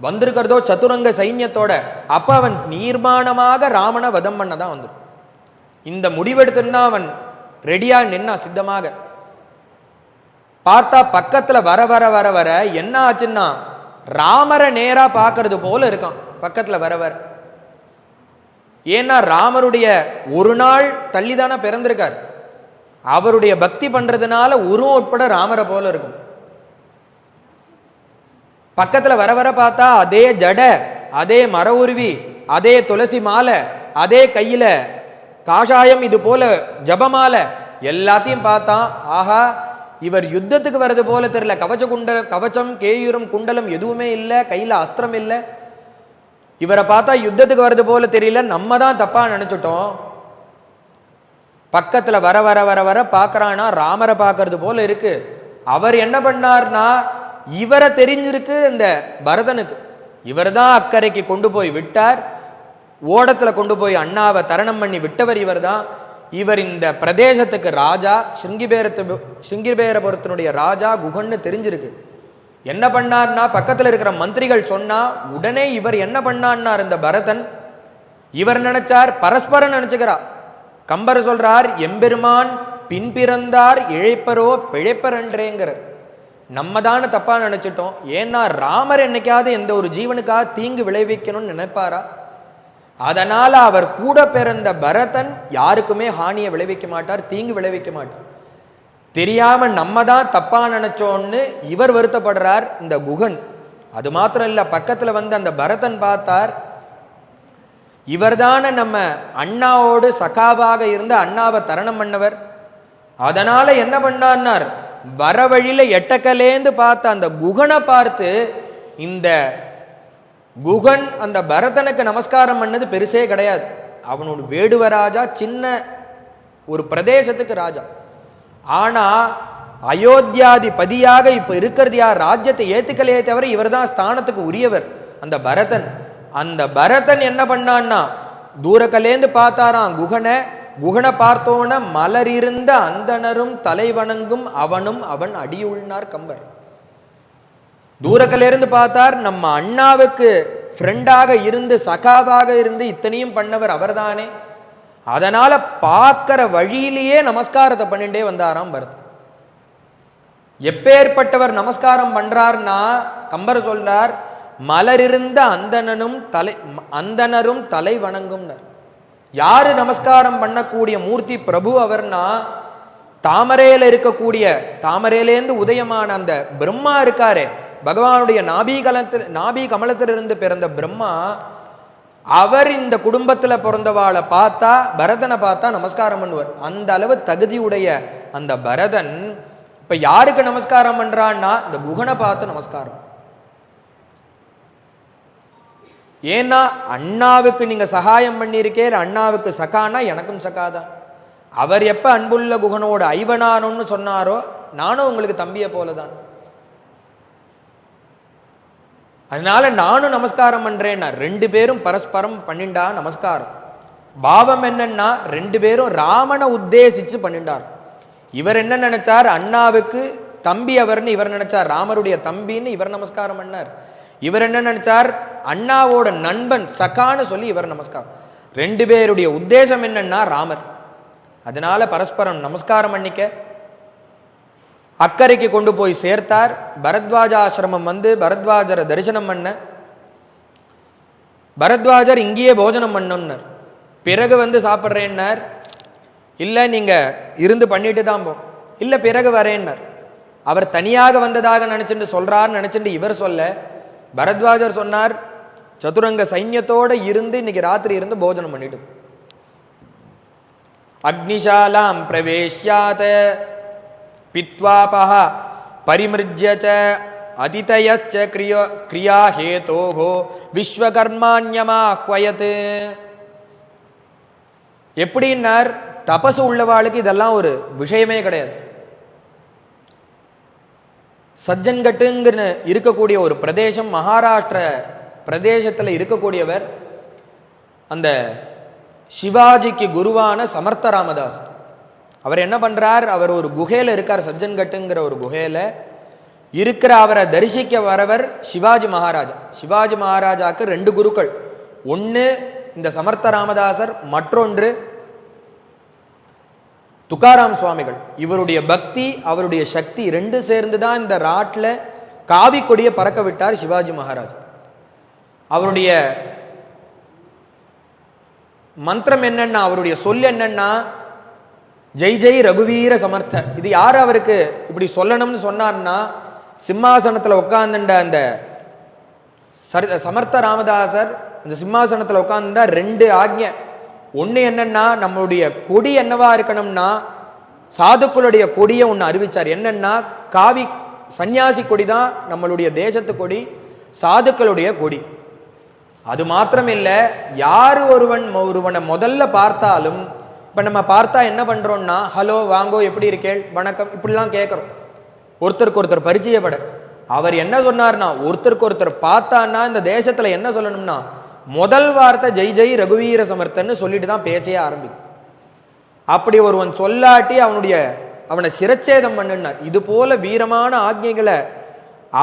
வந்திருக்கிறதோ சதுரங்க சைன்யத்தோட. அப்ப அவன் நிர்மாணமாக ராமனை வதம் பண்ணதான் வந்துடும். இந்த முடிவெடுத்துன்னா அவன் ரெடியா நின்னா சித்தமாக. பார்த்தா பக்கத்துல வர வர வர வர என்ன ஆச்சுன்னா ராமரை நேரா பார்க்கறது போல இருக்கான் பக்கத்துல வர வர. ஏன்னா ராமருடைய ஒரு நாள் தள்ளிதானே பிறந்திருக்கார், அவருடைய பக்தி பண்றதுனால உருவம் உட்பட ராமரை போல இருக்கும். பக்கத்துல வர வர பார்த்தா அதே ஜட, அதே மர உருவி, அதே துளசி மாலை, அதே கையில காஷாயம், இது போல ஜபமாலை எல்லாத்தையும் பார்த்தான். ஆஹா, இவர் யுத்தத்துக்கு வர்றது போல தெரியல, கவச்சம் கேயூரம் குண்டலம் எதுவுமே இல்லை, கையில அஸ்திரம் இல்லை, இவரை பார்த்தா யுத்தத்துக்கு வர்றது போல தெரியல, நம்ம தான் தப்பா நினைச்சிட்டோம். பக்கத்துல வர வர வர வர பார்க்கறானா ராமரை பார்க்கறது போல இருக்கு. அவர் என்ன பண்ணார்னா, இவரை தெரிஞ்சிருக்கு இந்த பரதனுக்கு. இவர் தான் அக்கறைக்கு கொண்டு போய் விட்டார், ஓடத்துல கொண்டு போய் அண்ணாவை தரணம் பண்ணி விட்டவர் இவர் தான். இவர் இந்த பிரதேசத்துக்கு ராஜா, சிங்கிபேரபுரத்தினுடைய ராஜா குகன்னு தெரிஞ்சிருக்கு. என்ன பண்ணார்னா, பக்கத்துல இருக்கிற மந்திரிகள் சொன்னா உடனே இவர் என்ன பண்ணார்னார் இந்த பரதன், இவர் நினைச்சார் பரஸ்பரம் நினைச்சுக்கிறா. கம்பர் சொல்றார், எம்பெருமான் பின்பிறந்தார் இழைப்பரோ பிழைப்பரன்றேங்கிற. நம்ம தானே தப்பா நினைச்சிட்டோம். ஏன்னா ராமர் என்னைக்காவது எந்த ஒரு ஜீவனுக்காக தீங்கு விளைவிக்கணும்னு நினைப்பாரா? அதனால அவர் கூட பிறந்த பரதன் யாருக்குமே ஹானியை விளைவிக்க மாட்டார், தீங்கு விளைவிக்க மாட்டார். தெரியாம நம்ம தான் தப்பா நினைச்சோன்னு இவர் வருத்தப்படுறார் இந்த குகன். அது மாத்திரம் இல்ல, பக்கத்துல வந்து அந்த பரதன் பார்த்தார், இவர்தான நம்ம அண்ணாவோடு சகாவாக இருந்து அண்ணாவை தரணம் பண்ணவர். அதனால என்ன பண்ணார், வர வழியில எட்டக்கலேந்து பார்த்த அந்த குகனை பார்த்து, இந்த குகன் அந்த பரதனுக்கு நமஸ்காரம் பண்ணது பெருசே கிடையாது. அவனோட வேடுவ ராஜா, சின்ன ஒரு பிரதேசத்துக்கு ராஜா. ஆனா அயோத்தியாதி பதியாக இப்ப இருக்கிறது யார், ராஜ்யத்தை ஏத்துக்கலையே தவிர இவர் தான் ஸ்தானத்துக்கு உரியவர் அந்த பரதன். அந்த பரதன் என்ன பண்ணான்னா, தூரக்கலேந்து பார்த்தாராம் குகனை. குகனை பார்த்தோன மலரிருந்த அந்தனரும் தலைவணங்கும் அவனும் அவன் அடியுள்னார் கம்பர். தூரக்கலேருந்து பார்த்தார், நம்ம அண்ணாவுக்கு ஃப்ரெண்டாக இருந்து சகாவாக இருந்து இத்தனையும் பண்ணவர் அவர்தானே. அதனால பார்க்கிற வழியிலேயே நமஸ்காரத்தை பண்ணிட்டே வந்தாராம் பரதன். எப்பேற்பட்டவர் நமஸ்காரம் பண்றார்னா, கம்பர் சொல்றார், மலரிருந்த அந்தனரும் தலை வணங்கும்னர். யாரு நமஸ்காரம் பண்ணக்கூடிய மூர்த்தி பிரபு அவர்னா, தாமரையில இருக்கக்கூடிய, தாமரையிலேருந்து உதயமான அந்த பிரம்மா இருக்காரே, பகவானுடைய நாபி கமலத்திலிருந்து பிறந்த பிரம்மா, அவர் இந்த குடும்பத்துல பிறந்தவாளை பார்த்தா, பரதனை பார்த்தா நமஸ்காரம் பண்ணுவார். அந்த அளவு தகுதியுடைய அந்த பரதன் இப்ப யாருக்கு நமஸ்காரம் பண்றான்னா, இந்த குகனை பார்த்து நமஸ்காரம். ஏன்னா அண்ணாவுக்கு நீங்க சகாயம் பண்ணியிருக்கே, அண்ணாவுக்கு சகானா எனக்கும் சகாதான். அவர் எப்ப அன்புள்ள குகனோட ஐவனானோன்னு சொன்னாரோ, நானும் உங்களுக்கு தம்பியை போலதான். அதனால நானும் நமஸ்காரம் பண்றேன்னா, ரெண்டு பேரும் பரஸ்பரம் பண்ணிண்டா நமஸ்காரம். பாவம் என்னன்னா, ரெண்டு பேரும் ராமனை உத்தேசிச்சு பண்ணிண்டார். இவர் என்ன நினைச்சார், அண்ணாவுக்கு தம்பி அவர்னு இவர் நினைச்சார், ராமருடைய தம்பின்னு இவர் நமஸ்காரம் பண்ணார். இவர் என்ன நினைச்சார், அண்ணாவோட நண்பன் சகான்னு சொல்லி இவர் நமஸ்காரம். ரெண்டு பேருடைய உத்தேசம் என்னன்னா ராமர். அதனால பரஸ்பரம் நமஸ்காரம் பண்ணிக்க அக்கறைக்கு கொண்டு போய் சேர்த்தார். பரத்வாஜ ஆசிரமம் வந்து பரத்வாஜரை தரிசனம் பண்ண, பரத்வாஜர் இங்கேயே போஜனம் பண்ணோம்னார். பிறகு வந்து சாப்பிட்றேன்னார். இல்லை நீங்க இருந்து பண்ணிட்டு தான் போ, இல்லை பிறகு வரேன்னார். அவர் தனியாக வந்ததாக நினைச்சுட்டு சொல்றாருன்னு நினைச்சுட்டு இவர் சொல்ல, பரத்வாஜர் சொன்னார், சதுரங்க சைன்யத்தோட இருந்து இன்னைக்கு ராத்திரி இருந்து போஜனம் பண்ணிட்டு. அக்னிஷாலாம் பிரவேஷ்யாத பித்வாபஹ பரிமிருஜ்ய அதிதயச்ச கிரியா ஹேதோஹோ விஸ்வகர்மாண்யமாஹ்வயத். எப்படின்னார், தபசு உள்ளவாளுக்கு இதெல்லாம் ஒரு விஷயமே கிடையாது. சஜ்ஜன்கட்டுங்கிற இருக்கக்கூடிய ஒரு பிரதேசம், மகாராஷ்டிர பிரதேசத்தில் இருக்கக்கூடியவர் அந்த சிவாஜிக்கு குருவான சமர்த்த ராமதாஸ். அவர் என்ன பண்றார், அவர் ஒரு குகையில இருக்கார், சஜ்ஜன்கட்டுங்கிற ஒரு குகையில இருக்கிற. அவரை தரிசிக்க வரவர் சிவாஜி மகாராஜா. சிவாஜி மகாராஜாக்கு ரெண்டு குருக்கள், ஒன்று இந்த சமர்த்த ராமதாசர், மற்றொன்று துக்காராம் சுவாமிகள். இவருடைய பக்தி அவருடைய சக்தி ரெண்டு சேர்ந்து தான் இந்த ராட்டில் காவி கொடியை பறக்க விட்டார் சிவாஜி மகாராஜ். அவருடைய மந்திரம் என்னன்னா, அவருடைய சொல் என்னன்னா, ஜெய் ஜெய் ரகுவீர சமர்த்த. இது யார் அவருக்கு இப்படி சொல்லணும்னு சொன்னார்னா, சிம்மாசனத்தில் உட்கார்ந்துட்ட அந்த சமர்த்த ராமதாசர் அந்த சிம்மாசனத்தில் உட்கார்ந்துட்டா ரெண்டு ஆக்ஞை. ஒன்று என்னன்னா, நம்மளுடைய கொடி என்னவா இருக்கணும்னா, சாதுக்களுடைய கொடியை ஒன்று அறிவிச்சார். என்னன்னா, காவி சன்னியாசி கொடி தான் நம்மளுடைய தேசத்து கொடி, சாதுக்களுடைய கொடி. அது மாத்திரம் இல்லை, யார் ஒருவனை முதல்ல பார்த்தாலும் இப்போ நம்ம பார்த்தா என்ன பண்ணுறோம்னா, ஹலோ வாங்கோ எப்படி இருக்கேள் வணக்கம் இப்படிலாம் கேட்குறோம், ஒருத்தருக்கு ஒருத்தர் பரிச்சயப்பட. அவர் என்ன சொன்னார்னா, ஒருத்தருக்கு ஒருத்தர் பார்த்தான்னா இந்த தேசத்தில் என்ன சொல்லணும்னா, முதல் வார்த்தை ஜெய் ஜெய் ரகுவீர சமர்த்தன்னு சொல்லிட்டு தான் பேச்சையே ஆரம்பிக்கும். அப்படி ஒருவன் சொல்லாட்டி அவனை சிரச்சேதம் பண்ணுனார். இது போல வீரமான ஆக்ஞைகளை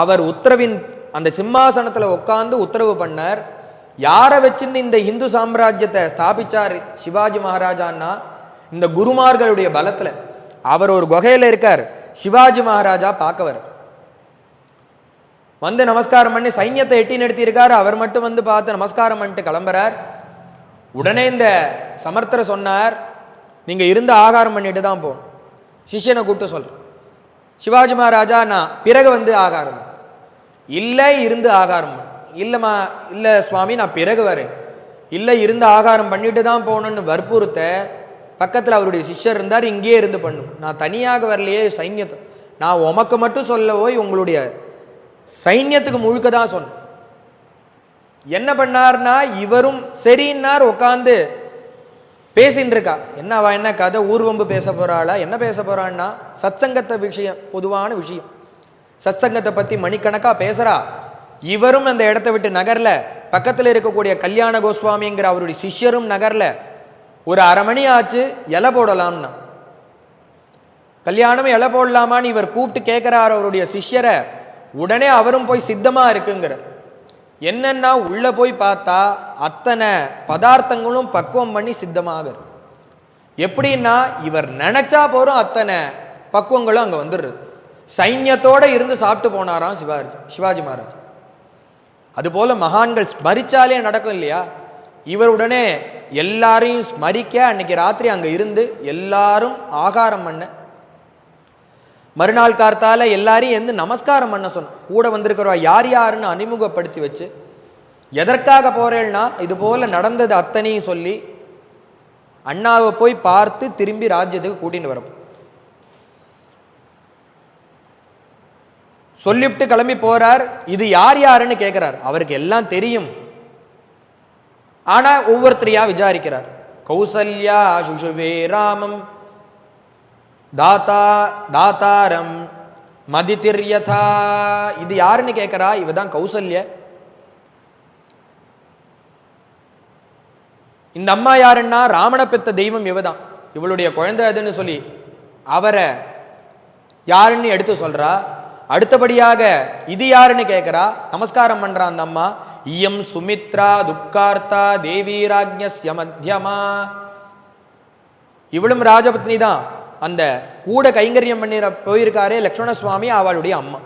அவர் உத்தரவின் அந்த சிம்மாசனத்தில் உட்கார்ந்து உத்தரவு பண்ணார். யாரை வச்சுன்னு இந்த இந்து சாம்ராஜ்யத்தை ஸ்தாபிச்சார் சிவாஜி மகாராஜான்னா, இந்த குருமார்களுடைய பலத்தில். அவர் ஒரு குகையில் இருக்கார், சிவாஜி மகாராஜா பார்க்கவர் வந்து நமஸ்காரம் பண்ணி சைன்யத்தை எட்டி நிறுத்தியிருக்காரு. அவர் மட்டும் வந்து பார்த்து நமஸ்காரம் பண்ணிட்டு கிளம்புறார். உடனே இந்த சமர்த்தரை சொன்னார், நீங்கள் இருந்து ஆகாரம் பண்ணிட்டு தான் போகணும். சிஷ்யனை கூப்பிட்டு சொல்கிறேன். சிவாஜி மகாராஜா நான் பிறகு வந்து ஆகாரம், இல்லை இருந்து ஆகாரம், இல்லைம்மா இல்லை சுவாமி நான் பிறகு வரேன், இல்லை இருந்து ஆகாரம் பண்ணிட்டு தான் போகணுன்னு வற்புறுத்த பக்கத்தில் அவருடைய சிஷ்யர் இருந்தார், இங்கேயே இருந்து பண்ணும், நான் தனியாக வரலையே சைன்யத்தை, நான் உமக்கு மட்டும் சொல்லவோ உங்களுடைய சைன்யத்துக்கு முழுக்க தான் சொன்னேன். என்ன பண்ணார்னா, இவரும் சரின்னார், உட்காந்து பேசின்னு இருக்கா. என்னவா என்ன கதை, ஊர்வம்பு பேச போறாளா, என்ன பேச போறான்னா சத்சங்கத்தை விஷயம், பொதுவான விஷயம், சத்சங்கத்தை பத்தி மணிக்கணக்கா பேசுறா. இவரும் அந்த இடத்த விட்டு நகர்ல, பக்கத்தில் இருக்கக்கூடிய கல்யாண கோஸ்வாமிங்கிற அவருடைய சிஷ்யரும் நகர்ல. ஒரு அரை மணி ஆச்சு, இலை போடலாம்னா. கல்யாணம் இலை போடலாமான்னு இவர் கூப்பிட்டு கேட்கிறார் அவருடைய சிஷ்யரை. உடனே அவரும் போய் சித்தமா இருக்குங்கிற. என்னன்னா உள்ள போய் பார்த்தா அத்தனை பதார்த்தங்களும் பக்குவம் பண்ணி சித்தமாக இருக்கு. எப்படின்னா இவர் நினைச்சா போறோம் அத்தனை பக்குவங்களும் அங்க வந்துடுறது. சைன்யத்தோட இருந்து சாப்பிட்டு போனாராம் சிவாஜி மகாராஜ். அதுபோல மகான்கள் ஸ்மரிச்சாலே நடக்கும் இல்லையா. இவர் உடனே எல்லாரையும் ஸ்மரிக்க அன்னைக்கு ராத்திரி அங்க இருந்து எல்லாரும் ஆகாரம் பண்ண. மறுநாள் கார்த்தால எல்லாரையும் எந்த நமஸ்காரம் பண்ண சொன்ன. கூட வந்திருக்கிறவா யார் யாருன்னு அறிமுகப்படுத்தி வச்சு, எதற்காக போறேன்னா இது போல நடந்தது அத்தனையும் சொல்லி அண்ணாவை போய் பார்த்து திரும்பி ராஜ்யத்துக்கு கூட்டின்னு வர சொல்லிவிட்டு கிளம்பி போறார். இது யார் யாருன்னு கேட்கிறார். அவருக்கு எல்லாம் தெரியும், ஆனா ஒவ்வொருத்தரையா விசாரிக்கிறார். கௌசல்யா சுஷுவே ராமம் தாத்தாரம் மதிதிர்யதா. இது யாருன்னு கேட்கிறா. இவதான் கௌசல்ய. இந்த அம்மா யாருன்னா ராமண பெத்த தெய்வம் இவதான், இவளுடைய குழந்தை அதுன்னு சொல்லி அவரை யாருன்னு எடுத்து சொல்றா. அடுத்தபடியாக இது யாருன்னு கேட்கிறா. நமஸ்காரம் பண்றா அந்த அம்மா. இயம் சுமித்ரா துக்கார்த்தா தேவீராஜ்ஞஸ்ய மத்யமா. இவளும் ராஜபத்னி தான். அந்த கூட கைங்கரியம் பண்ணி போயிருக்காரே லக்ஷ்மண சுவாமி, அவளுடைய அம்மா.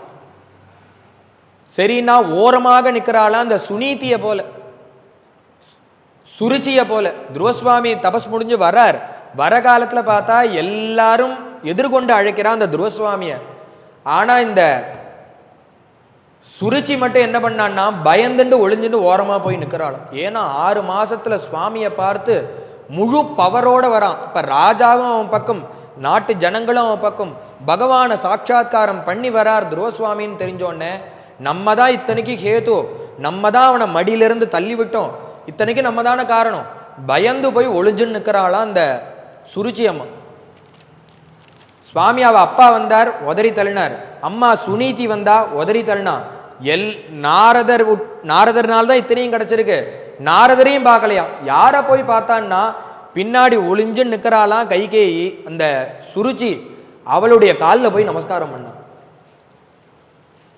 சரின்னா ஓரமாக நிற்கிறாளா அந்த சுனீதிய போல, சுருச்சிய போல. துருவசுவாமி தபஸ் முடிஞ்சு வர்றார். வர காலத்துல பார்த்தா எல்லாரும் எதிர்கொண்டு அழைக்கிறான் அந்த துருவசுவாமிய. ஆனா இந்த சுருச்சி மட்டும் என்ன பண்ணான்னா பயந்துண்டு ஒளிஞ்சுட்டு ஓரமா போய் நிற்கிறாளாம். ஏன்னா 6 மாசத்துல சுவாமியை பார்த்து முழு பவரோட வரான். இப்ப ராஜாவும் அவன் பக்கம், நாட்டு ஜனங்களும் அவன் பக்கம், பகவானை சாட்சாத்காரம் பண்ணி வரார் துருவசுவாமின்னு தெரிஞ்சோடனே, நம்ம தான் இத்தனைக்கு ஹேது, நம்ம தான் அவனை மடியிலிருந்து தள்ளி விட்டோம், இத்தனைக்கு நம்ம தானே காரணம். பயந்து போய் ஒளிஞ்சுன்னு நிற்கிறாளாம் அந்த சுருச்சி அம்மா. சுவாமி அவ அப்பா வந்தார், உதறி தள்ளினார். அம்மா சுனீதி வந்தா, உதறி தள்ளினா. நாரதர்னால்தான் இத்தனையும் கிடைச்சிருக்கு. நாரதரையும் பார்க்கலையா. யாரை போய் பார்த்தான்னா பின்னாடி ஒளிஞ்சு நிற்கிறாளாம் கைகேயி. அந்த சுருச்சி அவளுடைய காலில் போய் நமஸ்காரம் பண்ணா.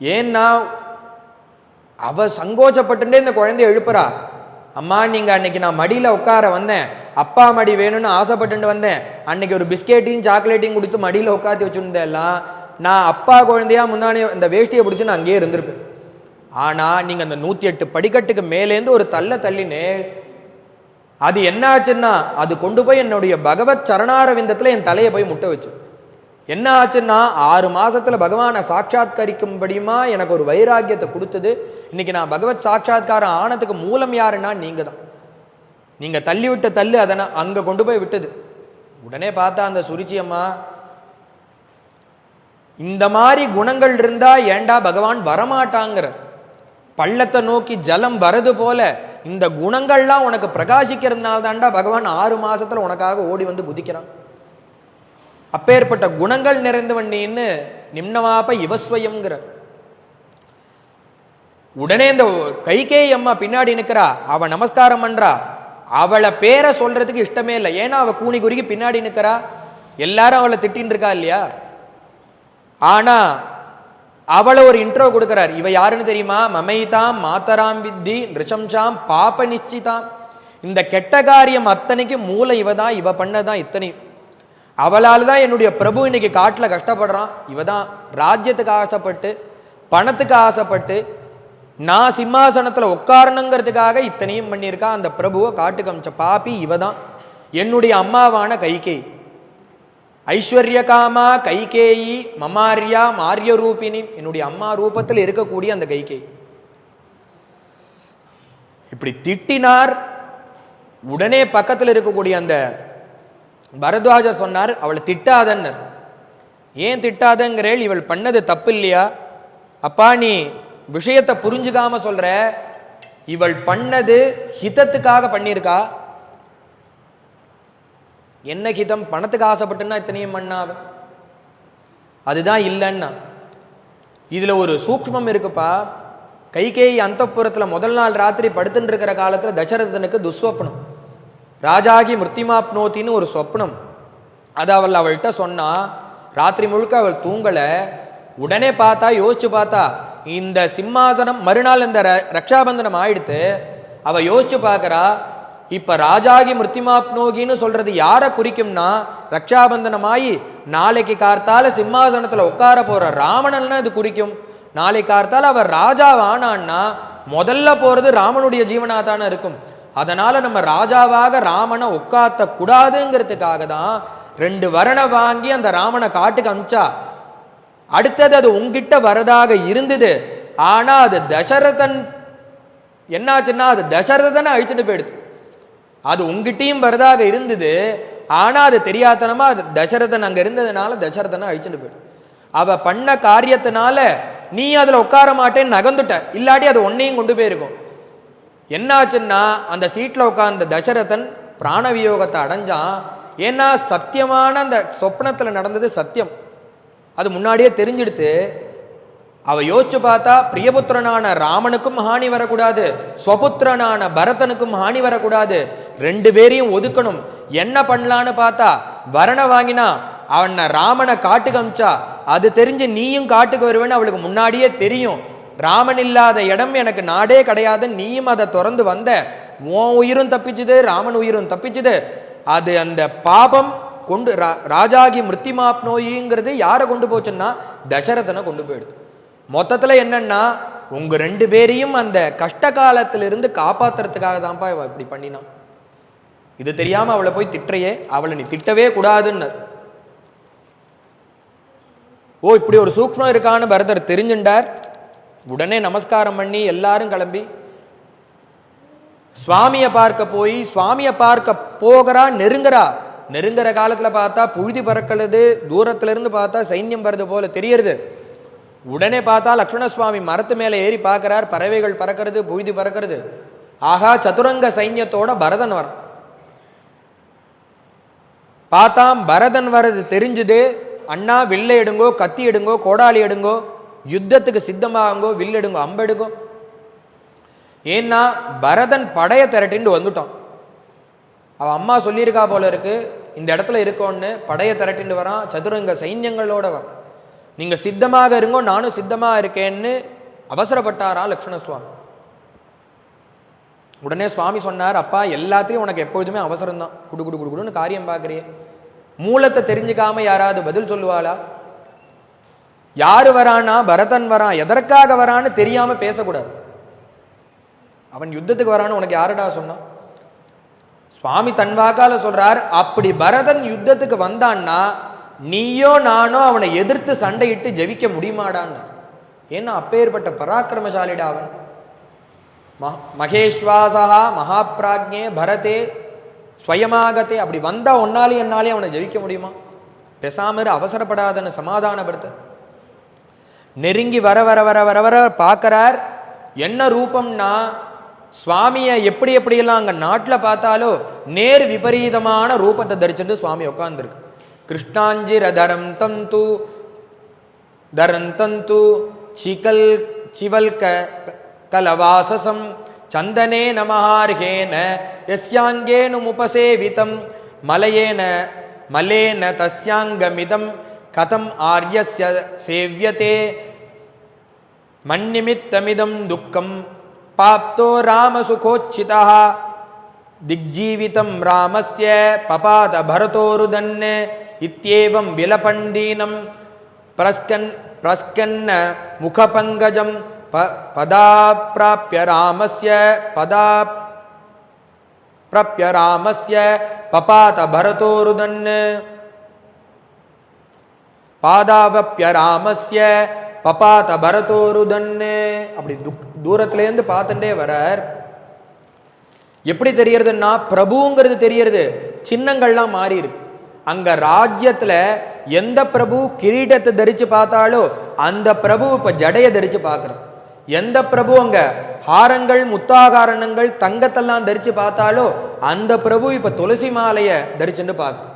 ஏன்னா அவ சங்கோச்சப்பட்டுட்டே இந்த குழந்தைய எழுப்புறா. அம்மா நீங்க அன்னைக்கு நான் மடியில உட்கார வந்தேன், அப்பா மடி வேணும்னு ஆசைப்பட்டு வந்தேன், அன்னைக்கு ஒரு பிஸ்கெட்டையும் சாக்லேட்டையும் கொடுத்து மடியில உட்காந்து வச்சுருந்தேல்லாம், நான் அப்பா குழந்தையா முன்னாடி இந்த வேஷ்டியை பிடிச்சி நான் அங்கேயே இருந்திருப்பேன். ஆனா நீங்க அந்த 108 படிக்கட்டுக்கு மேலேருந்து ஒரு தள்ளினே, அது என்ன ஆச்சுன்னா அது கொண்டு போய் என்னுடைய பகவத் சரணாரவிந்தத்துல என் தலையை போய் முட்டை வச்சு. என்ன ஆச்சுன்னா 6 மாசத்துல பகவானை சாட்சாத்கரிக்கும்படியுமா எனக்கு ஒரு வைராக்கியத்தை கொடுத்தது. இன்னைக்கு நான் பகவத் சாட்சாத்காரம் ஆனதுக்கு மூலம் யாருன்னா நீங்க தான். நீங்க தள்ளி விட்ட தள்ளு அதனா அங்க கொண்டு போய் விட்டது. உடனே பார்த்தா அந்த சுருச்சி அம்மா, இந்த மாதிரி குணங்கள் இருந்தா ஏண்டா பகவான் வரமாட்டாங்கிற. பள்ளத்தை நோக்கி ஜலம் வரது போல இந்த குணங்கள்லாம் உனக்கு பிரகாசிக்கிறதுனால தாண்டா பகவான் 6 மாசத்துல உனக்காக ஓடி வந்து குதிக்கிறான். அப்பேற்பட்ட குணங்கள் நிறைந்தவன் நீன்னு நிம்னவாப்ப இவஸ்வயம்ங்கிற. உடனே இந்த கைகேயி அம்மா பின்னாடி நிற்கிறா, அவ நமஸ்காரம் பண்றா. அவளை பேரை சொல்றதுக்கு இஷ்டமே இல்லை. ஏன்னா அவ கூனி குறுகி பின்னாடி நிற்கிறா. எல்லாரும் அவளை திட்டின்னு இருக்கா இல்லையா? ஆனா அவளை ஒரு இன்ட்ரோ கொடுக்கிறார். இவ யாருன்னு தெரியுமா? மமைதாம் மாத்தராம் வித்தி நிருஷம்சாம் பாப நிச்சிதாம். இந்த கெட்ட காரியம் அத்தனைக்கு மூளை இவதான், இவ பண்ணதான் இத்தனை. அவளால் தான் என்னுடைய பிரபு இன்னைக்கு காட்டில் கஷ்டப்படுறான். இவதான் ராஜ்யத்துக்கு ஆசைப்பட்டு பணத்துக்கு ஆசைப்பட்டு நான் சிம்மாசனத்தில் உட்காரணுங்கிறதுக்காக இத்தனையும் பண்ணியிருக்கா. அந்த பிரபுவை காட்டுக்கு அமிச்ச பாப்பி இவதான், என்னுடைய அம்மாவான கைகேயி. ஐஸ்வர்ய காமா கைகேயி மமாரியா மாரிய ரூபினி, என்னுடைய அம்மா ரூபத்தில் இருக்கக்கூடிய அந்த கைகேயி. இப்படி திட்டினார். உடனே பக்கத்தில் இருக்கக்கூடிய அந்த பரத்வாஜர் சொன்னார், அவளை திட்டாதன்னு. ஏன் திட்டாதங்கிறேள்? இவள் பண்ணது தப்பு இல்லையா? அப்பா நீ விஷயத்தை புரிஞ்சுக்காம சொல்ற. இவள் பண்ணது ஹிதத்துக்காக பண்ணியிருக்கா. என்ன ஹிதம்? பணத்துக்கு ஆசைப்பட்டுன்னா இத்தனையும் பண்ணாவ, அதுதான் இல்லைன்னா. இதுல ஒரு சூக்ஷ்மம் இருக்குப்பா. கைகேயி அந்தப்புரத்துல முதல் நாள் ராத்திரி படுத்துட்டு இருக்கிற காலத்துல தசரதனுக்கு துஸ்வப்னம், ராஜாகி மிருத்திமாப்னோத்தின்னு ஒரு சொப்னம். அது அவள்கிட்ட சொன்னா. ராத்திரி முழுக்க அவள் தூங்கலை. உடனே பார்த்தா, யோசிச்சு பார்த்தா, இந்த சிம்மாசனம் மறுநாள் இந்த ரக்ஷாபந்தனம் ஆயிடுத்து. அவ யோசிச்சு பார்க்கறா, இப்ப ராஜாகி மிருத்திமாப்னோகின்னு சொல்றது யாரை குறிக்கும்னா, ரக்ஷாபந்தனமாயி நாளைக்கு கார்த்தால சிம்மாசனத்துல உட்கார போற ராவணன் இது குறிக்கும். நாளை கார்த்தால அவர் ராஜாவானான்னா முதல்ல போறது ராமனுடைய ஜீவனாதான இருக்கும். அதனால நம்ம ராஜாவாக ராமனை உட்காத்த கூடாதுங்கிறதுக்காக தான் 2 வரணை வாங்கி அந்த ராமனை காட்டுக்கு அனுப்பிச்சா. அடுத்தது அது உங்ககிட்ட வரதாக இருந்தது. ஆனா அது தசரதன் என்னாச்சுன்னா, அது தசரதனை அழிச்சுட்டு போயிடுது. அது உங்ககிட்டையும் வரதாக இருந்தது. ஆனா அது தெரியாதனமா அது தசரதன் அங்க இருந்ததுனால தசரதனை அழிச்சுட்டு போயிடுது. அவ பண்ண காரியத்தினால நீ அதுல உட்கார மாட்டேன்னு நகர்ந்துட்ட. இல்லாட்டி அது ஒன்னையும் கொண்டு போயிருக்கும். என்னாச்சுன்னா, அந்த சீட்ல உட்கார்ந்த தசரதன் பிராணவியோகத்தை அடைஞ்சான். ஏன்னா சத்தியமான அந்த சொப்னத்துல நடந்தது சத்தியம், அது முன்னாடியே தெரிஞ்சிடுத்து. அவ யோசிச்சு பார்த்தா, பிரியபுத்திரனான ராமனுக்கும் ஹானி வரக்கூடாது, ஸ்வபுத்திரனான பரதனுக்கும் ஹானி வரக்கூடாது, 2 பேரையும் ஒதுக்கணும். என்ன பண்ணலான்னு பார்த்தா, வரணை வாங்கினா அவனை ராமனை காட்டுக்கு அமிச்சா. அது தெரிஞ்சு நீயும் காட்டுக்கு வருவேன்னு அவளுக்கு முன்னாடியே தெரியும். ராமன் இல்லாத இடம் எனக்கு நாடே கிடையாது, நீயும் அதை திறந்து வந்த. உன் உயிரும் தப்பிச்சுது, ராமன் உயிரும் தப்பிச்சுது. அது அந்த பாபம் கொண்டு ராஜாகி மிருத்திமாப்னோயிங்கிறது யாரை கொண்டு போச்சுன்னா தசரதனை கொண்டு போயிடுது. மொத்தத்துல என்னன்னா, உங்க 2 பேரையும் அந்த கஷ்ட காலத்திலிருந்து காப்பாத்துறதுக்காக தான்ப்பா இவ இப்படி பண்ணினான். இது தெரியாம அவளை போய் திட்டுறையே, அவளை நீ திட்டவே கூடாதுன்னு. ஓ இப்படி ஒரு சூக்ஷ்மம் இருக்கான்னு பரதர் தெரிஞ்சுட்டார். உடனே நமஸ்காரம் பண்ணி எல்லாரும் கிளம்பி சுவாமியை பார்க்க போய், சுவாமியை பார்க்க போகிறா. நெருங்குற காலத்துல பார்த்தா புழுதி பறக்கிறது, தூரத்துல இருந்து பார்த்தா சைன்யம் வருது போல தெரியறது. உடனே பார்த்தா லக்ஷ்மண சுவாமி மரத்து மேல ஏறி பார்க்கிறார். பறவைகள் பறக்கிறது, புழுதி பறக்கிறது. ஆகா, சதுரங்க சைன்யத்தோட பரதன் வரான். பார்த்தாம் பரதன் வர்றது தெரிஞ்சுது. அண்ணா வில்லை எடுங்கோ, கத்தி எடுங்கோ, கோடாலி எடுங்கோ, யுத்தத்துக்கு சித்தமாகங்கோ, வில் எடுங்கோ, அம்பெடுங்கோ. ஏன்னா பரதன் படைய திரட்டின்னு வந்துட்டான். அவன் அம்மா சொல்லியிருக்கா போல இருக்கு, இந்த இடத்துல இருக்கோன்னு. படைய திரட்டின்னு வரான், சதுரங்க சைன்யங்களோட வரான். நீங்க சித்தமாக இருங்கோ, நானும் சித்தமா இருக்கேன்னு அவசரப்பட்டாரா லக்ஷ்மண சுவாமி. உடனே சுவாமி சொன்னார், அப்பா எல்லாத்தையும் உனக்கு எப்பொழுதுமே அவசரம் தான், குடு குடு குடு குடுன்னு காரியம் பார்க்குறியே. மூலத்தை தெரிஞ்சுக்காம யாராவது பதில் சொல்லுவாளா? யாரு வரானா? பரதன் வரான். எதற்காக வரான்னு தெரியாம பேசக்கூடாது. அவன் யுத்தத்துக்கு வரான்னு உனக்கு யாருடா சொன்னா? சுவாமி தன் வாக்கால சொல்றார், அப்படி பரதன் யுத்தத்துக்கு வந்தான்னா நீயோ நானோ அவனை எதிர்த்து சண்டையிட்டு ஜெயிக்க முடியுமாடான்னு. ஏன்னா அப்பேற்பட்ட பராக்கிரமசாலிடா அவன். மகேஸ்வாசா மகாபிராஜ்ஞே பரதே ஸ்வயமாகத்தே. அப்படி வந்தா ஒன்னாலே என்னாலே அவனை ஜெயிக்க முடியுமா? பேசாம அவசரப்படாதன்னு சமாதானப்படுத்த. நெருங்கி வர வர வர வர வர பார்க்கிறார். என்ன ரூபம்னா, சுவாமியை எப்படி எப்படியெல்லாம் அங்கே நாட்டில் பார்த்தாலோ நேர் விபரீதமான ரூபத்தை தரிச்சுட்டு சுவாமி உட்காந்துருக்கு. கிருஷ்ணாஞ்சிர தரந்தந்து சிகல் சிவல்க கலவாசசம் சந்தனே நமஹார்ஹேன யஸ்யாங்கேனு முபசேவிதம் மலையேன மலேன தஸ்யாங்கமிதம் கதம் ஆர்யஸ்ய சேவ்யதே மன்னிமித்தமிதம் துக்கம் பாப்தோ ராமசுகோச்சிதா திக்ஜீவிதம் ராமஸ்ய பபாத பரதோருதன் இத்யேவம் விலபண்டீனம் பிரஸ்கன்ன முகபங்கஜம் பதாப்ராப்ய ராமஸ்ய பபாத பரதோருதன் பாதாவப்ய ராமஸ்ய பபாத பரதோருதன். அப்படி தூரத்திலேருந்து பார்த்துட்டே வரார். எப்படி தெரியறதுன்னா பிரபுங்கிறது தெரியறது, சின்னங்கள்லாம் மாறி இருக்கு. அங்க ராஜ்யத்துல எந்த பிரபு கிரீடத்தை தரிச்சு பார்த்தாலோ அந்த பிரபு இப்ப ஜடைய தரிச்சு பார்க்கறது. எந்த பிரபு அங்க ஹாரங்கள் முத்தாகாரணங்கள் தங்கத்தெல்லாம் தரிச்சு பார்த்தாலோ அந்த பிரபு இப்ப துளசி மாலைய தரிச்சுட்டு பார்க்க.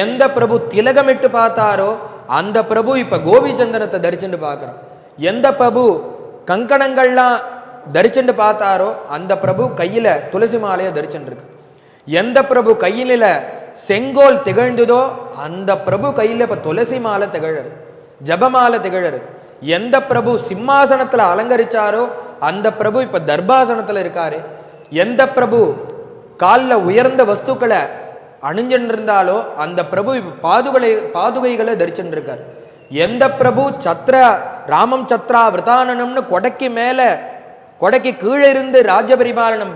எந்த பிரபு திலகமிட்டு பார்த்தாரோ அந்த பிரபு இப்ப கோபிச்சந்திரத்தை தரிச்சுட்டு பார்க்கிறார். எந்த பிரபு கங்கணங்கள்லாம் தரிச்சுட்டு பார்த்தாரோ அந்த பிரபு கையில துளசி மாலையை தரிச்சுட்டு இருக்கு. எந்த பிரபு கையில செங்கோல் திகழ்ந்ததோ அந்த பிரபு கையில இப்ப துளசி மாலை திகழரு, ஜபமாலை திகழரு. எந்த பிரபு சிம்மாசனத்துல அலங்கரிச்சாரோ அந்த பிரபு இப்ப தர்பாசனத்துல இருக்காரு. எந்த பிரபு காலில் உயர்ந்த வஸ்துக்களை அணிஞ்சுட்டு இருந்தாலோ அந்த பிரபு இப்ப பாதுகைகளை தரிச்சுட்டு இருக்கார். எந்த பிரபு ராமம் சத்ரா விரதானனம்னு கொடைக்கு கீழே இருந்து ராஜ்ய பரிபாலனம்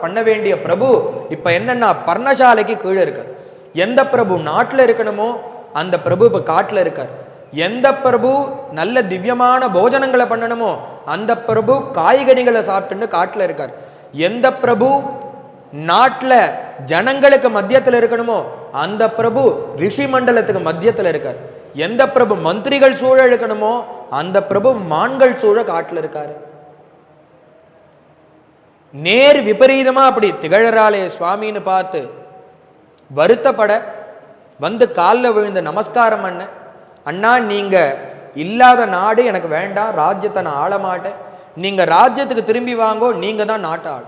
பண்ண வேண்டிய பிரபு இப்ப என்னன்னா பர்ணசாலைக்கு கீழே இருக்கார். எந்த பிரபு நாட்டில் இருக்கணுமோ அந்த பிரபு இப்ப காட்டுல இருக்கார். எந்த பிரபு நல்ல திவ்யமான போஜனங்களை பண்ணணுமோ அந்த பிரபு காய்கனிகளை சாப்பிட்டுன்னு காட்டுல இருக்கார். எந்த பிரபு நாட்டில் ஜனங்களுக்கு மத்தியத்தில் இருக்கணுமோ அந்த பிரபு ரிஷி மண்டலத்துக்கு மத்தியத்தில் இருக்கார். எந்த பிரபு மந்திரிகள் சூழ இருக்கணுமோ அந்த பிரபு மான்கள் சூழ காட்டுல இருக்காரு. நேர் விபரீதமா அப்படி திகழறாளே சுவாமின்னு பார்த்து வருத்தப்பட வந்து காலில் விழுந்த நமஸ்காரம் பண்ண, அண்ணா நீங்க இல்லாத நாடு எனக்கு வேண்டாம், ராஜ்யத்தை நான் ஆள மாட்டேன், நீங்க ராஜ்யத்துக்கு திரும்பி வாங்கோ, நீங்க தான் நாட்டு ஆள்.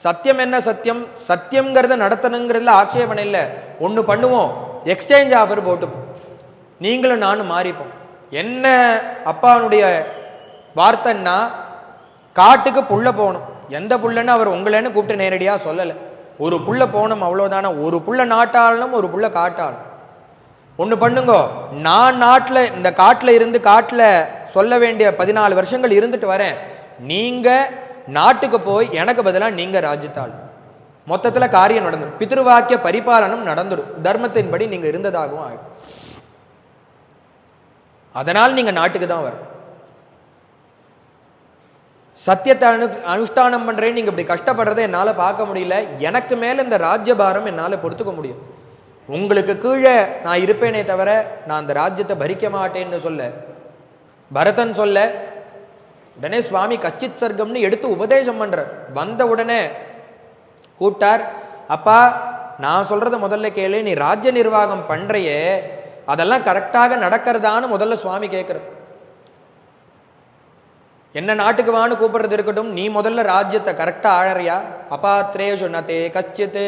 சத்தியம் என்ன சத்தியம், சத்தியம்ங்கிறத நடத்தணுங்கிறதுல ஆட்சேபனை இல்லை. ஒன்று பண்ணுவோம், எக்ஸ்சேஞ்ச் ஆஃபர் போட்டுப்போம், நீங்களும் நானும் மாறிப்போம். என்ன அப்பானுடைய வார்த்தைன்னா காட்டுக்கு புள்ள போகணும். எந்த புள்ளன்னு அவர் உங்களேன்னு கூப்பிட்டு நேரடியாக சொல்லலை. ஒரு புள்ள போகணும் அவ்வளோதானே. ஒரு புள்ள நாட்டாளனும் ஒரு புள்ள காட்டாளனும். ஒன்று பண்ணுங்கோ, நான் நாட்டில் இந்த காட்டில் இருந்து காட்டில் சொல்ல வேண்டிய 14 வருஷங்கள் இருந்துட்டு வரேன், நீங்கள் நாட்டுக்கு போய் எனக்கு பதிலாக நீங்கள் ராஜ்யத்தாள். மொத்தத்தில் காரியம் நடந்துடும், பித்ருவாக்கிய பரிபாலனம் நடந்துடும், தர்மத்தின்படி நீங்கள் இருந்ததாகவும் ஆகும். அதனால் நீங்கள் நாட்டுக்கு தான் வர. சத்தியத்தை அனுஷ்டானம் பண்ணுறேன்னு நீங்கள் இப்படி கஷ்டப்படுறதை என்னால் பார்க்க முடியல. எனக்கு மேலே இந்த ராஜ்யபாரம் என்னால் பொறுத்துக்க முடியும். உங்களுக்கு கீழே நான் இருப்பேனே தவிர நான் அந்த ராஜ்யத்தை பறிக்க மாட்டேன்னு சொல்ல பரதன் சொல்ல, உடனே சுவாமி கச்சித் சர்க்கம்னு எடுத்து உபதேசம் பண்றார். வந்த உடனே கூப்பிட்டார், அப்பா நான் சொல்றத முதல்ல கேளு, நீ ராஜ்ய நிர்வாகம் பண்றையே அதெல்லாம் கரெக்டாக நடக்கிறதான்னு முதல்ல சுவாமி கேட்குற. என்ன நாட்டுக்கு வான்னு கூப்பிடுறது இருக்கட்டும், நீ முதல்ல ராஜ்யத்தை கரெக்டா ஆழறியா? அபாத்ரேஷு நதே கச்சித்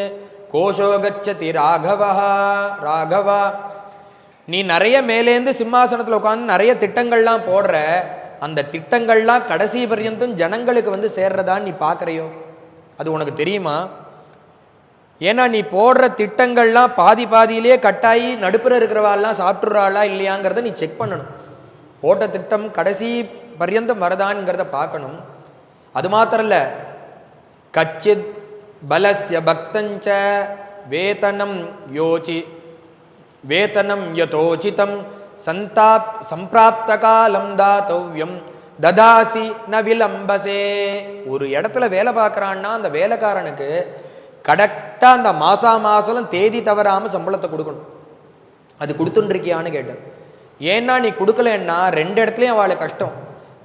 கோஷோ கச்சதி ராகவா. நீ நிறைய மேலேந்து சிம்மாசனத்தில் உட்காந்து நிறைய திட்டங்கள்லாம் போடுற, அந்த திட்டங்கள்லாம் கடைசி பர்யந்தும் ஜனங்களுக்கு வந்து சேர்றதான்னு நீ பார்க்குறியோ? அது உனக்கு தெரியுமா? ஏன்னா நீ போடுற திட்டங்கள்லாம் பாதியிலே கட்டாயி நடுப்புற இருக்கிறவாள்லாம் சாப்பிட்றாளா இல்லையாங்கிறத நீ செக் பண்ணணும். போட்ட திட்டம் கடைசி பர்யந்தம் வரதான்ங்கிறத பார்க்கணும். அது மாத்திரம் இல்லை, கச்சித் பலஸ்ய பக்தஞ்ச வேதனம் யதோசிதம் சம்பிராப்த காலம் தாத்தவ்யம் ததாசி ந விலம்பசே. ஒரு இடத்துல வேலை பார்க்குறான்னா அந்த வேலைக்காரனுக்கு கரெக்டாக அந்த மாதம் தேதி தவறாமல் சம்பளத்தை கொடுக்கணும். அது கொடுத்துட்டுருக்கியான்னு கேட்டார். ஏன்னா நீ கொடுக்கலன்னா 2 இடத்துலையும் அவளுக்கு கஷ்டம்.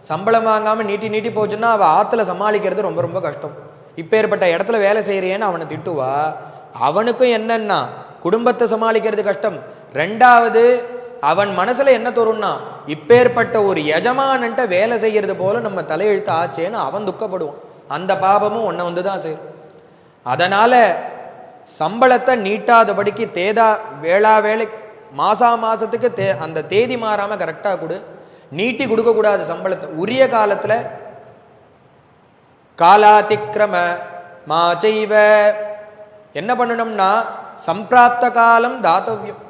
சம்பளம் வாங்காமல் நீட்டி நீட்டி போச்சுன்னா அவள் ஆற்றுல சமாளிக்கிறது ரொம்ப ரொம்ப கஷ்டம். இப்பேற்பட்ட இடத்துல வேலை செய்கிறியேன்னு அவனை திட்டுவா. அவனுக்கும் என்னன்னா குடும்பத்தை சமாளிக்கிறது கஷ்டம். ரெண்டாவது அவன் மனசுல என்ன தோணும்னா இப்பேற்பட்ட ஒரு எஜமானன்ட்ட வேலை செய்யறது போல நம்ம தலையெழுத்து ஆச்சேன்னு அவன் துக்கப்படுவான். அந்த பாபமும் உன்னை வந்து தான் சேரும். அதனால சம்பளத்தை நீட்டாதபடிக்கு வேளா வேலை மாசத்துக்கு அந்த தேதி மாறாம கரெக்டா கொடு. நீட்டி கொடுக்க கூடாது சம்பளத்தை. உரிய காலத்துல காலாதிக்கிரம மாச்சைவ என்ன பண்ணணும்னா சம்பிராப்த காலம் தாத்தவியம்.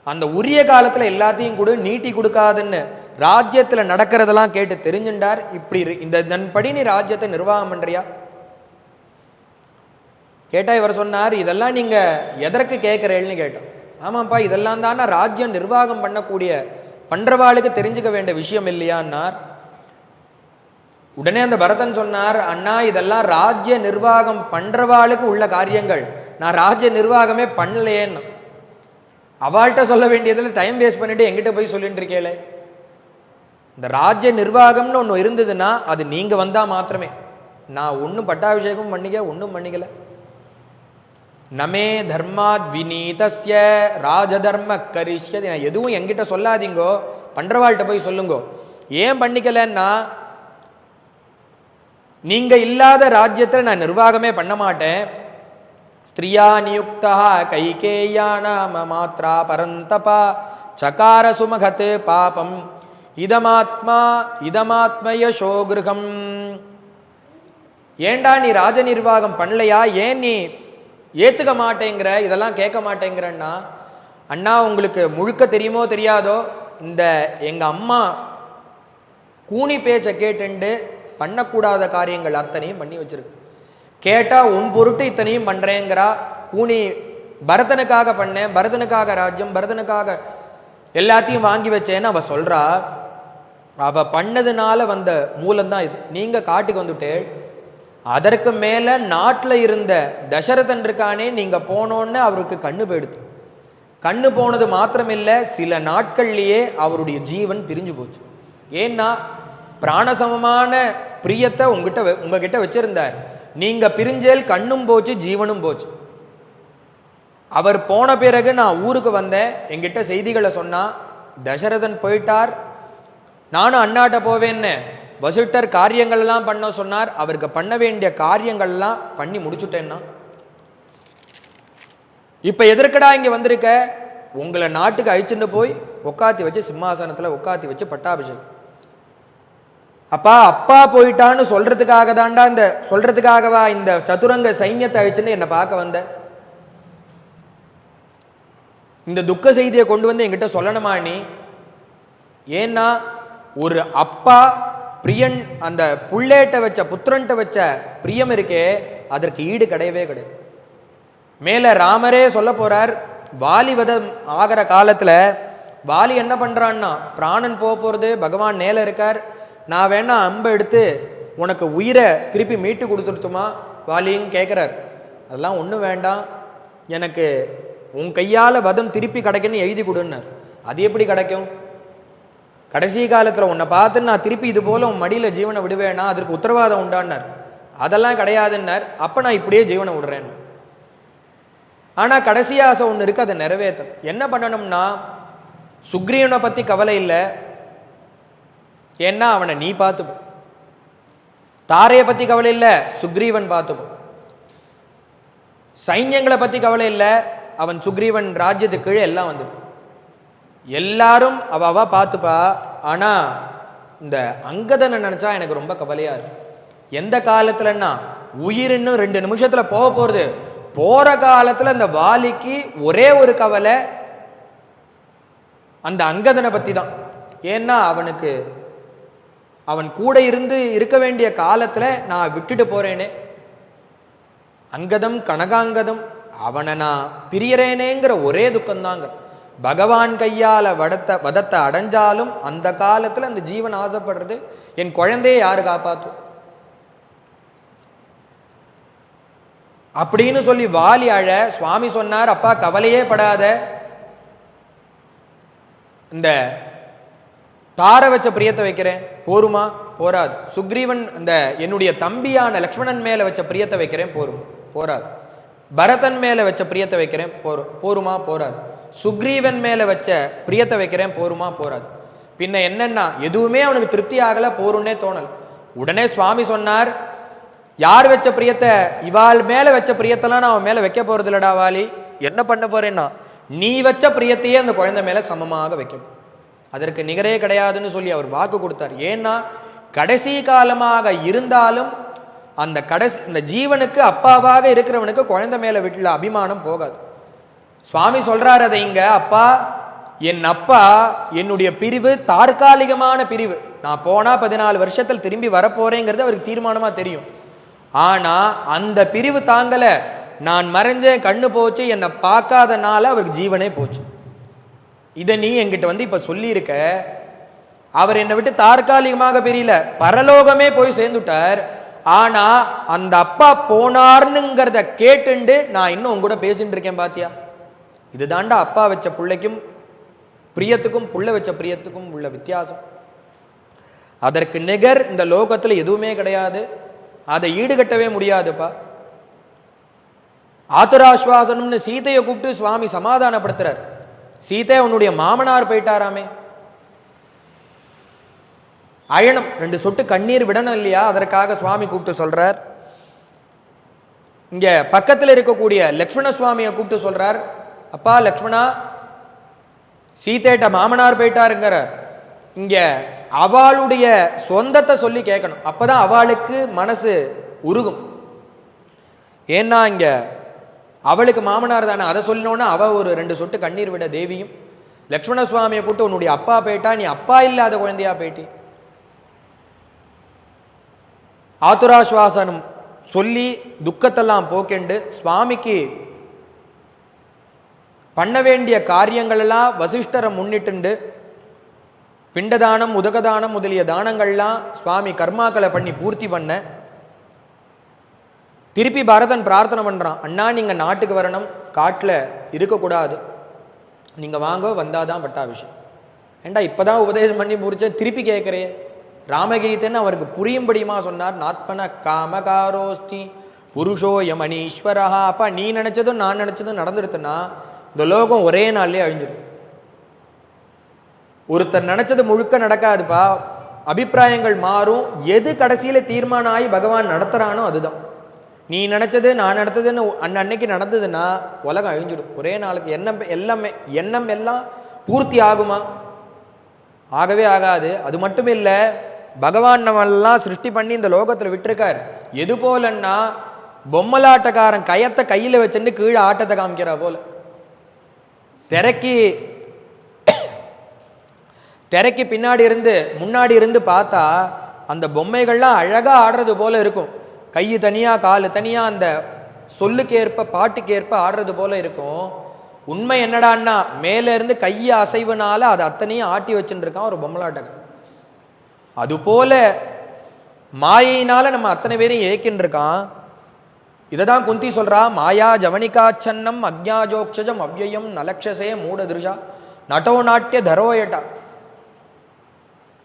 அந்த உரிய காலத்துல எல்லாத்தையும் கொடு, நீட்டி கொடுக்காதுன்னு ராஜ்யத்துல நடக்கிறதெல்லாம் கேட்டு தெரிஞ்சுட்டார். இப்படி இதன்படி நீ ராஜ்யத்தை நிர்வாகம் பண்றியா கேட்டா இவர் சொன்னார், இதெல்லாம் நீங்க எதற்கு கேட்கிறேன்னு கேட்டோம். ஆமாப்பா, இதெல்லாம் தானே ராஜ்யம் நிர்வாகம் பண்றவாளுக்கு தெரிஞ்சுக்க வேண்டிய விஷயம் இல்லையான்னார். உடனே அந்த பரதன் சொன்னார், அண்ணா இதெல்லாம் ராஜ்ய நிர்வாகம் பண்றவாளுக்கு உள்ள காரியங்கள், நான் ராஜ்ய நிர்வாகமே பண்ணலையேன்னு. அவள்கிட்ட சொல்ல வேண்டியதில் டைம் வேஸ்ட் பண்ணிட்டு எங்கிட்ட போய் சொல்லிட்டு இருக்கேளே. இந்த ராஜ்ய நிர்வாகம்னு ஒன்று இருந்ததுன்னா அது நீங்க வந்தா மாத்திரமே. நான் ஒன்றும் பட்டாபிஷேகம் ஒன்றும் பண்ணிக்கல. நமே தர்மாத் வினீதஸ்ய ராஜதர்ம கரிஷ்யதி. நான் எதுவும் என்கிட்ட சொல்லாதீங்கோ, பண்றவாள்கிட்ட போய் சொல்லுங்கோ. ஏன் பண்ணிக்கலன்னா நீங்க இல்லாத ராஜ்யத்தில் நான் நிர்வாகமே பண்ண மாட்டேன். ஸ்திரியா நியுக்தா கைகேயா நாம மாத்ரா பரந்தபா சகார சுமகத் பாபம் இதமாத்மய கிருகம். ஏண்டா நீ ராஜ நிர்வாகம் பண்ணலையா, ஏன் நீ ஏத்துக்க மாட்டேங்கிற, இதெல்லாம் கேட்க மாட்டேங்கிறன்னா, அண்ணா உங்களுக்கு முழுக்க தெரியுமோ தெரியாதோ, இந்த எங்க அம்மா கூனி பேச்சை கேட்டுண்டு பண்ணக்கூடாத காரியங்கள் அத்தனையும் பண்ணி வச்சிருக்கு. கேட்டா உன் பொருட்டு இத்தனையும் பண்றேங்கிறா. கூனி பரதனுக்காக பண்ணேன், பரதனுக்காக ராஜ்யம், பரதனுக்காக எல்லாத்தையும் வாங்கி வச்சேன்னு அவ சொல்றா. அவ பண்ணதுனால வந்த மூலம்தான் இது. நீங்க காட்டுக்கு வந்துட்டே, அதற்கு மேல நாட்டில் இருந்த தசரதன் இருக்கானே, நீங்க போனோன்னு அவருக்கு கண்ணு போயிடுது. கண்ணு போனது மாத்திரமில்லை, சில நாட்கள்லயே அவருடைய ஜீவன் பிரிஞ்சு போச்சு. ஏன்னா பிராணசமமான பிரியத்தை உங்ககிட்ட வச்சிருந்தார். நீங்க பிரிஞ்சேல் கண்ணும் போச்சு, ஜீவனும் போச்சு. அவர் போன பிறகு நான் ஊருக்கு வந்தேன், என்கிட்ட செய்திகளை சொன்னா, தசரதன் போயிட்டார், நானும் அண்ணாட்ட போவேன்னு வசிட்டர் காரியங்கள்லாம் பண்ண சொன்னார். அவருக்கு பண்ண வேண்டிய காரியங்கள்லாம் பண்ணி முடிச்சுட்டேன்னா, இப்ப எதற்கடா இங்க வந்திருக்க, உங்களை நாட்டுக்கு அழிச்சுட்டு போய் உட்காத்தி வச்சு சிம்மாசனத்துல உட்காத்தி வச்சு பட்டாபிஷேகம். அப்பா போயிட்டான்னு சொல்றதுக்காகவா இந்த சதுரங்க சைன்யத்தை அழிச்சுன்னு என்னை பார்க்க வந்த? இந்த துக்க செய்தியை கொண்டு வந்து என்கிட்ட சொல்லணுமா நீ? ஏன்னா ஒரு அப்பா பிரியன் அந்த புள்ளேட்ட வச்ச புத்திரன்ட்ட வச்ச பிரியம் இருக்கே, அதற்கு ஈடு கிடையவே கிடையாது. மேல ராமரே சொல்ல போறார், வாலி வதம் ஆகிற காலத்துல வாலி என்ன பண்றான்னா, பிராணன் போறது, பகவான் நேல இருக்கார், நான் வேணா அம்பை எடுத்து உனக்கு உயிரை திருப்பி மீட்டு கொடுத்துருத்துமா வாலின்னு கேட்குறார். அதெல்லாம் ஒன்றும் வேண்டாம், எனக்கு உன் கையால் வதம் திருப்பி கிடைக்குன்னு எழுதி கொடுன்னார். அது எப்படி கிடைக்கும்? கடைசி காலத்தில் உன்னை பார்த்து நான் திருப்பி இது போல உன் மடியில் ஜீவனை விடுவேனா, அதற்கு உத்தரவாதம் உண்டான்னார். அதெல்லாம் கிடையாதுன்னார். அப்போ நான் இப்படியே ஜீவனை விடுறேன். ஆனால் கடைசி ஆசை ஒன்று இருக்குது, அதை நிறைவேற்றும். என்ன பண்ணணும்னா, சுக்ரீவனை பற்றி கவலை இல்லை, ஏன்னா அவனை நீ பார்த்துப்போ. தாரையை பற்றி கவலை இல்லை, சுக்ரீவன் பார்த்துப்போ. சைன்யங்களை பற்றி கவலை இல்லை, அவன் சுக்ரீவன் ராஜ்யத்துக்கு கீழே எல்லாம் வந்துடும். எல்லாரும் அவ பார்த்துப்பா. ஆனா இந்த அங்கதனை நினைச்சா எனக்கு ரொம்ப கவலையா இருக்கு. எந்த காலத்துலன்னா, உயிர் இன்னும் 2 நிமிஷத்துல போறது, போற காலத்துல அந்த வாலிக்கு ஒரே ஒரு கவலை அந்த அங்கதனை பத்தி தான். ஏன்னா அவன் கூட இருக்க வேண்டிய காலத்துல நான் விட்டுட்டு போறேனே, அங்கதம் கனகாங்கதம், அவனை நான் பிரியறேனேங்கிற ஒரே துக்கம்தாங்க. பகவான் கையால வதத்தை அடைஞ்சாலும் அந்த காலத்துல அந்த ஜீவன் ஆசைப்படுறது, என் குழந்தையை யாரு காப்பாற்றும் அப்படின்னு சொல்லி வாலி அழ. சுவாமி சொன்னார், அப்பா கவலையே படாத, இந்த தார வச்ச பிரியத்தை வைக்கிறேன், போருமா? போராது. சுக்ரீவன் அந்த என்னுடைய தம்பியான லக்ஷ்மணன் மேல வச்ச பிரியத்தை வைக்கிறேன், போராது. பரதன் மேல வச்ச பிரியத்தை வைக்கிறேன், போருமா? போராது. சுக்ரீவன் மேல வச்ச பிரியத்தை வைக்கிறேன், போருமா? போராது. பின்ன என்னன்னா எதுவுமே அவனுக்கு திருப்தி ஆகல, போருன்னே தோணல். உடனே சுவாமி சொன்னார், யார் வச்ச பிரியத்தை, இவாள் மேல வச்ச பிரியத்தெல்லாம் நான் அவன் மேல வைக்க போறது இல்லடா வாலி. என்ன பண்ண போறேன்னா நீ வச்ச பிரியத்தையே அந்த குழந்தை மேல சமமாக வைக்க, அதற்கு நிகரே கிடையாதுன்னு சொல்லி அவர் வாக்கு கொடுத்தார். ஏன்னா கடைசி காலமாக இருந்தாலும் அந்த இந்த ஜீவனுக்கு அப்பாவாக இருக்கிறவனுக்கு குழந்தை மேல வீட்டுல அபிமானம் போகாது. சுவாமி சொல்றாரு அதை இங்க, அப்பா என் அப்பா என்னுடைய பிரிவு தற்காலிகமான பிரிவு, நான் போனா 14 வருஷத்தில் திரும்பி வரப்போறேங்கிறது அவருக்கு தீர்மானமா தெரியும். ஆனா அந்த பிரிவு தாங்கல, நான் மறைஞ்சேன், கண்ணு போச்சு, என்னை பார்க்காதனால அவருக்கு ஜீவனே போச்சு. இதை நீ என்கிட்ட வந்து இப்ப சொல்லி இருக்க, அவர் என்னை விட்டு தற்காலிகமாக பிரியல, பரலோகமே போய் சேர்ந்துட்டார். ஆனா அந்த அப்பா போனார்னுங்கிறத கேட்டுண்டு நான் இன்னும் உங்க கூட பேசிட்டு இருக்கேன் பாத்தியா. இதுதாண்டா அப்பா வச்ச பிள்ளைக்கும் பிரியத்துக்கும் புள்ள வச்ச பிரியத்துக்கும் உள்ள வித்தியாசம். அதற்கு நிகர் இந்த லோகத்துல எதுவுமே கிடையாது, அதை ஈடுகட்டவே முடியாதுப்பா. ஆத்துராஸ்வாசனம்னு சீதையை கூப்பிட்டு சுவாமி சமாதானப்படுத்துறார். சீதை உன்னுடைய மாமனார் போயிட்டாராமே, அயனம் 2 சொட்டு கண்ணீர் விடணும் இல்லையா, அதற்காக சுவாமி கூப்பிட்டு சொல்றார். இங்க பக்கத்தில் இருக்கக்கூடிய லக்ஷ்மண சுவாமியை கூப்பிட்டு சொல்றார், அப்பா லக்ஷ்மணா, சீதைட்ட மாமனார் போயிட்டாருங்கிற. இங்க அவளுடைய சொந்தத்தை சொல்லி கேட்கணும், அப்பதான் அவளுக்கு மனசு உருகும். ஏன்னா இங்க அவளுக்கு மாமனார் தானே, அதை சொல்லணும்னா அவ ஒரு 2 சொட்டு கண்ணீர் விட. தேவியும் லக்ஷ்மண சுவாமியை கூப்பிட்டு உன்னுடைய அப்பா போயிட்டா, நீ அப்பா இல்லாத குழந்தையா போயிட்டி. ஆத்துராஸ்வாசனம் சொல்லி துக்கத்தெல்லாம் போக்கெண்டு சுவாமிக்கு பண்ண வேண்டிய காரியங்கள் எல்லாம் வசிஷ்டரை முன்னிட்டு பிண்டதானம் உதகதானம் முதலிய தானங்கள்லாம் சுவாமி கர்மாக்களை பண்ணி பூர்த்தி பண்ண, திருப்பி பரதன் பிரார்த்தனை பண்றான், அண்ணா நீங்க நாட்டுக்கு வரணும், காட்டில் இருக்கக்கூடாது, நீங்க வாங்க, வந்தாதான் பட்டாபிஷேகம். ஏண்டா இப்பதான் உபதேசம் பண்ணி முடிச்ச திருப்பி கேட்கிறே. ராமகீதன்னு அவருக்கு புரியும்படியுமா சொன்னார். நாத்மன காமகாரோஸ்தி புருஷோ யமனீஸ்வரா. அப்பா நீ நினைச்சதும் நான் நினைச்சதும் நடந்துடுத்துன்னா இந்த லோகம் ஒரே நாள்லயே அழிஞ்சிடும். ஒருத்தர் நினைச்சது முழுக்க நடக்காதுப்பா, அபிப்பிராயங்கள் மாறும். எது கடைசியில தீர்மானம் ஆகி பகவான் நடத்துறானோ அதுதான். நீ நினைச்சது நான் நடத்ததுன்னு அன்னைக்கு நடந்ததுன்னா உலகம் அழிஞ்சிடும் ஒரே நாளுக்கு. எண்ணம் எல்லாம் பூர்த்தி ஆகுமா? ஆகவே ஆகாது. அது மட்டும் இல்லை, பகவான் நம்மெல்லாம் சிருஷ்டி பண்ணி இந்த லோகத்தில் விட்டுருக்கார். எது போலன்னா பொம்மலாட்டக்காரன் கயத்தை கையில் வச்சுட்டு கீழே ஆட்டத்தை காமிக்கிறா போல. திரைக்கு பின்னாடி இருந்து முன்னாடி இருந்து பார்த்தா அந்த பொம்மைகள்லாம் அழகா ஆடுறது போல இருக்கும். கை தனியா காலு தனியா அந்த சொல்லுக்கு ஏற்ப பாட்டுக்கு ஏற்ப ஆடுறது போல இருக்கும். உண்மை என்னடான்னா மேல இருந்து கையை அசைவுனால அது அத்தனையும் ஆட்டி வச்சுட்டு இருக்கான் ஒரு பொம்மலாட்டகன். அது போல மாயினால நம்ம அத்தனை பேரையும் ஏக்கின்னு இருக்கான். இததான் குந்தி சொல்றா, மாயா ஜவனிகாச்சன்னம் அக்ஞாஜோக்ஷஜம் அவ்யயம் நலக்ஷசே மூட திருஷா நட்டோ நாட்டிய தரோயட்டா.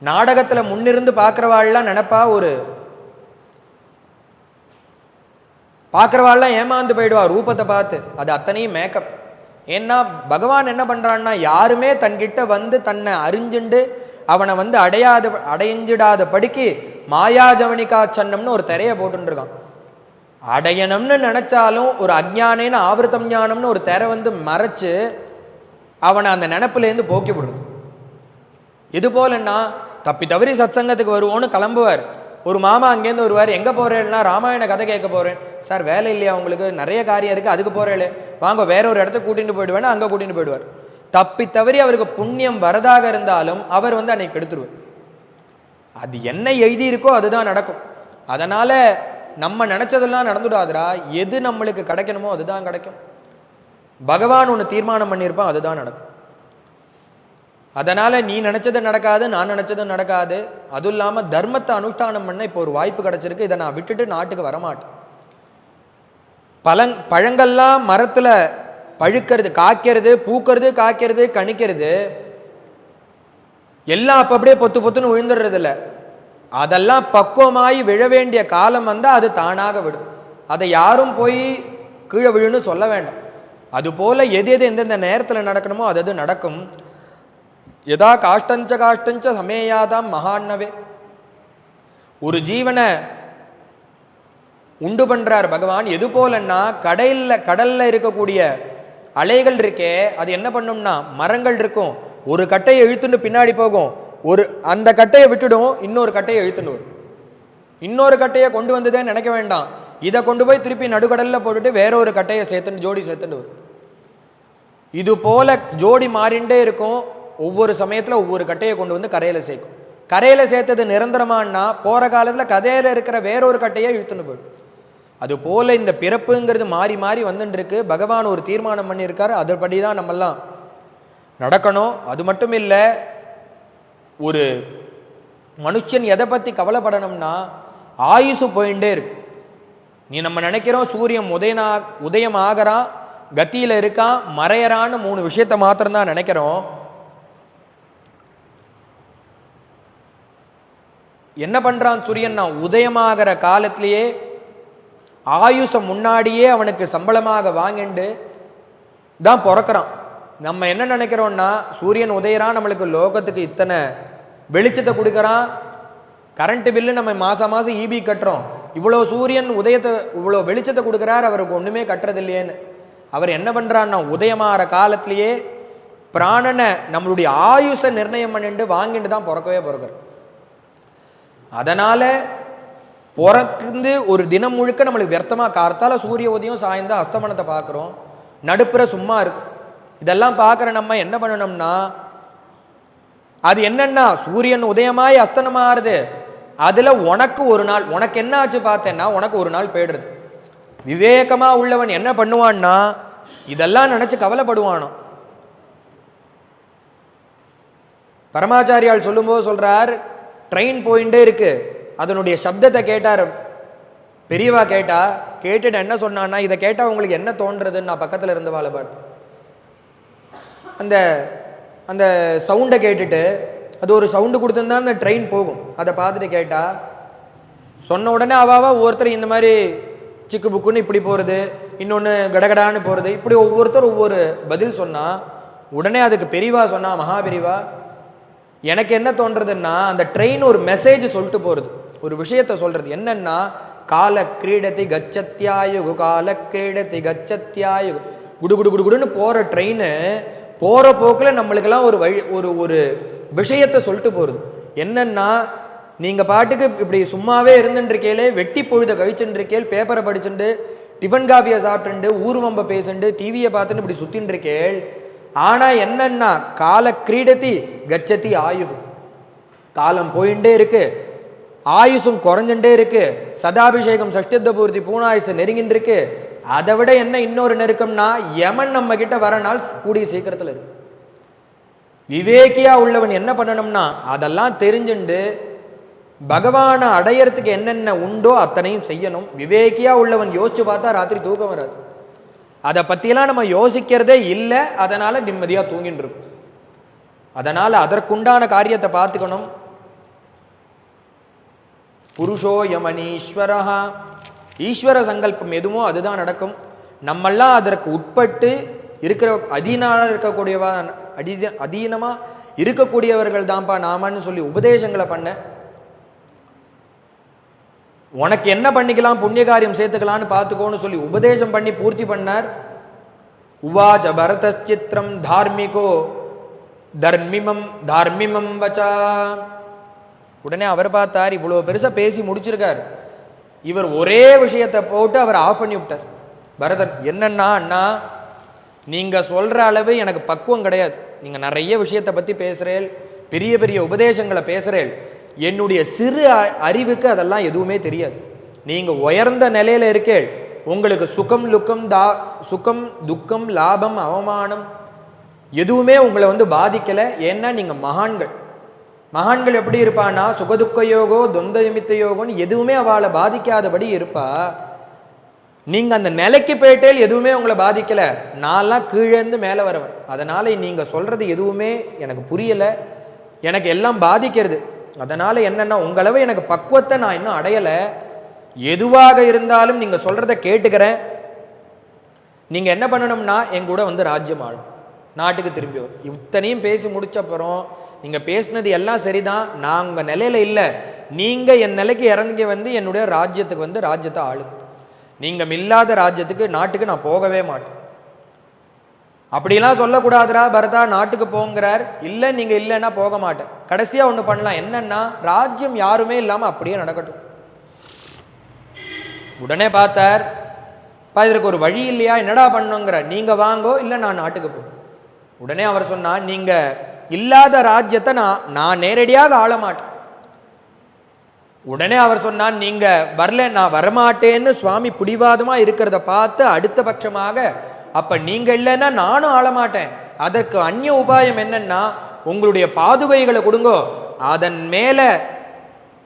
நாடகத்துல முன்னிருந்து பார்க்கிறவாள்லாம் நினைப்பா, ஒரு பார்க்கிறவாள்லாம் ஏமாந்து போயிடுவா ரூபத்தை பார்த்து. அது அத்தனையும் மேக்கப். ஏன்னா பகவான் என்ன பண்றான்னா, யாருமே தன்கிட்ட வந்து தன்னை அறிஞ்சுண்டு அவனை வந்து அடைஞ்சிடாத படிக்கு மாயா ஜவனிகாச்சன்னம்னு ஒரு திரைய போட்டுன்னு இருக்கான். அடையணும்னு நினைச்சாலும் ஒரு அஜ்ஞானேன்னு ஆவிருத்தம் ஞானம்னு ஒரு திரை வந்து மறைச்சு அவனை அந்த நினப்புலேருந்து போக்கி விடுறது. இது போலன்னா தப்பி தவறி சத்சங்கத்துக்கு வருவோன்னு கிளம்புவார். ஒரு மாமா அங்கேருந்து வருவார், எங்கே போகிறேன்னா ராமாயண கதை கேட்க போகிறேன். சார் வேலை இல்லையா உங்களுக்கு? நிறைய காரியம் இருக்குது, அதுக்கு போகிறேளே, வாங்க வேற ஒரு இடத்துக்கு கூட்டிகிட்டு போயிடுவேன்னா அங்கே கூட்டிகிட்டு போயிடுவார். தப்பி தவறி அவருக்கு புண்ணியம் வரதாக இருந்தாலும் அவர் வந்து அன்னைக்கு எடுத்துருவார். அது என்ன எழுதி இருக்கோ அதுதான் நடக்கும். அதனால நம்ம நினைச்சதெல்லாம் நடந்துடாதுரா. எது நம்மளுக்கு கிடைக்கணுமோ அதுதான் கிடைக்கும். பகவான் ஒன்று தீர்மானம் பண்ணியிருப்பான், அதுதான் நடக்கும். அதனால நீ நினைச்சது நடக்காது, நான் நினைச்சது நடக்காது. அதுவும் இல்லாம தர்மத்தை அனுஷ்டானம் பண்ண இப்போ ஒரு வாய்ப்பு கிடைச்சிருக்கு. இதை நான் விட்டுட்டு நாட்டுக்கு வரமாட்டேன். பழங்கள்லாம் மரத்துல பழுக்கிறது, காய்க்கிறது, பூக்கிறது, காய்க்கிறது, கணிக்கிறது. எல்லாம் அப்ப அப்படியே பொத்து பொத்துன்னு விழுந்துடுறது இல்லை. அதெல்லாம் பக்குவமாயி விழ வேண்டிய காலம் வந்தால் அது தானாக விடும். அதை யாரும் போய் கீழே விழுன்னு சொல்ல வேண்டாம். அதுபோல எது எது எந்தெந்த நேரத்தில் நடக்கணுமோ அது நடக்கும். எதா காஷ்டஞ்ச காஷ்டஞ்ச சமேயாதாம் மகான்னவே. ஒரு ஜீவனை உண்டு பண்றார் பகவான். எது போலன்னா கடல்ல இருக்கக்கூடிய அலைகள் இருக்கே, அது என்ன பண்ணும்னா மரங்கள் இருக்கும், ஒரு கட்டையை இழுத்துட்டு பின்னாடி போகும், அந்த கட்டையை விட்டுடும், இன்னொரு கட்டையை இழுத்துட்டு வரும். இன்னொரு கட்டையை கொண்டு வந்ததே நினைக்க வேண்டாம், இதை கொண்டு போய் திருப்பி நடுக்கடல்ல போட்டுட்டு வேற ஒரு கட்டையை சேர்த்துன்னு ஜோடி சேர்த்துட்டு வரும். இது போல ஜோடி மாறிண்டே இருக்கும். ஒவ்வொரு சமயத்துல ஒவ்வொரு கட்டையை கொண்டு வந்து கரையில சேர்க்கும். கரையில சேர்த்தது நிரந்தரமானா போற காலத்துல கதையில இருக்கிற வேறொரு கட்டையை இழுத்துன்னு போயிடும். அது போல இந்த பிறப்புங்கிறது மாறி மாறி வந்துட்டு இருக்கு. பகவான் ஒரு தீர்மானம் பண்ணியிருக்காரு, அதுபடி தான் நம்மெல்லாம் நடக்கணும். அது மட்டும் இல்லை, ஒரு மனுஷன் எதை பற்றி கவலைப்படணும்னா ஆயுசு போயிட்டே இருக்கு. நம்ம நினைக்கிறோம் சூரியன் உதயம் ஆகிறான், கத்தியில் இருக்கான், மறையறான்னு 3 விஷயத்தை மாத்திரம்தான் நினைக்கிறோம். என்ன பண்றான் சூரியன்? நான் உதயமாகிற காலத்திலேயே ஆயுசம் முன்னாடியே அவனுக்கு சம்பளமாக வாங்கிண்டு தான் பிறக்கிறான். நம்ம என்ன நினைக்கிறோம்னா சூரியன் உதயறான், நம்மளுக்கு லோகத்துக்கு இத்தனை வெளிச்சத்தை கொடுக்குறான், கரண்ட் பில்லு நம்ம மாசம் மாசம் ஈபி கட்டுறோம், இவ்வளோ சூரியன் இவ்வளோ வெளிச்சத்தை கொடுக்குறார், அவருக்கு ஒன்றுமே கட்டுறது இல்லையேன்னு அவர் என்ன பண்ணுறான்னா உதயமாகிற காலத்திலேயே பிராணனை நம்மளுடைய ஆயுசை நிர்ணயம் பண்ணிட்டு வாங்கிட்டு தான் பிறக்கிறார். அதனால பிறந்து ஒரு தினம் முழுக்க நம்மளுக்கு வியர்த்தமாக கார்த்தால சூரிய உதயம் சாய்ந்து அஸ்தமனத்தை பார்க்குறோம், நடுப்புற சும்மா இருக்கும். இதெல்லாம் பார்க்குற நம்ம என்ன பண்ணணும்னா, அது என்னன்னா சூரியன் உதயமாய் அஸ்தனமாறுது, அதில் உனக்கு ஒரு நாள், உனக்கு என்ன ஆச்சு பார்த்தேன்னா உனக்கு ஒரு நாள் போயிடுறது. விவேகமாக உள்ளவன் என்ன பண்ணுவான்னா இதெல்லாம் நினச்சி கவலைப்படுவானோ. பரமாச்சாரியால் சொல்லும்போது சொல்கிறார், ட்ரெயின் போயிட்டே இருக்கு, அதனுடைய சப்தத்தை கேட்டார் பெரியவா. கேட்டுட்டு என்ன சொன்னான்னா, இதை கேட்டால் உங்களுக்கு என்ன தோன்றதுன்னு நான் பக்கத்தில் இருந்து வாழ பார்த்து அந்த அந்த சவுண்டை கேட்டுட்டு, அது ஒரு சவுண்டு கொடுத்துருந்தா அந்த ட்ரெயின் போகும், அதை பார்த்துட்டு கேட்டா சொன்ன உடனே அவாவா ஒவ்வொருத்தர் இந்த மாதிரி சிக்கு புக்குன்னு இப்படி போகிறது, இன்னொன்று கடகடான்னு போகிறது, இப்படி ஒவ்வொருத்தர் ஒவ்வொரு பதில் சொன்னால் உடனே அதுக்கு பெரியவா சொன்னா, மகா பெரியவா எனக்கு என்ன தோன்றதுன்னா அந்த ட்ரெயின் ஒரு மெசேஜ் சொல்லிட்டு போகிறது, ஒரு விஷயத்த சொல்கிறது. என்னன்னா கால கிரீடத்தை கச்சத்தியாயுகு, கால கிரீடத்தை கச்சத்தியாயுகு, குடு குடுன்னு போகிற ட்ரெயின் போகிற போக்கில் நம்மளுக்கெல்லாம் ஒரு விஷயத்தை சொல்லிட்டு போகிறது. என்னன்னா நீங்கள் பாட்டுக்கு இப்படி சும்மாவே இருந்துருக்கேலே, வெட்டி பொழுத கழிச்சுட்டு இருக்கேள், பேப்பரை படிச்சுட்டு டிஃபன் காஃபியை சாப்பிட்டுண்டு ஊர்வம்ப பேசிண்டு டிவியை பார்த்துட்டு இப்படி சுற்றின்னு இருக்கேள். ஆனால் என்னன்னா கால கிரீடத்தி கச்சத்தி ஆயுகு, காலம் போயிட்டே இருக்கு, ஆயுசும் குறைஞ்சுட்டே இருக்கு, சதாபிஷேகம் சஷ்டித்த பூர்த்தி பூனாயுசு நெருங்கின்னு இருக்கு. அதை விட என்ன இன்னொரு நெருக்கம்னா யமன் நம்ம கிட்ட வர நாள் கூடிய சீக்கிரத்தில் இருக்கு. விவேகியா உள்ளவன் என்ன பண்ணணும்னா அதெல்லாம் தெரிஞ்சுண்டு பகவானை அடையறதுக்கு என்னென்ன உண்டோ அத்தனையும் செய்யணும். விவேகியா உள்ளவன் யோசிச்சு பார்த்தா ராத்திரி தூக்கம் வராது. அதை பற்றியெல்லாம் நம்ம யோசிக்கிறதே இல்லை, அதனால் நிம்மதியாக தூங்கின்னு இருக்கும். அதனால் அதற்குண்டான காரியத்தை பார்த்துக்கணும். புருஷோ யமனீஸ்வரஹா, ஈஸ்வர சங்கல்பம் எதுவோ அதுதான் நடக்கும். நம்மெல்லாம் அதற்கு உட்பட்டு இருக்கிற அதீனமாக இருக்கக்கூடியவர்கள் தான்ப்பா நாமன்னு சொல்லி உபதேசங்களை பண்ண, உனக்கு என்ன பண்ணிக்கலாம் புண்ணிய காரியம் சேர்த்துக்கலான்னு பார்த்துக்கோன்னு சொல்லி உபதேசம் பண்ணி பூர்த்தி பண்ணார். உவாச்ச பரதச்சித்திரம் தார்மிகோ தார்மிமம் வச்சா. உடனே அவர் பார்த்தார், இவ்வளோ பெருசாக பேசி முடிச்சிருக்கார், இவர் ஒரே விஷயத்தை போட்டு அவர் ஆஃப் பண்ணி விட்டார். பரதன் என்னன்னா, அண்ணா நீங்கள் சொல்கிற அளவு எனக்கு பக்குவம் கிடையாது, நீங்கள் நிறைய விஷயத்தை பற்றி பேசுகிறேன், பெரிய பெரிய உபதேசங்களை பேசுகிறேன், என்னுடைய சிறு அறிவுக்கு அதெல்லாம் எதுவுமே தெரியாது. நீங்கள் உயர்ந்த நிலையில் இருக்கேள், உங்களுக்கு சுகம் துக்கம் லாபம் அவமானம் எதுவுமே உங்களை பாதிக்கலை. ஏன்னா நீங்கள் மகான்கள் எப்படி இருப்பான்னா சுகதுக்க யோகோ தொந்த நிமித்த யோகோன்னு எதுவுமே அவளை பாதிக்காதபடி இருப்பா. நீங்கள் அந்த நிலைக்கு போயிட்டேல் எதுவுமே உங்களை நான்லாம் கீழேருந்து மேலே வரவன், அதனால் நீங்கள் சொல்கிறது எதுவுமே எனக்கு புரியலை, எனக்கு எல்லாம் பாதிக்கிறது. அதனால என்னன்னா உங்களவு எனக்கு பக்குவத்தை நான் இன்னும் அடையலை. எதுவாக இருந்தாலும் நீங்க சொல்றத கேட்டுக்கிறேன். நீங்க என்ன பண்ணணும்னா என் கூட வந்து ராஜ்யம் ஆளும், நாட்டுக்கு திரும்பி வரும். இத்தனையும் பேசி முடிச்சப்புறம் நீங்க பேசினது எல்லாம் சரிதான், நான் உங்க நிலையில இல்லை, நீங்க என் நிலைக்கு இறங்கி வந்து என்னுடைய ராஜ்யத்துக்கு வந்து ராஜ்யத்தை ஆளு. நீங்க இல்லாத ராஜ்யத்துக்கு நாட்டுக்கு நான் போகவே மாட்டேன். அப்படிலாம் சொல்லக்கூடாதுரா பரதா, நாட்டுக்கு போங்கிறார். இல்லை நீங்க இல்லைன்னா போக மாட்டேன். கடைசியா ஒண்ணு பண்ணலாம், என்னன்னா ராஜ்யம் யாருமே இல்லாம அப்படியே நடக்கட்டும். உடனே பார்த்தார், இதற்கு ஒரு வழி இல்லையா, என்னடா பண்ணுங்கிற, நீங்க வாங்கோ இல்லை நான் நாட்டுக்கு போ. உடனே அவர் சொன்னார், நீங்க இல்லாத ராஜ்யத்தை நான் நேரடியாக ஆள மாட்டேன். உடனே அவர் சொன்னார், நீங்க வரல, நான் வரமாட்டேன்னு சுவாமி பிடிவாதமா இருக்கிறத பார்த்து அடுத்த பட்சமாக, அப்ப நீங்க இல்லைன்னா நானும் ஆள மாட்டேன். அதற்கு அந்நிய உபாயம் என்னன்னா உங்களுடைய பாதுகைகளை கொடுங்கோ, அதன் மேல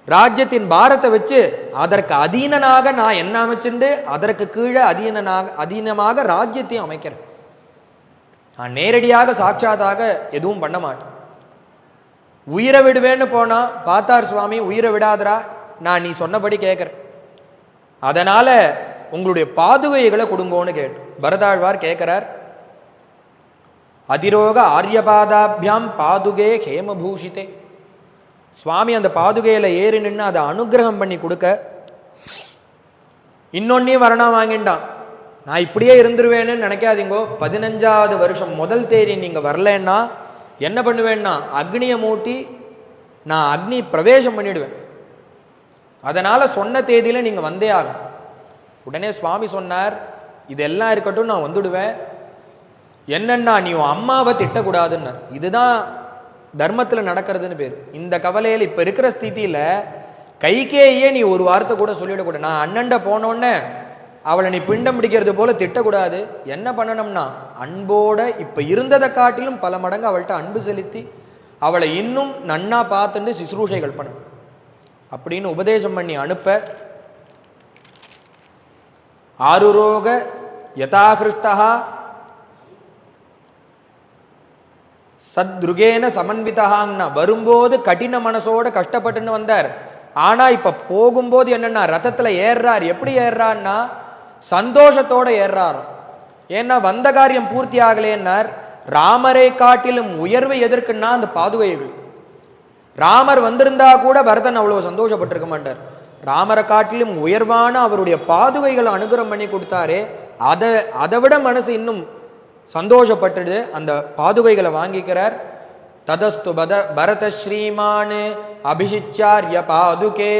ராஜ்யத்தின் பாரத்தை வச்சு அதற்கு அதீனனாக நான் என்ன அமைச்சுண்டு அதற்கு கீழே அதீனமாக ராஜ்யத்தையும் அமைக்கிறேன். நான் நேரடியாக சாட்சாத்தாக எதுவும் பண்ண மாட்டேன். உயிரை விடுவேன்னு போனா பார்த்தார் சுவாமி, உயிரை விடாதரா, நான் நீ சொன்னபடி கேட்கிறேன், அதனால உங்களுடைய பாதுகைகளை கொடுங்கோன்னு கேட்டு பரதாழ்வார் கேட்கிறார். அதிரோக ஆரியபாதாபியாம் பாதுகே ஹேமபூஷிதே. சுவாமி அந்த பாதுகையில ஏறி நின்று அதை அனுகிரகம் பண்ணி கொடுக்க, இன்னொன்னையும் வரணம் வாங்கிட்டான். நான் இப்படியே இருந்துருவேன்னு நினைக்காதீங்கோ, 15வது வருஷம் முதல் தேதி நீங்க வரலன்னா என்ன பண்ணுவேன்னா அக்னியை மூட்டி நான் அக்னி பிரவேசம் பண்ணிடுவேன். அதனால சொன்ன தேதியில நீங்க வந்தே ஆகும். உடனே சுவாமி சொன்னார், இதெல்லாம் இருக்கட்டும், நான் வந்துடுவேன். என்னன்னா நீ அம்மாவை திட்டக்கூடாதுன்னு. இதுதான் தர்மத்தில் நடக்கிறதுன்னு பேர். இந்த கவலையில் இப்போ இருக்கிற ஸ்திதியில் கைகேயே நீ ஒரு வார்த்தை கூட சொல்லிடக்கூடாது. நான் அண்ணன்ட போனோன்னே அவளை நீ பிண்டம் பிடிக்கிறது போல திட்டக்கூடாது. என்ன பண்ணணும்னா அன்போட இப்போ இருந்ததை காட்டிலும் பல மடங்கு அவள்கிட்ட அன்பு செலுத்தி அவளை இன்னும் நன்னா பார்த்துட்டு சிசுரூஷைகள் பண்ண அப்படின்னு உபதேசம் பண்ணி அனுப்ப, ஆருரோக யதாகிருஷ்டா சத்ருகேன சமன்விதான்னா, வரும்போது கடின மனசோட கஷ்டப்பட்டுன்னு வந்தார். ஆனா இப்ப போகும்போது என்னன்னா ரதத்துல ஏறார். எப்படி ஏறான்னா சந்தோஷத்தோட ஏறாராம். ஏன்னா வந்த காரியம் பூர்த்தி ஆகலேன்னார். ராமரை காட்டிலும் உயர்வு எதற்குன்னா அந்த பாதுகைகள். ராமர் வந்திருந்தா கூட பரதன் அவ்வளவு சந்தோஷப்பட்டிருக்க மாட்டார். ராமரை காட்டிலும் உயர்வான அவருடைய பாதுகைகளை அனுகிரகம் பண்ணி கொடுத்தாரே, அதை விட மனசு இன்னும் சந்தோஷப்பட்டுடு அந்த பாதுகைகளை வாங்கிக்கிறார். ததஸ்து பரத ஸ்ரீமான் அபிஷிச்சார்ய பாதுகே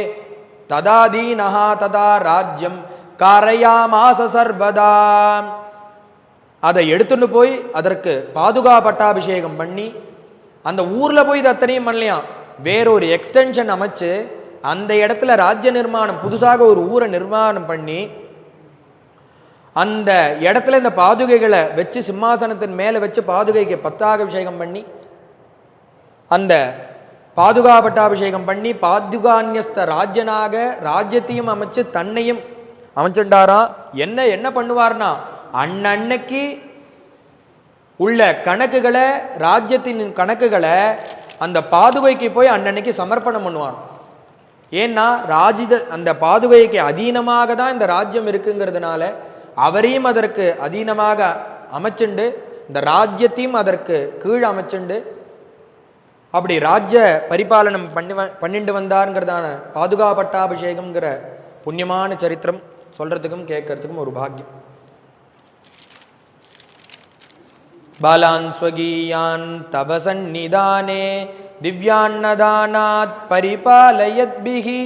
ததாதீனஹா ததா ராஜ்யம் காரயாமாச சர்வதா. அதை எடுத்துட்டு போய் அதற்கு பாதுகா பட்டாபிஷேகம் பண்ணி, அந்த ஊர்ல போய் இது அத்தனையும் பண்ணலையாம், வேறொரு எக்ஸ்டென்ஷன் அமைச்சு அந்த இடத்துல ராஜ்ய நிர்மாணம், புதுசாக ஒரு ஊரை நிர்மாணம் பண்ணி அந்த இடத்துல இந்த பாதுகைகளை வச்சு சிம்மாசனத்தின் மேலே வச்சு பாதுகைக்கு பத்தாபிஷேகம் பண்ணி, அந்த பாதுகா பட்டாபிஷேகம் பண்ணி பாதுகான்யஸ்த ராஜ்யனாக ராஜ்யத்தையும் அமைச்சு தன்னையும் அமைச்சுட்டாரா. என்ன பண்ணுவார்னா அன்னன்னைக்கு உள்ள கணக்குகளை, ராஜ்யத்தின் கணக்குகளை அந்த பாதுகைக்கு போய் அன்னன்னைக்கு சமர்ப்பணம் பண்ணுவார். ஏன்னா அந்த பாதுகைக்கு அதீனமாக தான் இந்த ராஜ்யம் இருக்குங்கிறதுனால அவரையும் அதற்கு அதீனமாக அமைச்சுண்டு இந்த ராஜ்யத்தையும் அதற்கு கீழ் அமைச்சுண்டு அப்படி ராஜ்ய பரிபாலனம் பண்ணிட்டு வந்தாருங்கிறதான பாதுகா பட்டாபிஷேகம்ங்கிற புண்ணியமான சரித்திரம் சொல்றதுக்கும் கேட்கறதுக்கும் ஒரு பாக்கியம். பாலான் ஸ்வகீயான் தவ சந்நிதானே திவ்யான்னதானாத் பரிபாலயத்பிஹி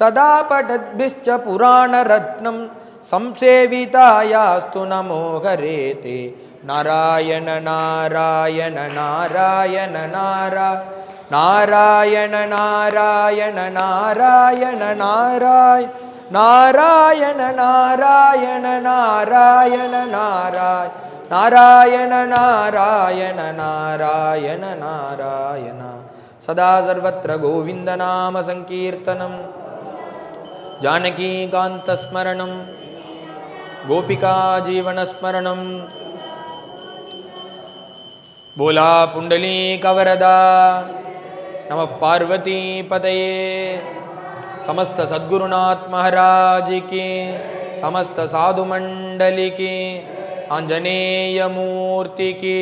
சதா படத்பிஷ்ச புராண ரத்னம் சம்சேவிதாயாஸ்து நமோ ஹரேதே. நாராயண நாராயண நாராயண நாராயண நாராயண நாராயண நாராயண நாராயண நாராயண நாராயண நாராயண நாராயண நாராயண சதா சர்வத்ர கோவிந்த நாம சங்கீர்த்தனம் ஜானகி காந்த ஸ்மரணம் गोपिका जीवन स्मरणं. बोला पुंडलीक वरदा நம பார்வதி பதையே. समस्त सद्गुरुनाथ महाराज की, समस्त साधु मंडली की, आंजनेय मूर्ति की.